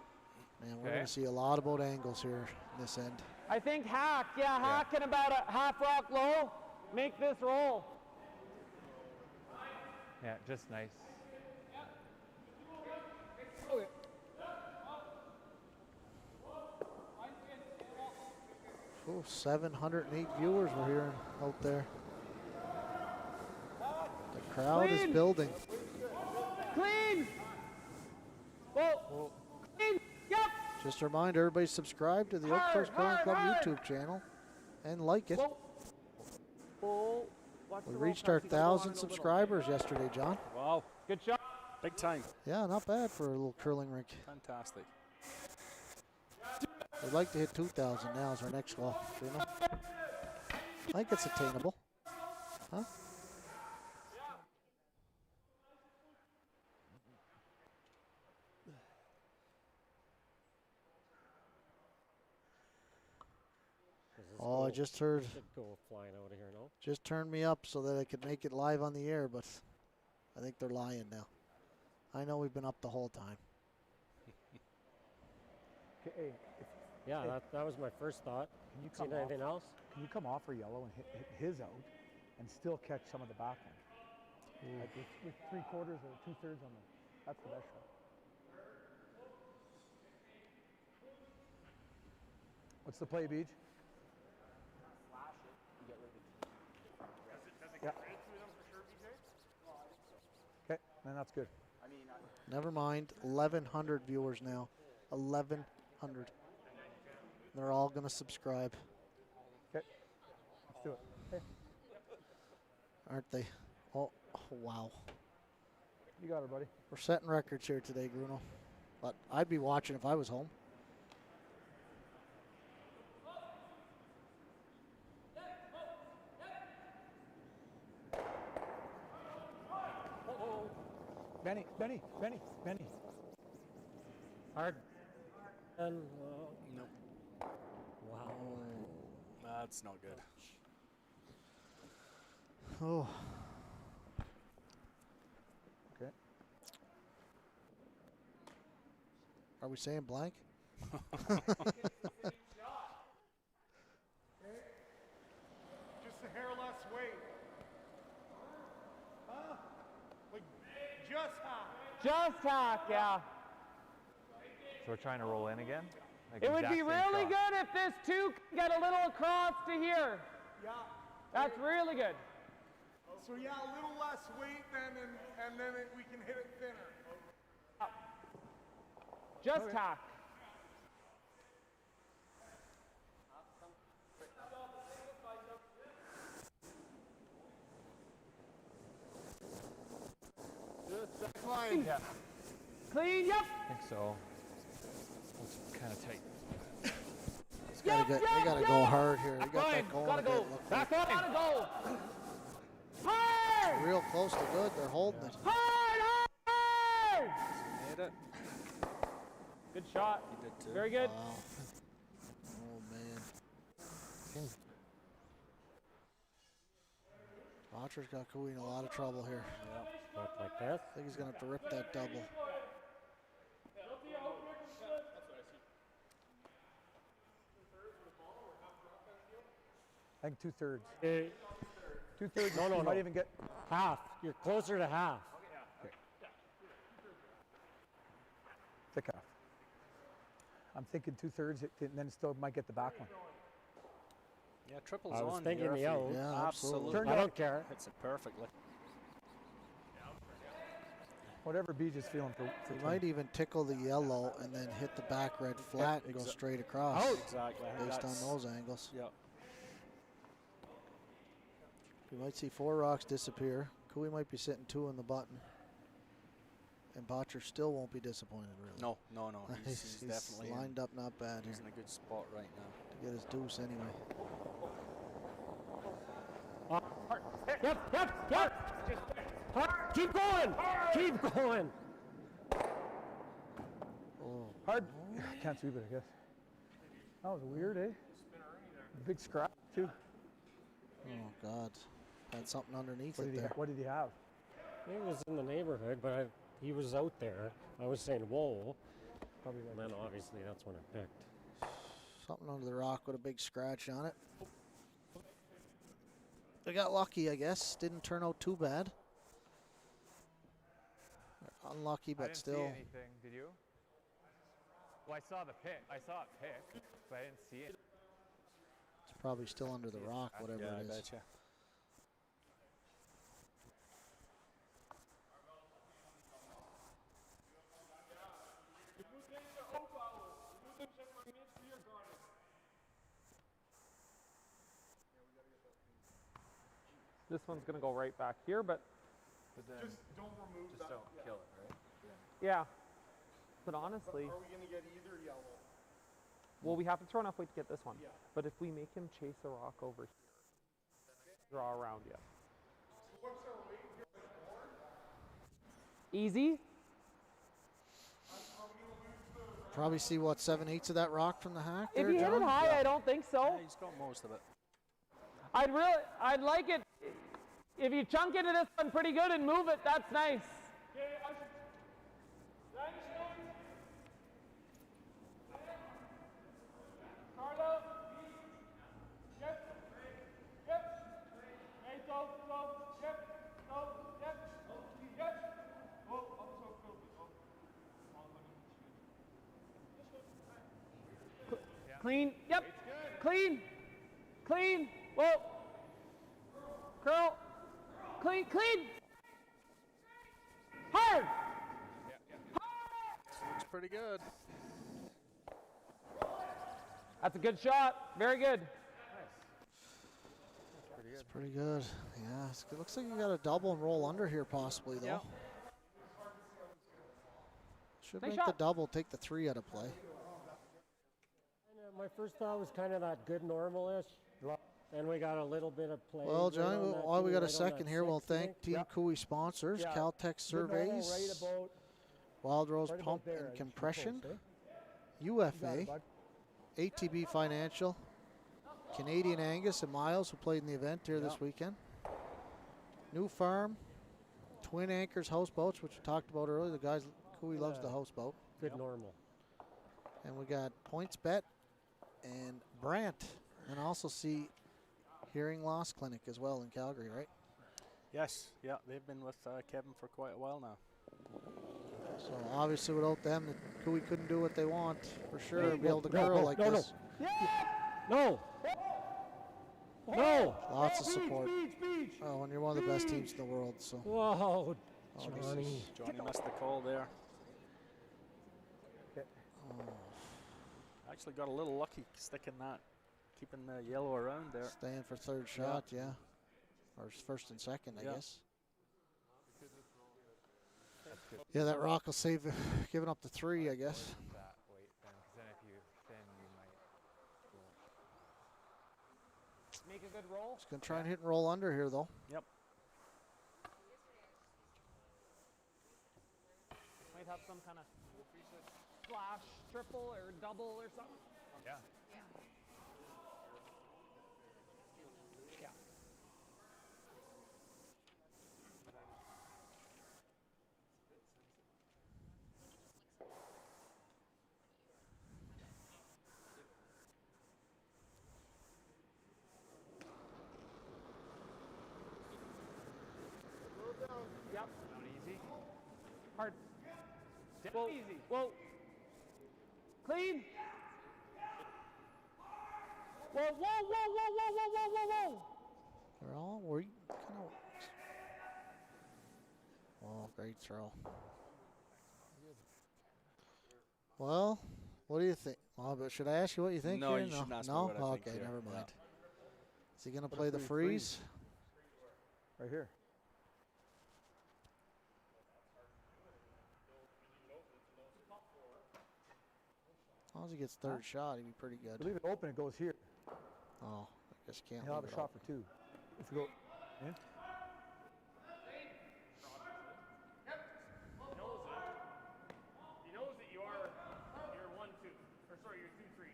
Man, we're Okay. going to see a lot about angles here in this end. I think hack, hack and about a half rock low. Make this roll. Yeah, just nice. Oh, 708 viewers we're hearing out there. The crowd is Clean. building. Clean. Whoa. Clean. Yep. Just a reminder, everybody subscribe to the Hard, Okotoks Curling hard, Club hard. YouTube channel and like it. Whoa. Oh. Watch We the roll reached our pass. You gotta go on 1,000 in a little. subscribers yesterday, John. Wow, Good shot. big time. Yeah, not bad for a little curling rink. Fantastic. We'd like to hit 2,000 now as our next goal. You know? I think it's attainable. Huh? Does this Oh, I go- just heard, should go flying out of here, no? just turned me up so that I could make it live on the air, but I think they're lying now. I know we've been up the whole time. Okay, hey, Yeah, Hey. that was my first thought. can you Seen come off? anything else? Can you come off for yellow and hit his out, and still catch some of the back one? Like with 3/4 or 2/3 on the. That's the best shot. What's the play, Beach? Yeah. Okay, then that's good. Never mind, 1,100 viewers now. 1,100. They're all going to subscribe, Okay, let's do it. Hey, aren't they? Oh, wow. you got it, buddy. We're setting records here today, Bruno. But I'd be watching if I was home. Benny. Hard. And Nope. wow. That's not good. Oh. Okay. Are we saying blank? Just a hair less weight. Huh? Like just half. Just hack, yeah. So we're trying to roll in again? Like It would exact be same really shot. good if this 2 can get a little across to here. Yeah. That's really good. So yeah, a little less weight then, and then we can hit it thinner. Just hack. Yeah, Clean, yep. I think so. It's kind of tight. It's gotta get, they gotta go hard here. They got that going Gotta a bit. go. Look, Back on. Gotta go. Hard! real close to good. They're holding it. Hard! Hard! Made it. Good shot. He did too. Very good. Wow. Oh man. Bottcher's got Cooey in a lot of trouble here. Not like this. I think he's gonna have to rip that double. I think 2/3. 2/3. No, You might even get. Half. You're closer to half. Thick half. I'm thinking 2/3, and then still might get the back one. Yeah, triples I was on thinking here the if he out. Yeah, absolutely. Turned I out don't care. hits it perfectly. whatever Beach is feeling for He might even tickle the yellow and then hit the back red flat and go straight across. Exactly. I think Based on that's- those angles. Yeah. We might see 4 rocks disappear. Cooey might be sitting 2 in the button. And Bottcher still won't be disappointed, really. No. He's definitely lined up not bad here he's in a good spot right now. to get his deuce anyway. Yep. Hard. Keep going. Keep going. Oh, hard. Can't sweep it, I guess. That was weird, eh? Big scrap too. oh God. Had something underneath What it did, there. what did he have? He was in the neighborhood, but he was out there. I was saying, whoa. Probably And like then obviously that's when I picked. Something under the rock with a big scratch on it. They got lucky, I guess. Didn't turn out too bad. Unlucky, I but didn't still. see anything. Did you? Well, I saw the pick. I saw it pick, but I didn't see it. It's probably still under the rock, whatever Yeah, I it is. betcha. This one's gonna go right back here, but But then Just don't remove just that. don't kill it, right? yeah. But honestly, Are we gonna get either yellow? well, we have to throw enough weight to get this one. Yeah. But if we make him chase a rock over here, draw around you. What's our weight here? Easy. Probably see what 7/8 of that rock from the hack If there, you hit it John? high, I don't think so. Yeah, he's got most of it. I'd like it if you chunk into this one pretty good and move it. That's nice. Clean. Yep. Clean. Clean. Whoa. Curl. Clean. Clean. Hard. Looks pretty good. That's a good shot. Very good. It's pretty good. Yeah, it looks like you got a double and roll under here possibly, though. Yeah. Should Nice make the shot. double, take the 3 out of play. My first thought was kind of that good normal-ish. And we got a little bit of play. Well, right Johnny, on that while we too, got a right on that second here, we'll 6, I thank think. Team Yep. Cooey sponsors, Yeah. Caltech Good Surveys, right about Wild Rose right about Pump there, I and think, too Compression, close, eh? You got it, UFA, bud. ATB Financial, Canadian Angus and Miles, who played in the event here this weekend, New Farm, Twin Anchors Houseboats, which we talked about earlier. The guys, Cooey loves the houseboat. Good normal. And we got PointsBet and Brant, and also see Hearing Loss Clinic as well in Calgary, right? Yes, yeah, they've been with Kevin for quite a while now. So obviously without them, the Cooey couldn't do what they want for sure. Hey, Be able to no, curl no, like no, this. No. No. Lots of support. Oh, and you're one of the best teams in the world. So Whoa, Oh, this Johnny. Johnny missed the call there. Actually got a little lucky sticking that, keeping the yellow around there. staying for third shot, yeah. Or first and second, I Yeah. guess. Yeah, that rock will save giving up the 3, I guess. That weight then, because then if you thin, you might go. Make a good roll. Just gonna try and hit and roll under here, though. Yep. Might have some kind of slash, triple, or double or something. Yeah. Yeah. Yep. Not easy. Hard. Down Whoa. easy. Whoa. Clean. Whoa, whoa, whoa, whoa, whoa, whoa, whoa, whoa, whoa. They're all kind of. Oh, great throw. Well, what do you think? Well, but should I ask you what you think? No, here? you shouldn't ask me no? what I think Okay, here. never Yeah. mind. Is he gonna What play if the we freeze? Right here. As long as he gets third shot, he'd be pretty good. If you leave it open, it goes here. Oh, I guess you can't He'll have leave a it shot open. for 2. If you go, yeah. He knows that you're 1-2, or sorry, you're 2-3.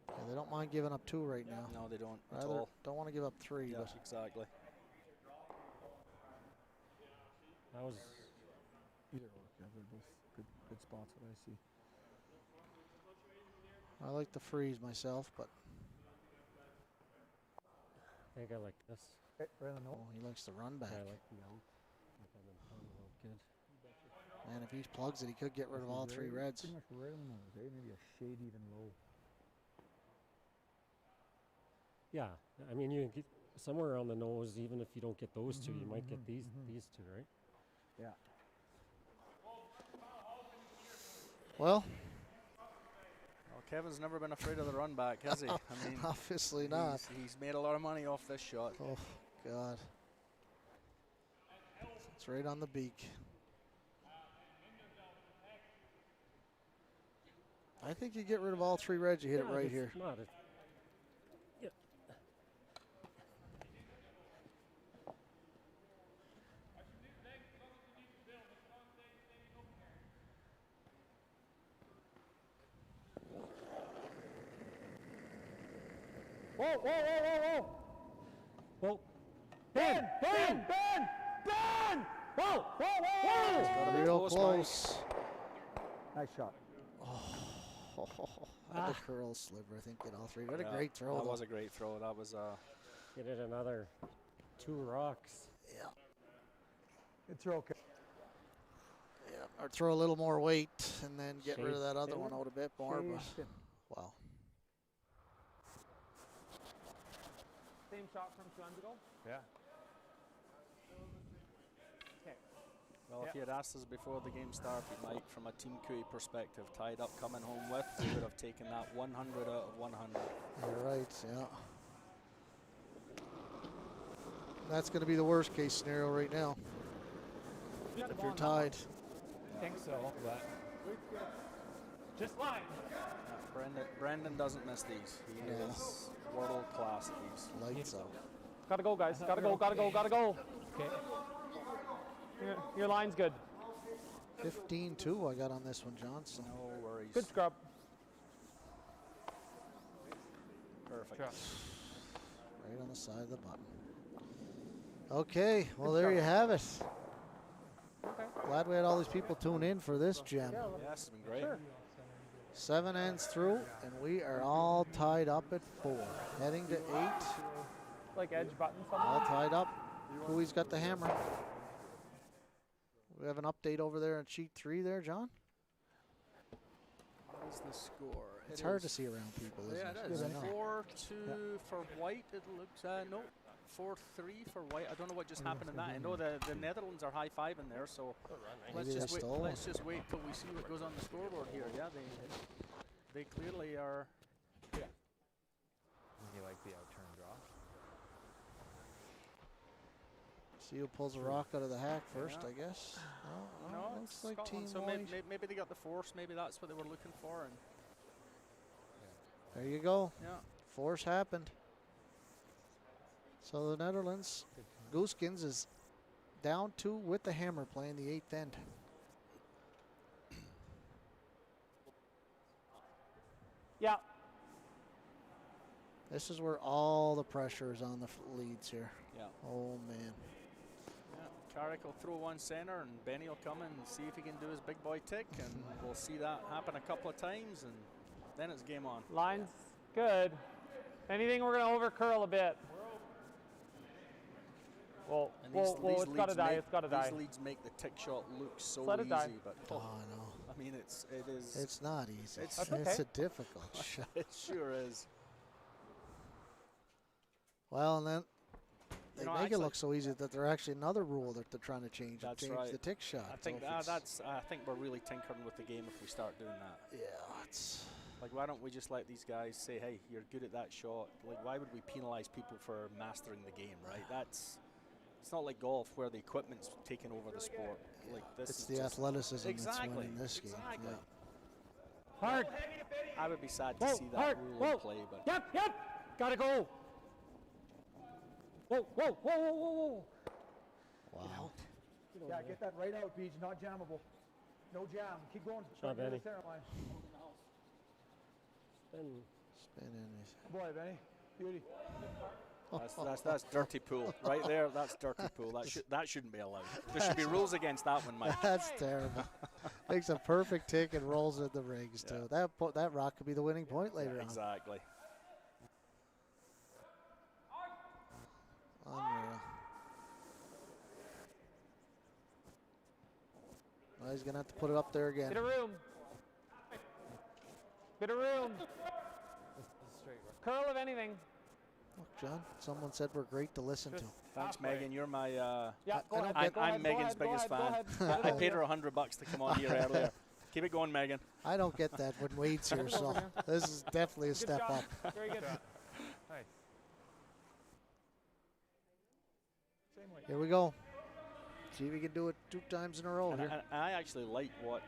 Yeah, they don't mind giving up 2 right now. No, they don't at Rather, all. don't want to give up 3. Yeah, But exactly. That was Either or. Yeah, they're both good spots, what I see. I like the freeze myself, but I think I like this. Right on the oh, he likes to run back. I like the out. I think I've been playing a little good. Man, if he plugs it, he could get rid of all 3 reds. Pretty much right on the nose, eh? Maybe a shade even low. Yeah, I mean you can get somewhere on the nose. Even if you don't get those 2, you might get these 2, right? Yeah. Well, Well, Kevin's never been afraid of the run back, has he? I mean, obviously not. he's made a lot of money off this shot. Oh, God. It's right on the beak. I think you get rid of all 3 reds, you hit it Yeah, right it's here. Not yeah. Whoa, whoa, whoa, whoa, whoa. Well, Ben! Ben! Ben! Ben! Whoa! Whoa! Whoa! Gotta be Real Mike. close. Nice shot. The curl sliver, I think, get all 3. What a Yeah, great throw. That though. was a great throw. That was get it another 2 rocks. Yeah. Good throw. Yeah. Or throw a little more weight and then get rid of Shade that other thinner? one out a bit more. Shade But thinner. wow. Same shot from 2 hands ago. Yeah. Okay. well. If you had asked us before the game started, Mike, from a Team Cooey perspective, tied up coming home with, we would have taken that 100 out of 100. You're right, yeah. That's going to be the worst case scenario right now. You got the If ball you're on that one. tied. I think so, but Just line. Brendan doesn't miss these. He is world class at these. Lights out. Gotta go, guys. Gotta go, gotta go, gotta go. Okay. Your line's good. 15-2 I got on this one, Johnson. No worries. Good scrub. Perfect. Right on the side of the button. Okay, well there you have it. Okay. Glad we had all these people tune in for this gem. Yeah, it's been great. 7 ends through, and we are all tied up at 4. Heading to 8, Like edge button all somewhere. tied up. Cooey's got the hammer. We have an update over there on sheet 3 there, John. What is the score? It's hard to see around people, isn't Yeah, it? it is. I know. 4-2 for white. It looks no. 4-3 for white. I don't know what just happened in that. I know the Netherlands are high-fiving there, so Maybe they stole let's just wait till we see what goes on the scoreboard here. Yeah, they clearly are. You like the outturn draw? See who pulls a rock out of the hack first, Yeah. I guess. No, looks it's like Scotland. Team So White. maybe they got the force. Maybe that's what they were looking for. And There you go. yeah, Force happened. So the Netherlands, Gooskins is down 2 with the hammer playing the 8th end. Yeah. This is where all the pressure is on the leads here. yeah. Oh, man. Carrick will throw one center, and Benny will come and see if he can do his big boy tick, and we'll see that happen a couple of times, and then it's game on. Line's good. Anything we're gonna over curl a bit. Well, And it's gotta leads die. make- It's gotta die. These leads make the tick shot look so let it easy, die. but Oh, no. I mean, it is. It's not easy. It's- That's It's okay. a difficult shot. It sure is. Well, and then they know, make it actually- look so easy that they're actually another rule that they're trying to change. That's change right. the tick shot. I So think if it's- I think we're really tinkering with the game if we start doing that. Yeah, it's... Like, why don't we just let these guys say, "Hey, you're good at that shot"? Like, why would we penalize people for mastering the game, right? It's not like golf where the equipment's taking over the sport. Like this It's is the just athleticism that's exactly winning this game. exactly. Yeah. Hard. I would be sad to Whoa, see that hard. rule Whoa. in play, but Yep. Gotta go. Whoa. Wow. Yeah, get that right out, Beach. Not jammable. No jam. Keep going. Shot, Go to the Benny. center line. Spin. Spin in. Boy, Benny. Beauty. that's dirty pool right there. That's dirty pool. That shouldn't be allowed. There should be rules against that one, Mike. That's terrible. Makes a perfect tick and rolls in the rings, too. That rock could be the winning point later on. Exactly. Unreal. Well, he's going to have to put it up there again. Bit of room. Bit of room. Curl of anything. Look, John, someone said we're great to listen to. Thanks, Megan. You're my. Yeah, go I don't ahead. get- go I'm ahead, go Megan's ahead, go biggest ahead, fan. go I ahead. paid her $100 to come on here earlier. Keep it going, Megan. I don't get that when Wade's here, so this is definitely a Good step job. up. Very good. Nice. Here we go. See if he can do it 2 times in a row And here. I actually like what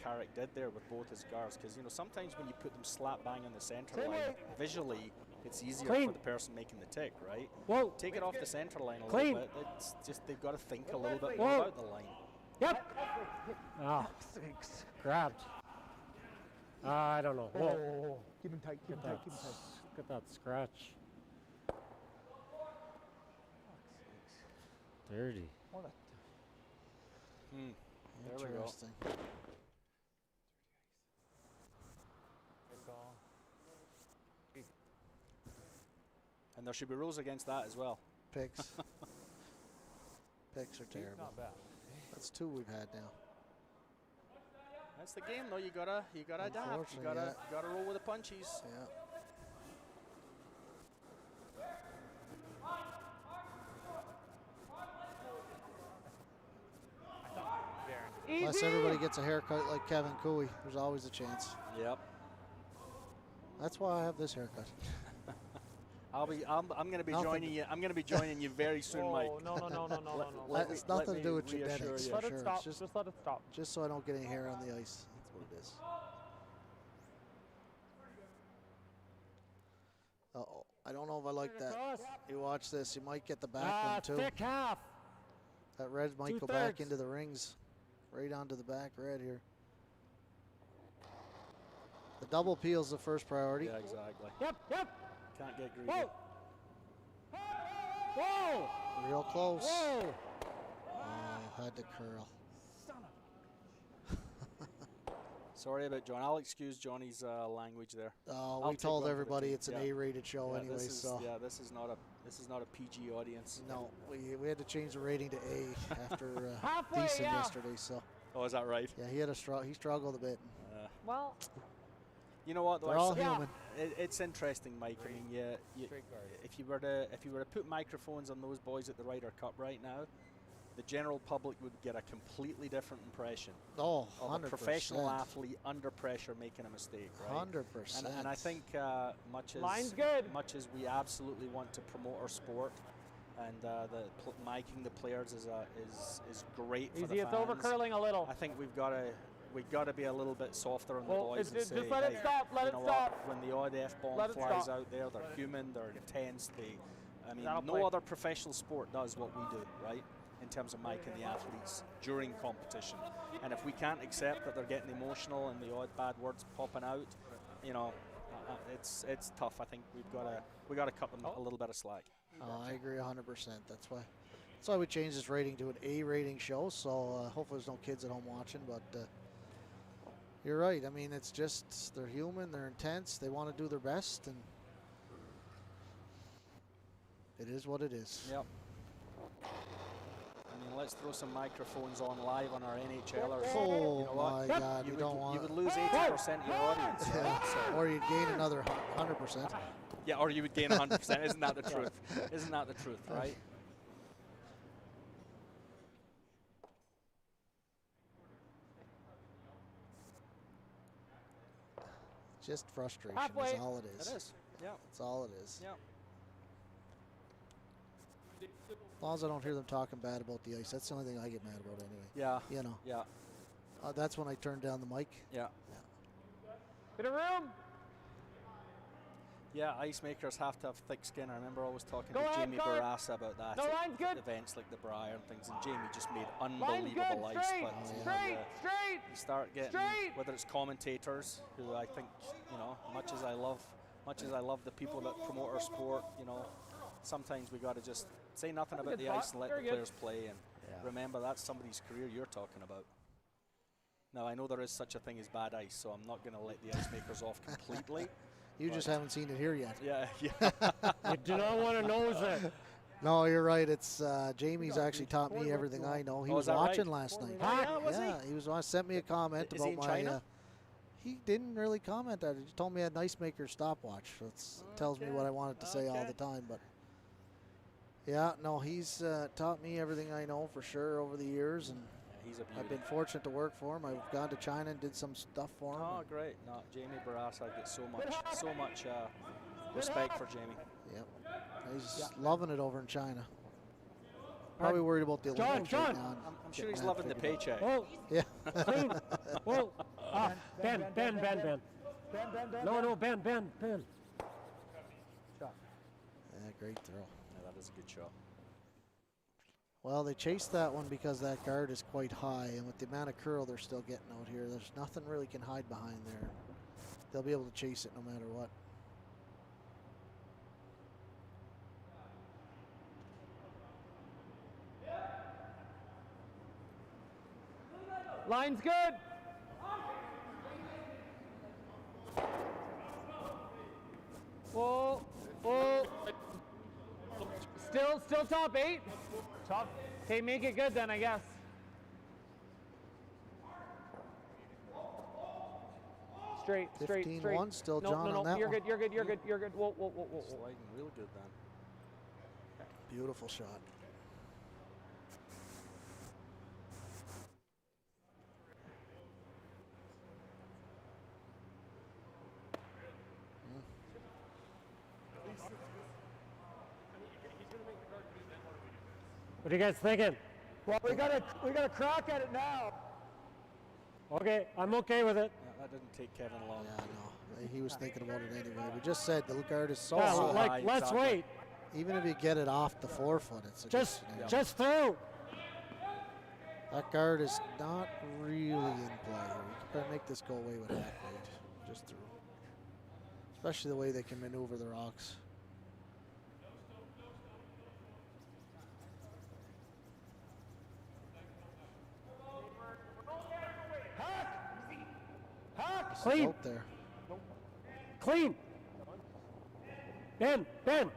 Carrick did there with both his guards, because sometimes when you put them slap bang in the center line, visually it's easier Clean. for the person making the tick, right? Whoa. Take it off the center line a Clean. little bit. It's just they've got to think a little bit Whoa. more about the line. Yep. Ah, grabbed. I don't know. Whoa. Oh, keep him tight. Keep him tight. Keep him tight. Look at that scratch. Dirty. There we go. Interesting. And there should be rules against that as well. Picks. Picks are terrible. Not bad. That's 2 we've had now. That's the game, though. You gotta adapt. You Unfortunately, gotta roll with the punches. Yeah. Easy. Unless everybody gets a haircut like Kevin Cooey, there's always a chance. Yep. That's why I have this haircut. I'm gonna be Nothing. joining you. I'm gonna be joining you very soon, Mike. Oh, no. Let It's me- let nothing to me do with reassure genetics. you. for Let it sure. stop. It's Just let it stop. just so I don't get any hair on the ice. That's what it is. Uh-oh. I don't know if I like that. Across. You watch this. You might get the back one, too. Thick half. That red might go back 2/3. into the rings. Right onto the back red here. The double peel's the first priority. Yeah, exactly. Yep. Can't get greedy. Whoa. Whoa. Real close. Whoa. Oh, had to curl. Sorry about John. I'll excuse Johnny's language there. Oh, I'll we take told one for the everybody team. it's an Yeah. A-rated show Yeah, anyway, this is, so. yeah, this is not a PG audience. No, we had to change the rating to A after Halfway, Thiessen yeah. yesterday, so. Oh, is that right? Yeah, he struggled a bit. Well, You know what? Though, They're all Yeah. human. it's interesting, Mike. I mean, if you were to put microphones on those boys at the Ryder Cup right now, the general public would get a completely different impression Oh, of 100%. a professional athlete under pressure making a mistake, right? 100%. And I think Line's good. much as we absolutely want to promote our sport, and miking the players is great for easy. the It's fans. over curling a little. I think we've got to be a little bit softer on the Well, boys and just say, let it hey, stop, let you it know stop. what? When the odd F-bomb Let it flies stop. out there, they're human, they're intense. I mean, That'll no play. other professional sport does what we do, right? In terms of miking the athletes during competition. And if we can't accept that they're getting emotional and the odd bad words popping out, you know, it's tough. I think we got to cut them a little bit of slack. I agree 100%. That's why we changed this rating to an A rating show. So hopefully there's no kids at home watching. But you're right. I mean, it's just they're human. They're intense. They want to do their best, and it is what it is. Yep. I mean, let's throw some microphones on live on our NHLers. Oh You know what? my God! You would, don't want. you would lose 80% of your audience. Right? Yeah. So, Or you'd gain another 100%. yeah, or you would gain 100%. Isn't that the truth? Isn't that the truth, right? Just frustration Halfway. is all it is. It is. Yeah. That's all it is. Yeah. As long as I don't hear them talking bad about the ice, that's the only thing I get mad about anyway. Yeah. You know, Yeah. that's when I turn down the mic. Yeah. Bit of room. Yeah, ice makers have to have thick skin. I remember always talking Go to ahead, Jamie Card. Barassa about that No, at line's good. events like the Briar and things, and Jamie just made Line's unbelievable good. ice. Straight, But straight, straight. you start getting Straight. whether it's commentators who I think, you know, much as I love the people that promote our sport, you know, sometimes we got to just say nothing about good the thought. ice and let Very the good. players play, and remember that's somebody's career you're talking about. Now I know there is such a thing as bad ice, so I'm not going to let the ice makers off completely. You just haven't seen it here yet. Yeah, yeah. You do not want to nose it. No, you're right. It's Jamie's actually taught me everything I know. He Oh, was is that watching right? last night. Yeah, was yeah, he was sent me a comment Is about he in my. China? He didn't really comment on it. He told me I had an ice maker stopwatch. So it tells me what I wanted to say all the time. But yeah, no, he's taught me everything I know for sure over the years, and He's a beauty. I've been fortunate to work for him. I've gone to China and did some stuff for him. Oh, great! No, Jamie Barassa, I get so much respect for Jamie. Yep, he's loving it over in China. Probably worried about the Olympics John. right now. and I'm sure getting he's that loving the figured out. paycheck. Whoa, Yeah. clean. Whoa. Ah, Ben. Ben. No, Ben. Yeah, great throw. Yeah, that is a good shot. Well, they chased that one because that guard is quite high, and with the amount of curl they're still getting out here, there's nothing really can hide behind there. They'll be able to chase it no matter what. Line's good. Whoa, whoa. Still top 8. Top. Okay, make it good then, I guess. Straight. 15-1, still no, John no, on that you're one. good. Whoa. Sliding real good then. Beautiful shot. What are you guys thinking? Well, we got a crack at it now. Okay, I'm okay with it. Yeah, That didn't take Kevin long. Yeah, no. He was thinking about it anyway. We just said the guard is so Yeah, high. like, let's exactly. wait. Even if you get it off the forefoot, it's a Just, good scenario. just through. That guard is not really in play here. You can make this go away with hack weight. Just through. Especially the way they can maneuver the rocks. Clean, Out there. clean. Ben. There Hard,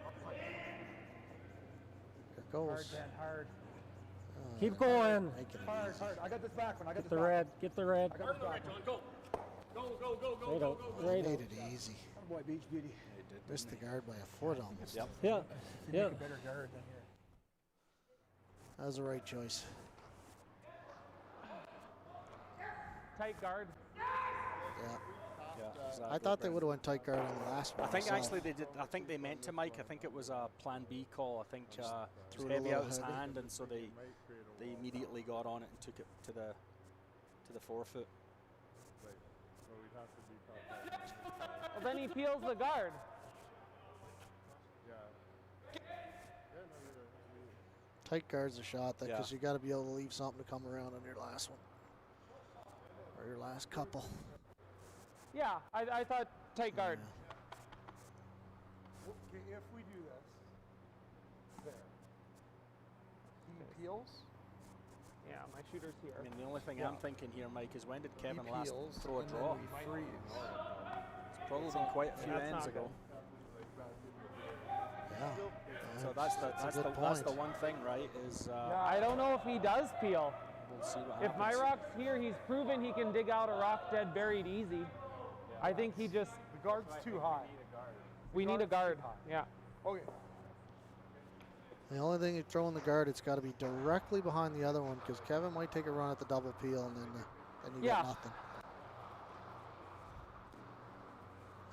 goes. Ben, hard. Keep going. Making it Hard, easy. hard. I got this back one. I got Get this the back. red. Get the red. I got this back one. John, go. Go. Right out. Right Made out. it easy. Oh boy, Beach Beauty. Missed the guard by a foot almost. Yep. Yeah. You Yeah. make a better guard than here. That was the right choice. Tight guard. Yeah. Yeah, exactly. I thought they would have went tight guard on the last one. I think myself. actually they did. I think they meant to, Mike. I think it was a Plan B call. I think it was threw it a heavy little out his heavy. hand, and so they immediately got on it and took it to the forefoot. Well, then he peels the guard. Tight guard's a shot Yeah. because you got to be able to leave something to come around on your last one or your last couple. Yeah, I thought tight guard. Okay, if we do this, there. He peels. Yeah, my shooter's here. I mean, the only thing I'm thinking here, Mike, is when did Kevin he last peels, throw a and draw? then we freeze. It's probably been quite a few That's ends not ago. Yeah. So that's a good the point. one thing, right? Is I don't know if he does peel. we'll see what If my happens. rock's here, he's proven he can dig out a rock dead buried easy. I think he just, The guard's too high. we need a guard. Guard's too Yeah. Okay. The only thing you throw in the guard, it's got to be directly behind the other one because Kevin might take a run at the double peel and then you Yeah. get nothing.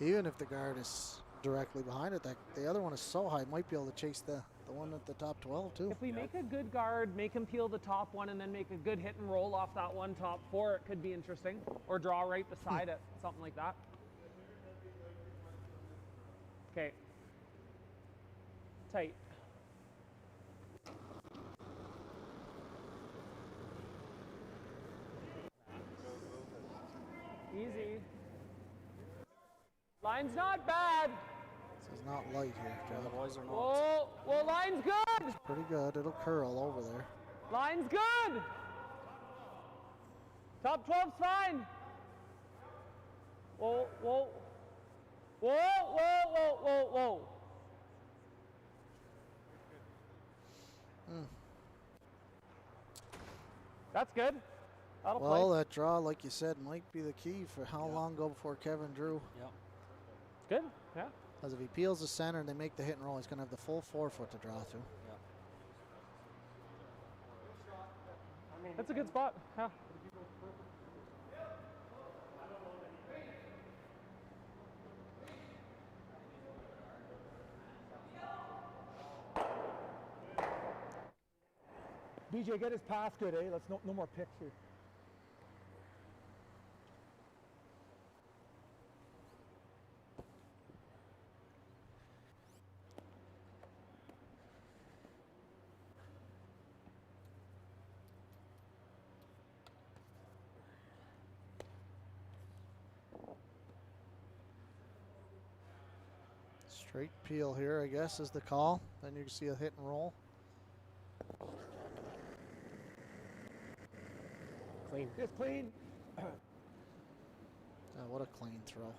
Even if the guard is directly behind it, the other one is so high, might be able to chase the one at the top 12 too. If we make a good guard, make him peel the top one, and then make a good hit and roll off that one top four, it could be interesting. Or draw right beside it, something like that. Okay. Tight. Easy. Line's not bad. This is not light here, Yeah, the Joe. boys are not. Whoa, well, line's good. Pretty good. It'll curl over there. Line's good. Top 12's fine. Whoa, whoa. Whoa, whoa, whoa, whoa, whoa. That's good. That'll Well, play. that draw, like you said, might be the key for how long ago before Kevin drew. Yep. Good, yeah. Because if he peels the center and they make the hit and roll, he's going to have the full forefoot to draw through. That's a good spot. Yeah. BJ, get his pass good, eh? Let's no more picks here. Straight peel here, I guess, is the call. Then you can see a hit and roll. Clean. It's clean. What a clean throw.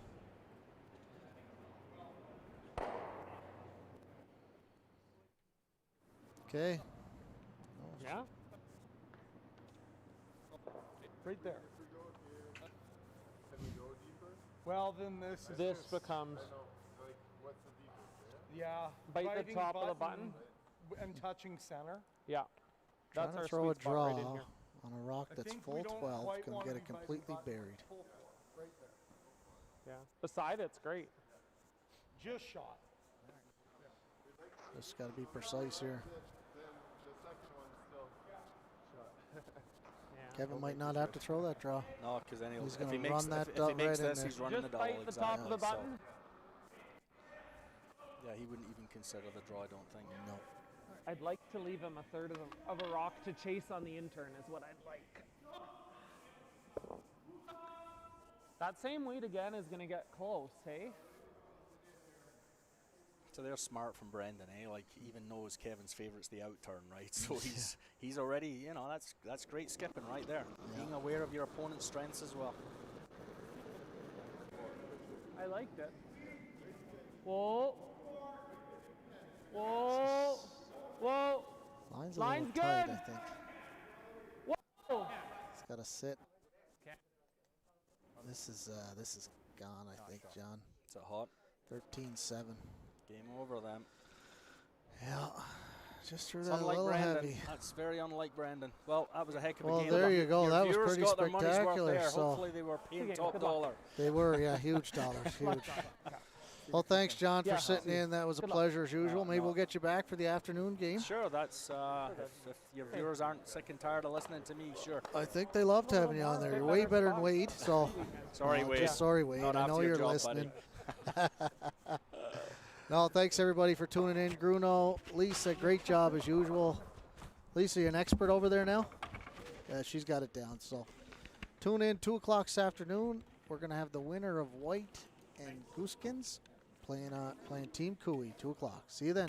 Okay. Yeah? Right there. Well, then this is This just, becomes yeah. bite the biting top of the button. And touching center. Yeah. Trying That's to our throw a sweet spot draw right in here. on a rock I that's think we full don't 12 quite can wanna get be it biting completely button. buried. Full- Right there. Yeah. Beside it's great. Just shot. Just got to be precise here. Kevin might not have to throw that draw. No, because then He's if gonna he makes, run that if he dot makes right in this, there. he's running Just the double. bite the top of the exactly, so- button. Yeah, he wouldn't even consider the draw, I don't think. No. I'd like to leave him a third of a rock to chase on the intern is what I'd like. That same weight again is going to get close, hey? So they're smart from Brendan, eh? Like, he even knows Kevin's favourite's the out turn, right? So he's already, you know, that's great skipping right there. Being aware of your opponent's strengths as well. I liked it. Whoa. Whoa. Whoa. Line's a Line's little tight, good. I think. Whoa. It's got to sit. This is gone, I think, John. Is it hot? 13-7. Game over then. Yeah, just threw It's that a unlike little Brendan. heavy. That's very unlike Brendan. Well, that was a heck of a Well, game. there you go. Your That was viewers pretty got their money's worth spectacular, there. so- Hopefully they were paying Okay, top good luck. dollar. They were, yeah, huge dollars, huge. Well, thanks, John, for Yeah. sitting in. That was a Good luck. pleasure as usual. Maybe no. we'll get you back for the afternoon game. Sure, that's if your viewers aren't sick and tired of listening to me, sure. I think they loved having you on there. You're way better than Wade, so. Sorry, Wade. Just sorry, Wade. Not I after know your you're job, listening. buddy. No, thanks everybody for tuning in. Bruno, Lisa, great job as usual. Lisa, you're an expert over there now? Yeah, she's got it down. So tune in 2 o'clock this afternoon. We're going to have the winner of White and Gooskins playing Team Cooey, 2 o'clock. See you then.